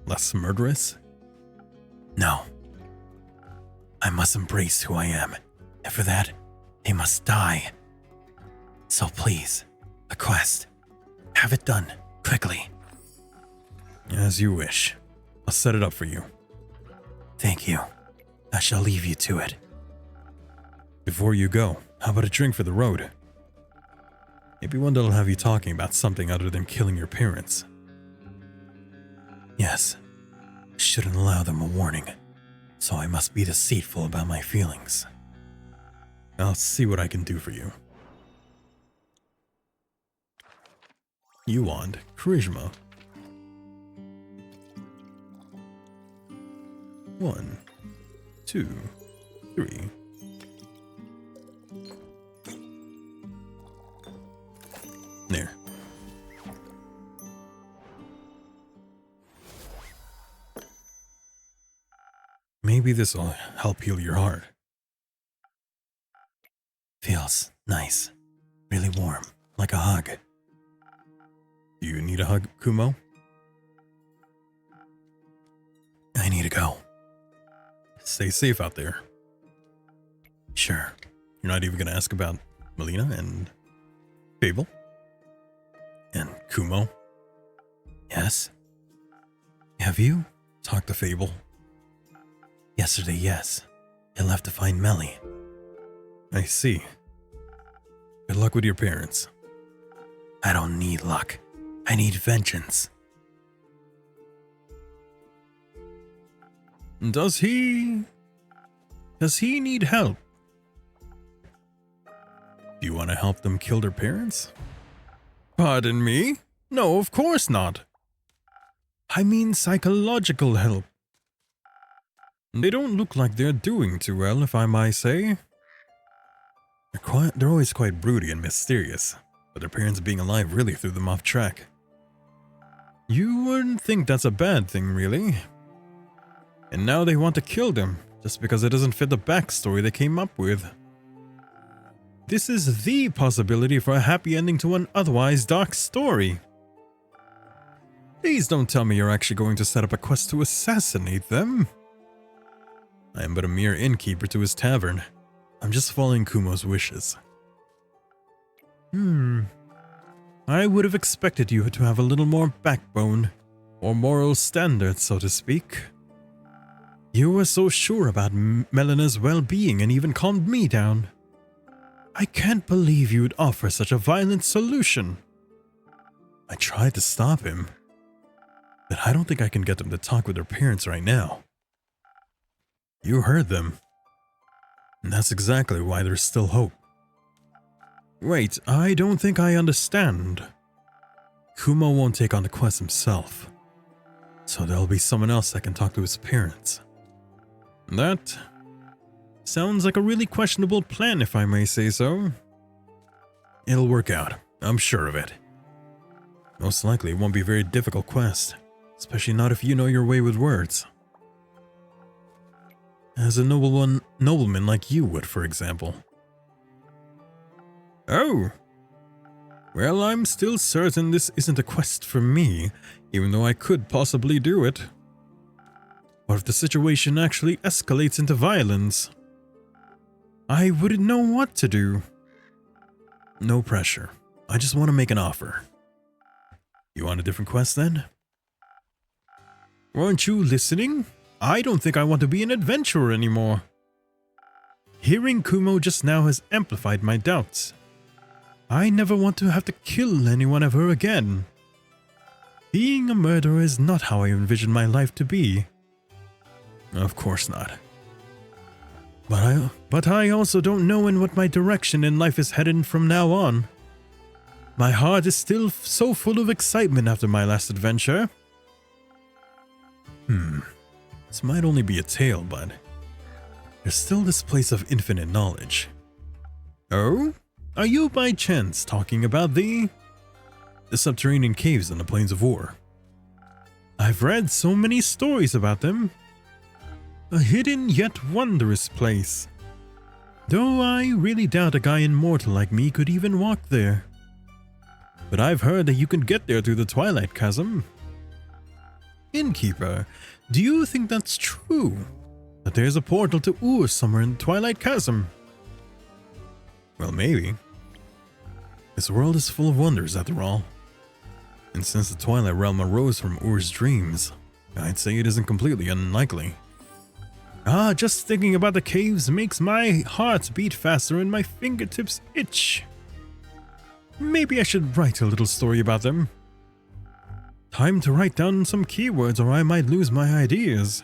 less murderous. No. I must embrace who I am, and for that, they must die. So please, a quest. Have it done, quickly. As you wish. I'll set it up for you. Thank you. I shall leave you to it. Before you go, how about a drink for the road? Maybe one that'll have you talking about something other than killing your parents. Yes. I shouldn't allow them a warning, so I must be deceitful about my feelings. I'll see what I can do for you. You want charisma. 1, 2, 3. There. Maybe this will help heal your heart. Feels nice. Really warm, like a hug. Do you need a hug, Kumo? I need to go. Stay safe out there. Sure. You're not even going to ask about Melina and Fable? And Kumo? Yes? Have you? Talk to Fable. Yesterday, yes. I left to find Melly. I see. Good luck with your parents. I don't need luck. I need vengeance. Does he need help? Do you want to help them kill their parents? Pardon me? No, of course not. I mean psychological help. They don't look like they're doing too well, if I might say. They're always quite broody and mysterious, but their parents being alive really threw them off track. You wouldn't think that's a bad thing, really. And now they want to kill them, just because it doesn't fit the backstory they came up with. This is the possibility for a happy ending to an otherwise dark story. Please don't tell me you're actually going to set up a quest to assassinate them. I am but a mere innkeeper to his tavern. I'm just following Kumo's wishes. I would have expected you to have a little more backbone, or moral standards, so to speak. You were so sure about Melina's well-being and even calmed me down. I can't believe you'd offer such a violent solution. I tried to stop him, but I don't think I can get them to talk with their parents right now. You heard them. And that's exactly why there's still hope. Wait, I don't think I understand. Kumo won't take on the quest himself, so there'll be someone else that can talk to his parents. That Sounds like a really questionable plan, if I may say so. It'll work out, I'm sure of it. Most likely it won't be a very difficult quest, especially not if you know your way with words. As a nobleman like you would, for example. Oh! Well, I'm still certain this isn't a quest for me, even though I could possibly do it. What if the situation actually escalates into violence? I wouldn't know what to do. No pressure. I just want to make an offer. You want a different quest then? Weren't you listening? I don't think I want to be an adventurer anymore. Hearing Kumo just now has amplified my doubts. I never want to have to kill anyone ever again. Being a murderer is not how I envision my life to be. Of course not. But I also don't know in what my direction in life is headed from now on. My heart is still so full of excitement after my last adventure. This might only be a tale, but there's still this place of infinite knowledge. Oh? Are you by chance talking about the subterranean caves on the Plains of War? I've read so many stories about them. A hidden yet wondrous place. Though I really doubt a guy immortal like me could even walk there. But I've heard that you can get there through the Twilight Chasm. Innkeeper, do you think that's true? That there's a portal to Ur somewhere in the Twilight Chasm? Well, maybe. This world is full of wonders, after all. And since the Twilight Realm arose from Ur's dreams, I'd say it isn't completely unlikely. Just thinking about the caves makes my heart beat faster and my fingertips itch. Maybe I should write a little story about them. Time to write down some keywords or I might lose my ideas.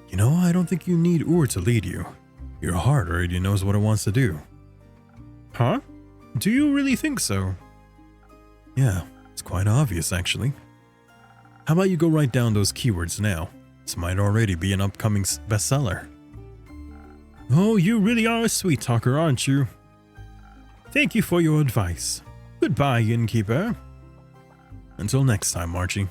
You know, I don't think you need Ur to lead you. Your heart already knows what it wants to do. Huh? Do you really think so? Yeah, it's quite obvious actually. How about you go write down those keywords now? This might already be an upcoming bestseller. Oh, you really are a sweet talker, aren't you? Thank you for your advice. Goodbye, innkeeper. Until next time, Archie.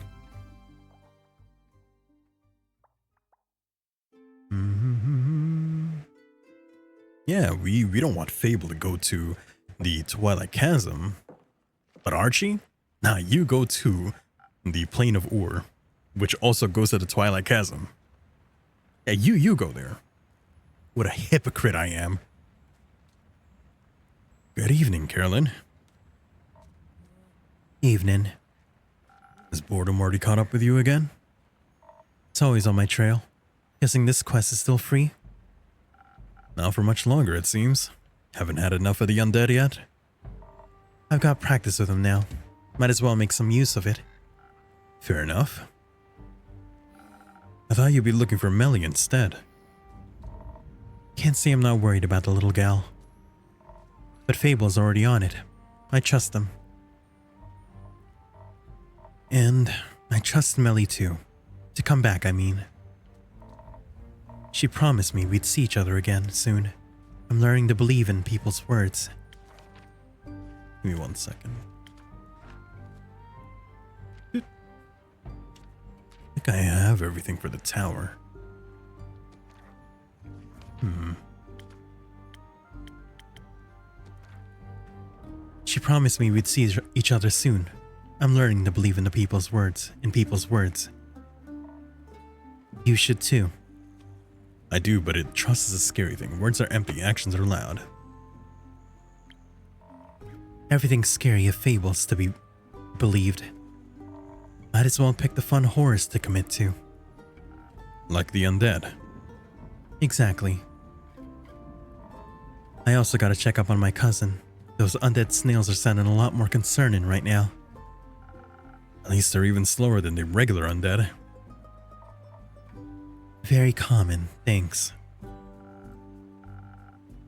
Yeah, we don't want Fable to go to the Twilight Chasm. But Archie? Nah, you go to the Plain of Ur, which also goes to the Twilight Chasm. Yeah, you go there. What a hypocrite I am. Good evening, Carolyn. Evening. Has boredom already caught up with you again? It's always on my trail. Guessing this quest is still free? Not for much longer, it seems. Haven't had enough of the undead yet? I've got practice with them now. Might as well make some use of it. Fair enough. I thought you'd be looking for Melly instead. Can't say I'm not worried about the little gal. But Fable's already on it. I trust them. And I trust Melly too. To come back, I mean. She promised me we'd see each other again soon. I'm learning to believe in people's words. Give me 1 second. I think I have everything for the tower. She promised me we'd see each other soon. I'm learning to believe in people's words. You should too. I do, but trust is a scary thing. Words are empty, actions are loud. Everything's scary if Fable's to be believed. Might as well pick the fun horrors to commit to. Like the undead. Exactly. I also gotta check up on my cousin. Those undead snails are sounding a lot more concerning right now. At least they're even slower than the regular undead. Very common, thanks.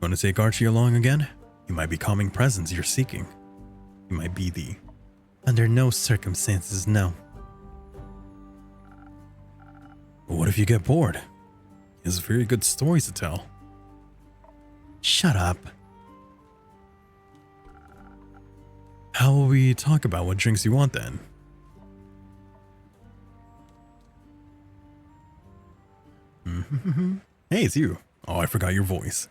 Want to take Archie along again? He might be calming presence you're seeking. He might be the... Under no circumstances, no. But what if you get bored? He has very good stories to tell. Shut up. How will we talk about what drinks you want then? Hey, it's you. Oh, I forgot your voice.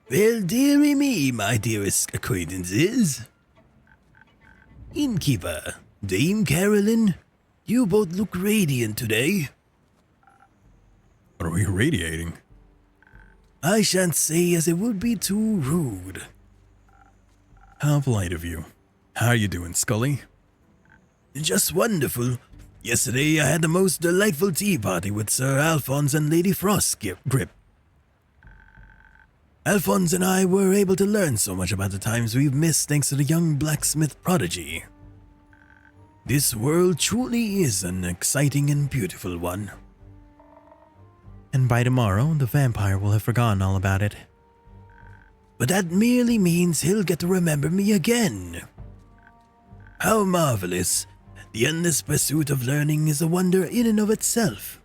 Well, dearie me, my dearest acquaintances. Innkeeper, Dame Carolyn, you both look radiant today. What are we radiating? I shan't say as it would be too rude. How polite of you. How are you doing, Scully? Just wonderful. Yesterday I had the most delightful tea party with Sir Alphonse and Lady Frost Grip. Alphonse and I were able to learn so much about the times we've missed thanks to the young blacksmith prodigy. This world truly is an exciting and beautiful one. And by tomorrow, the vampire will have forgotten all about it. But that merely means he'll get to remember me again. How marvelous. The endless pursuit of learning is a wonder in and of itself.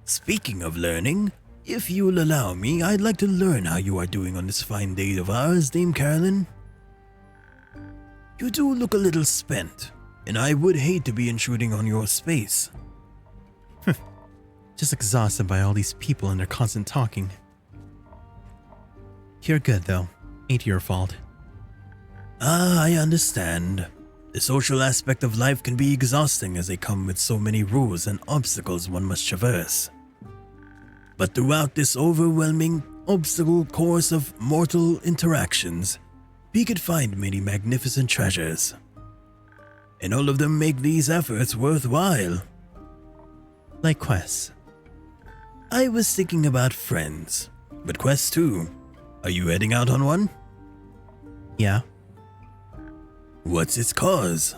Speaking of learning, if you'll allow me, I'd like to learn how you are doing on this fine day of ours, Dame Carolyn. You do look a little spent, and I would hate to be intruding on your space. Just exhausted by all these people and their constant talking. You're good though. Ain't your fault. Ah, I understand. The social aspect of life can be exhausting as they come with so many rules and obstacles one must traverse. But throughout this overwhelming obstacle course of mortal interactions, we could find many magnificent treasures. And all of them make these efforts worthwhile. Like quests. I was thinking about friends, but quests too. Are you heading out on one? Yeah. What's its cause?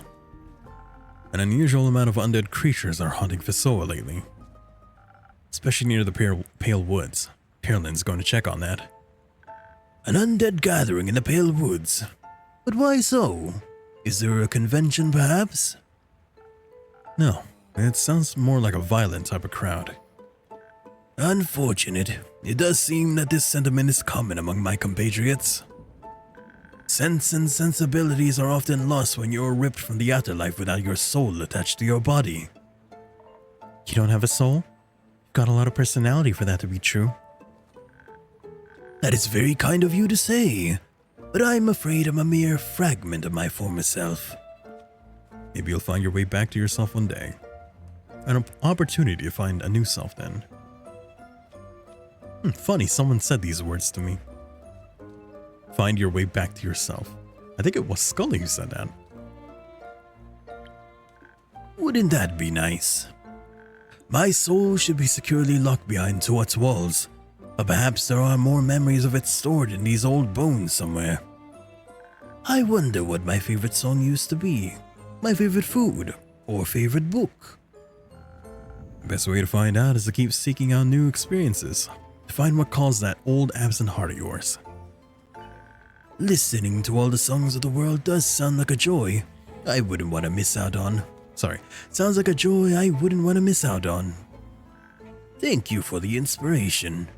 An unusual amount of undead creatures are haunting Fesoa lately. Especially near the Pale Woods. Carolyn's going to check on that. An undead gathering in the Pale Woods. But why so? Is there a convention perhaps? No, it sounds more like a violent type of crowd. Unfortunate. It does seem that this sentiment is common among my compatriots. Sense and sensibilities are often lost when you're ripped from the afterlife without your soul attached to your body. You don't have a soul? You've got a lot of personality for that to be true. That is very kind of you to say, but I'm afraid I'm a mere fragment of my former self. Maybe you'll find your way back to yourself one day. An opportunity to find a new self then. Funny, someone said these words to me. Find your way back to yourself. I think it was Scully who said that. Wouldn't that be nice? My soul should be securely locked behind Tuat's walls, but perhaps there are more memories of it stored in these old bones somewhere. I wonder what my favorite song used to be, my favorite food, or favorite book. The best way to find out is to keep seeking out new experiences, to find what calls that old absent heart of yours. Listening to all the songs of the world does sound like a joy I wouldn't want to miss out on. Sounds like a joy I wouldn't want to miss out on. Thank you for the inspiration.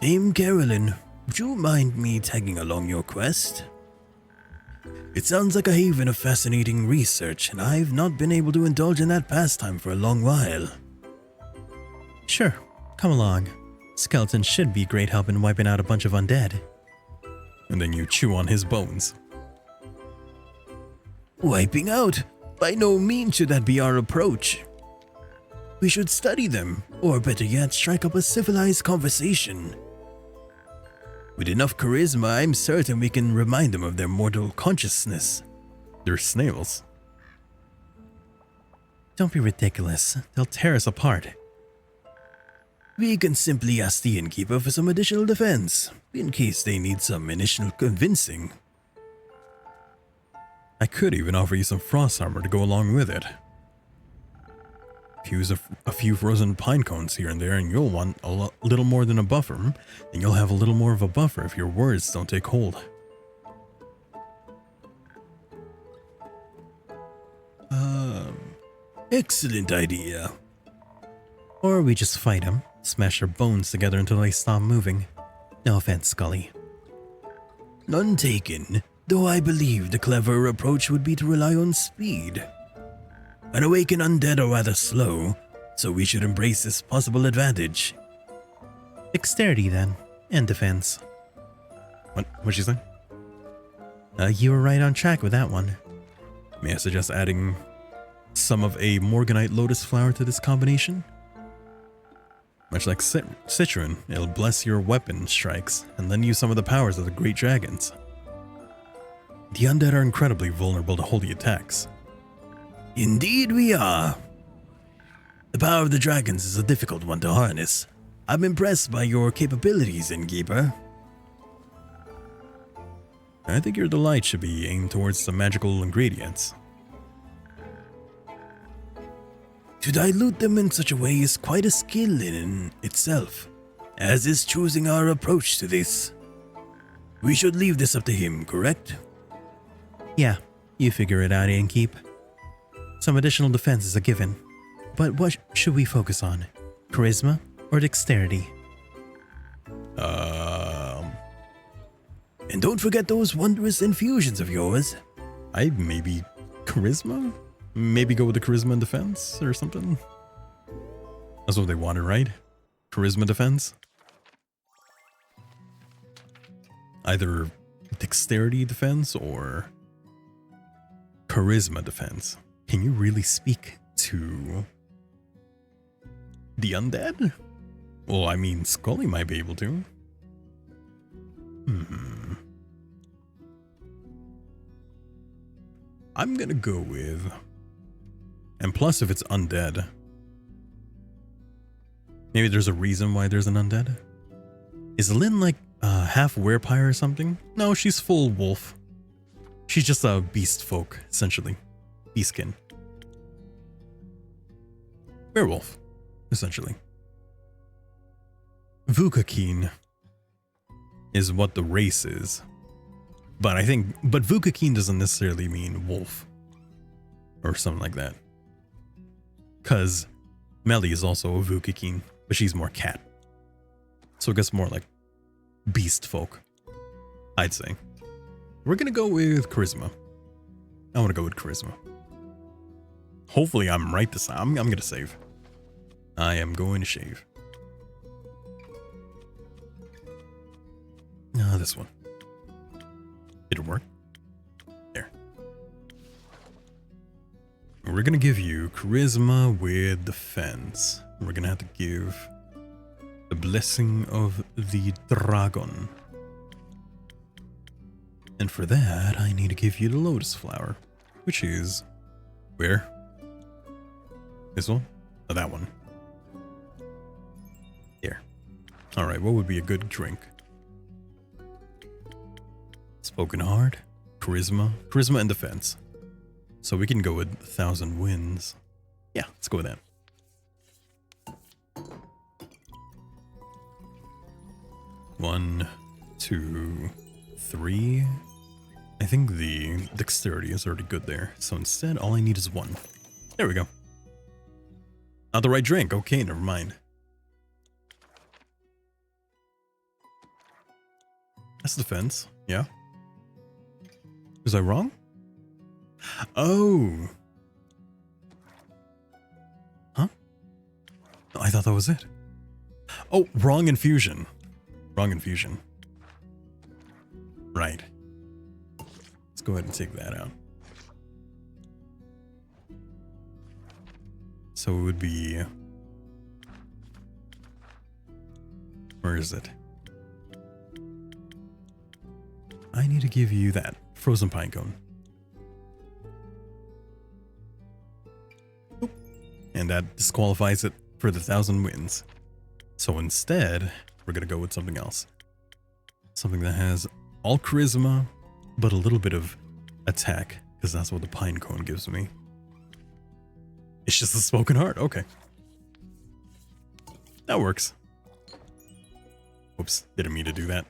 Dame Carolyn, would you mind me tagging along your quest? It sounds like a haven of fascinating research, and I've not been able to indulge in that pastime for a long while. Sure, come along. Skeleton should be great help in wiping out a bunch of undead. And then you chew on his bones. Wiping out? By no means should that be our approach. We should study them, or better yet, strike up a civilized conversation. With enough charisma, I'm certain we can remind them of their mortal consciousness. They're snails. Don't be ridiculous. They'll tear us apart. We can simply ask the innkeeper for some additional defense, in case they need some initial convincing. I could even offer you some frost armor to go along with it. Use a few frozen pine cones here and there, and you'll want a little more than a buffer, and you'll have a little more of a buffer if your words don't take hold. Excellent idea. Or we just fight them, smash their bones together until they stop moving. No offense, Scully. None taken, though I believe the cleverer approach would be to rely on speed. An awakened undead are rather slow, so we should embrace this possible advantage. Dexterity then, and defense. What'd she say? You were right on track with that one. May I suggest adding some of a Morganite lotus flower to this combination? Much like Citron, it'll bless your weapon strikes and lend you some of the powers of the great dragons. The undead are incredibly vulnerable to holy attacks. Indeed we are. The power of the dragons is a difficult one to harness. I'm impressed by your capabilities, Innkeeper. I think your delight should be aimed towards some magical ingredients. To dilute them in such a way is quite a skill in itself, as is choosing our approach to this. We should leave this up to him, correct? Yeah, you figure it out, Innkeep. Some additional defense is a given, but what should we focus on? Charisma or dexterity? And don't forget those wondrous infusions of yours. Maybe charisma? Maybe go with the charisma and defense or something? That's what they wanted, right? Charisma defense? Either dexterity defense or charisma defense. Can you really speak to the undead? Well, I mean, Scully might be able to. I'm gonna go with... And plus, if it's undead... Maybe there's a reason why there's an undead? Is Lynn like half werepire or something? No, she's full wolf. She's just a beast folk, essentially. Beastkin. Werewolf, essentially. Vukakeen is what the race is. But Vukakeen doesn't necessarily mean wolf. Or something like that. Because Melly is also a Vukakeen, but she's more cat. So it gets more like beast folk, I'd say. We're gonna go with charisma. I want to go with charisma. Hopefully I'm right this time. I'm gonna save. I am going to shave. No, this one. It'll work. There. We're gonna give you charisma with defense. We're gonna have to give the blessing of the dragon. And for that, I need to give you the lotus flower, which is where? This one? Oh, that one. Here. Alright, what would be a good drink? Spoken hard, charisma and defense. So we can go with 1,000 wins. Yeah, let's go with that. One, two, three. I think the dexterity is already good there. So instead, all I need is one. There we go. Not the right drink. Okay, never mind. That's defense. Yeah. Was I wrong? Oh. Huh? No, I thought that was it. Oh, wrong infusion. Wrong infusion. Right. Let's go ahead and take that out. So it would be... Where is it? I need to give you that. Frozen pine cone. Oop. And that disqualifies it for the 1,000 wins. So instead, we're going to go with something else. Something that has all charisma, but a little bit of attack, because that's what the pine cone gives me. It's just a spoken heart. Okay. That works. Whoops, didn't mean to do that.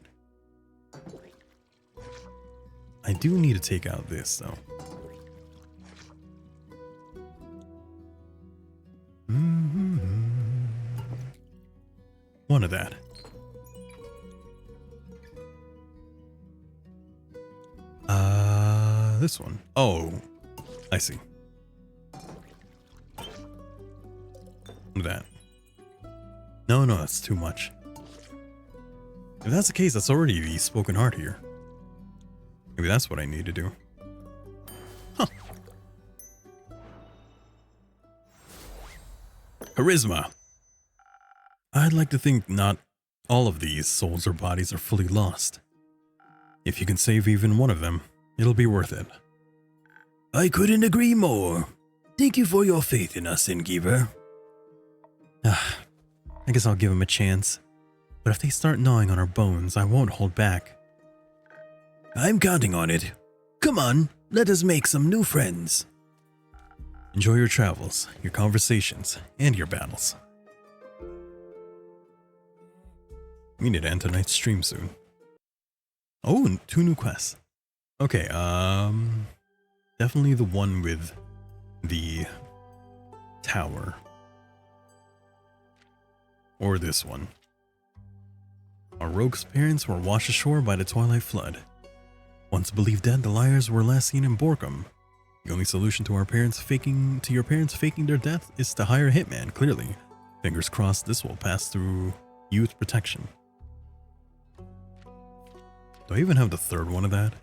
I do need to take out this, though. one of that. This one. Oh, I see. That. No, that's too much. If that's the case, that's already the spoken heart here. Maybe that's what I need to do. Huh. Charisma. I'd like to think not all of these souls or bodies are fully lost. If you can save even one of them, it'll be worth it. I couldn't agree more. Thank you for your faith in us, innkeeper. I guess I'll give them a chance. But if they start gnawing on our bones, I won't hold back. I'm counting on it. Come on, let us make some new friends. Enjoy your travels, your conversations, and your battles. We need to end tonight's stream soon. Oh, and 2 new quests. Okay, definitely the one with the tower. Or this one. Our rogue's parents were washed ashore by the Twilight Flood. Once believed dead, the liars were last seen in Borkum. The only solution to your parents faking their death is to hire a hitman, clearly. Fingers crossed this will pass through youth protection. Do I even have the third one of that?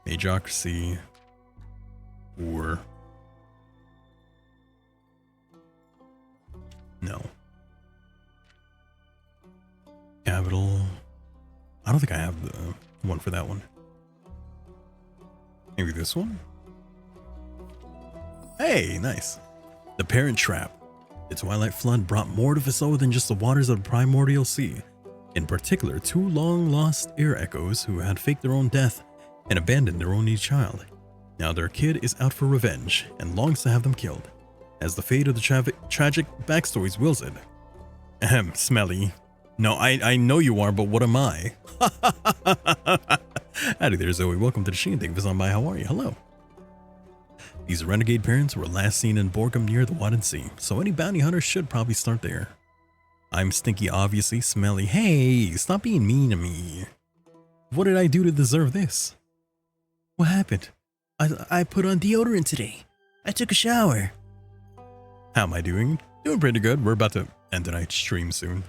Magocracy. Or... No. Capital. I don't think I have the one for that one. Maybe this one? Hey, nice. The Parent Trap. The Twilight Flood brought more to Viso than just the waters of the primordial sea. In particular, 2 long-lost air echoes who had faked their own death and abandoned their only child. Now their kid is out for revenge and longs to have them killed, as the fate of the tragic backstories wills it. Ahem, smelly. No, I know you are, but what am I? Howdy there, Zoe. Welcome to the Sheen. Thank you for stopping by. How are you? Hello. These renegade parents were last seen in Borkum near the Wadden Sea, so any bounty hunter should probably start there. I'm stinky, obviously. Smelly. Hey, stop being mean to me. What did I do to deserve this? What happened? I put on deodorant today. I took a shower. How am I doing? Doing pretty good. We're about to end tonight's stream soon.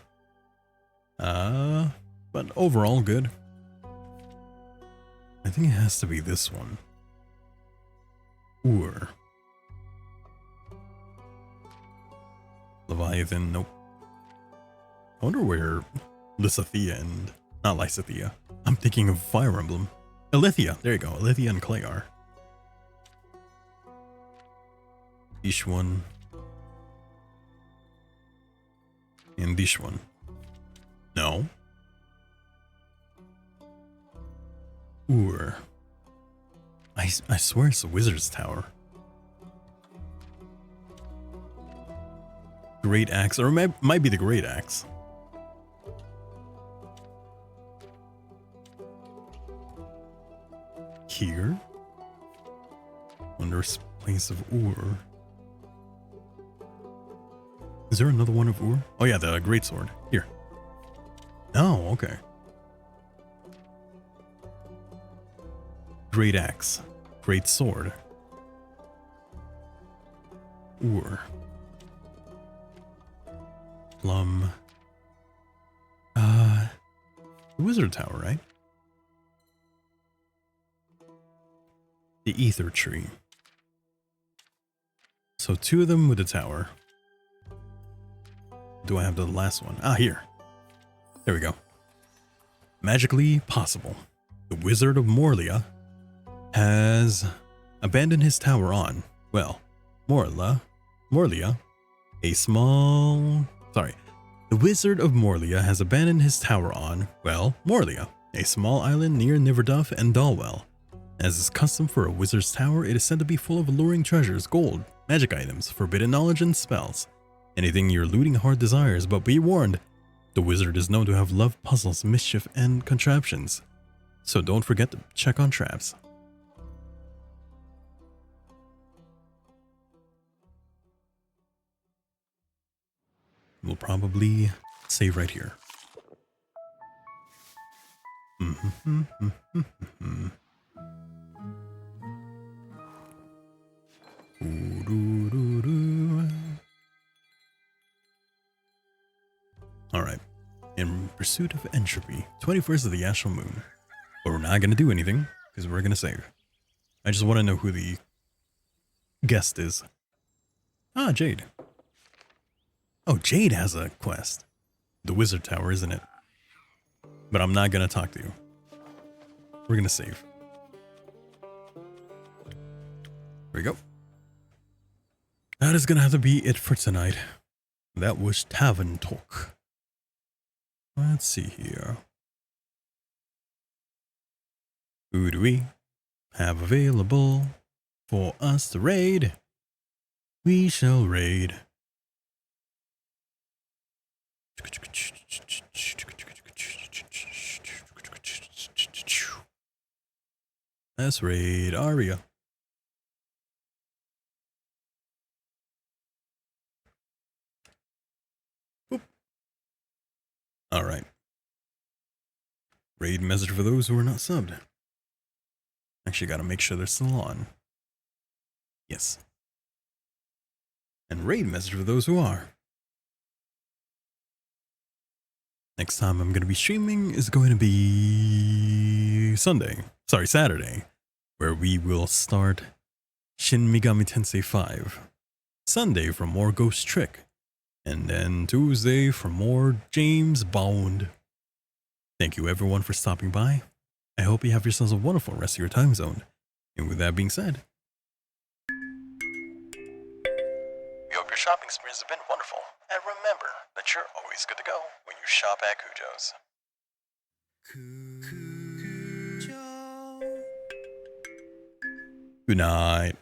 But overall good. I think it has to be this one. Ur. Leviathan, nope. I wonder where Lysithea and... Not Lysithea. I'm thinking of Fire Emblem. Alethea, there you go. Alethea and Clay are. This one. And this one. No. Ur. I swear it's the Wizard's Tower. Great Axe, or it might be the Great Axe. Here? Wondrous place of Ur. Is there another one of Ur? Oh yeah, the Great Sword. Here. Oh, okay. Great Axe. Great Sword. Ur. Plum. The Wizard Tower, right? The Ether Tree. So 2 of them with the tower. Do I have the last one? Ah, here. There we go. Magically possible. The Wizard of Morlia has abandoned his tower on, well, Morlia, a small... Sorry. The Wizard of Morlia has abandoned his tower on, well, Morlia, a small island near Niverduff and Dalwell. As is custom for a wizard's tower, it is said to be full of alluring treasures, gold, magic items, forbidden knowledge, and spells. Anything your looting heart desires, but be warned, the wizard is known to have loved puzzles, mischief, and contraptions. So don't forget to check on traps. We'll probably save right here. Alright. In pursuit of entropy, 21st of the Astral Moon. But we're not going to do anything, because we're going to save. I just want to know who the guest is. Ah, Jade. Oh, Jade has a quest. The Wizard Tower, isn't it? But I'm not going to talk to you. We're going to save. There we go. That is going to have to be it for tonight. That was Tavern Talk. Let's see here. Who do we have available for us to raid? We shall raid. Let's raid Aria. Boop. All right. Raid message for those who are not subbed. Actually, gotta make sure they're still on. Yes. And raid message for those who are. Next time I'm gonna be streaming is going to be Saturday, where we will start Shin Megami Tensei 5. Sunday for more Ghost Trick. And then Tuesday for more James Bond. Thank you everyone for stopping by. I hope you have yourselves a wonderful rest of your time zone. And with that being said, We hope your shopping experience has been wonderful. And remember that you're always good to go when you shop at Cujo's. good night.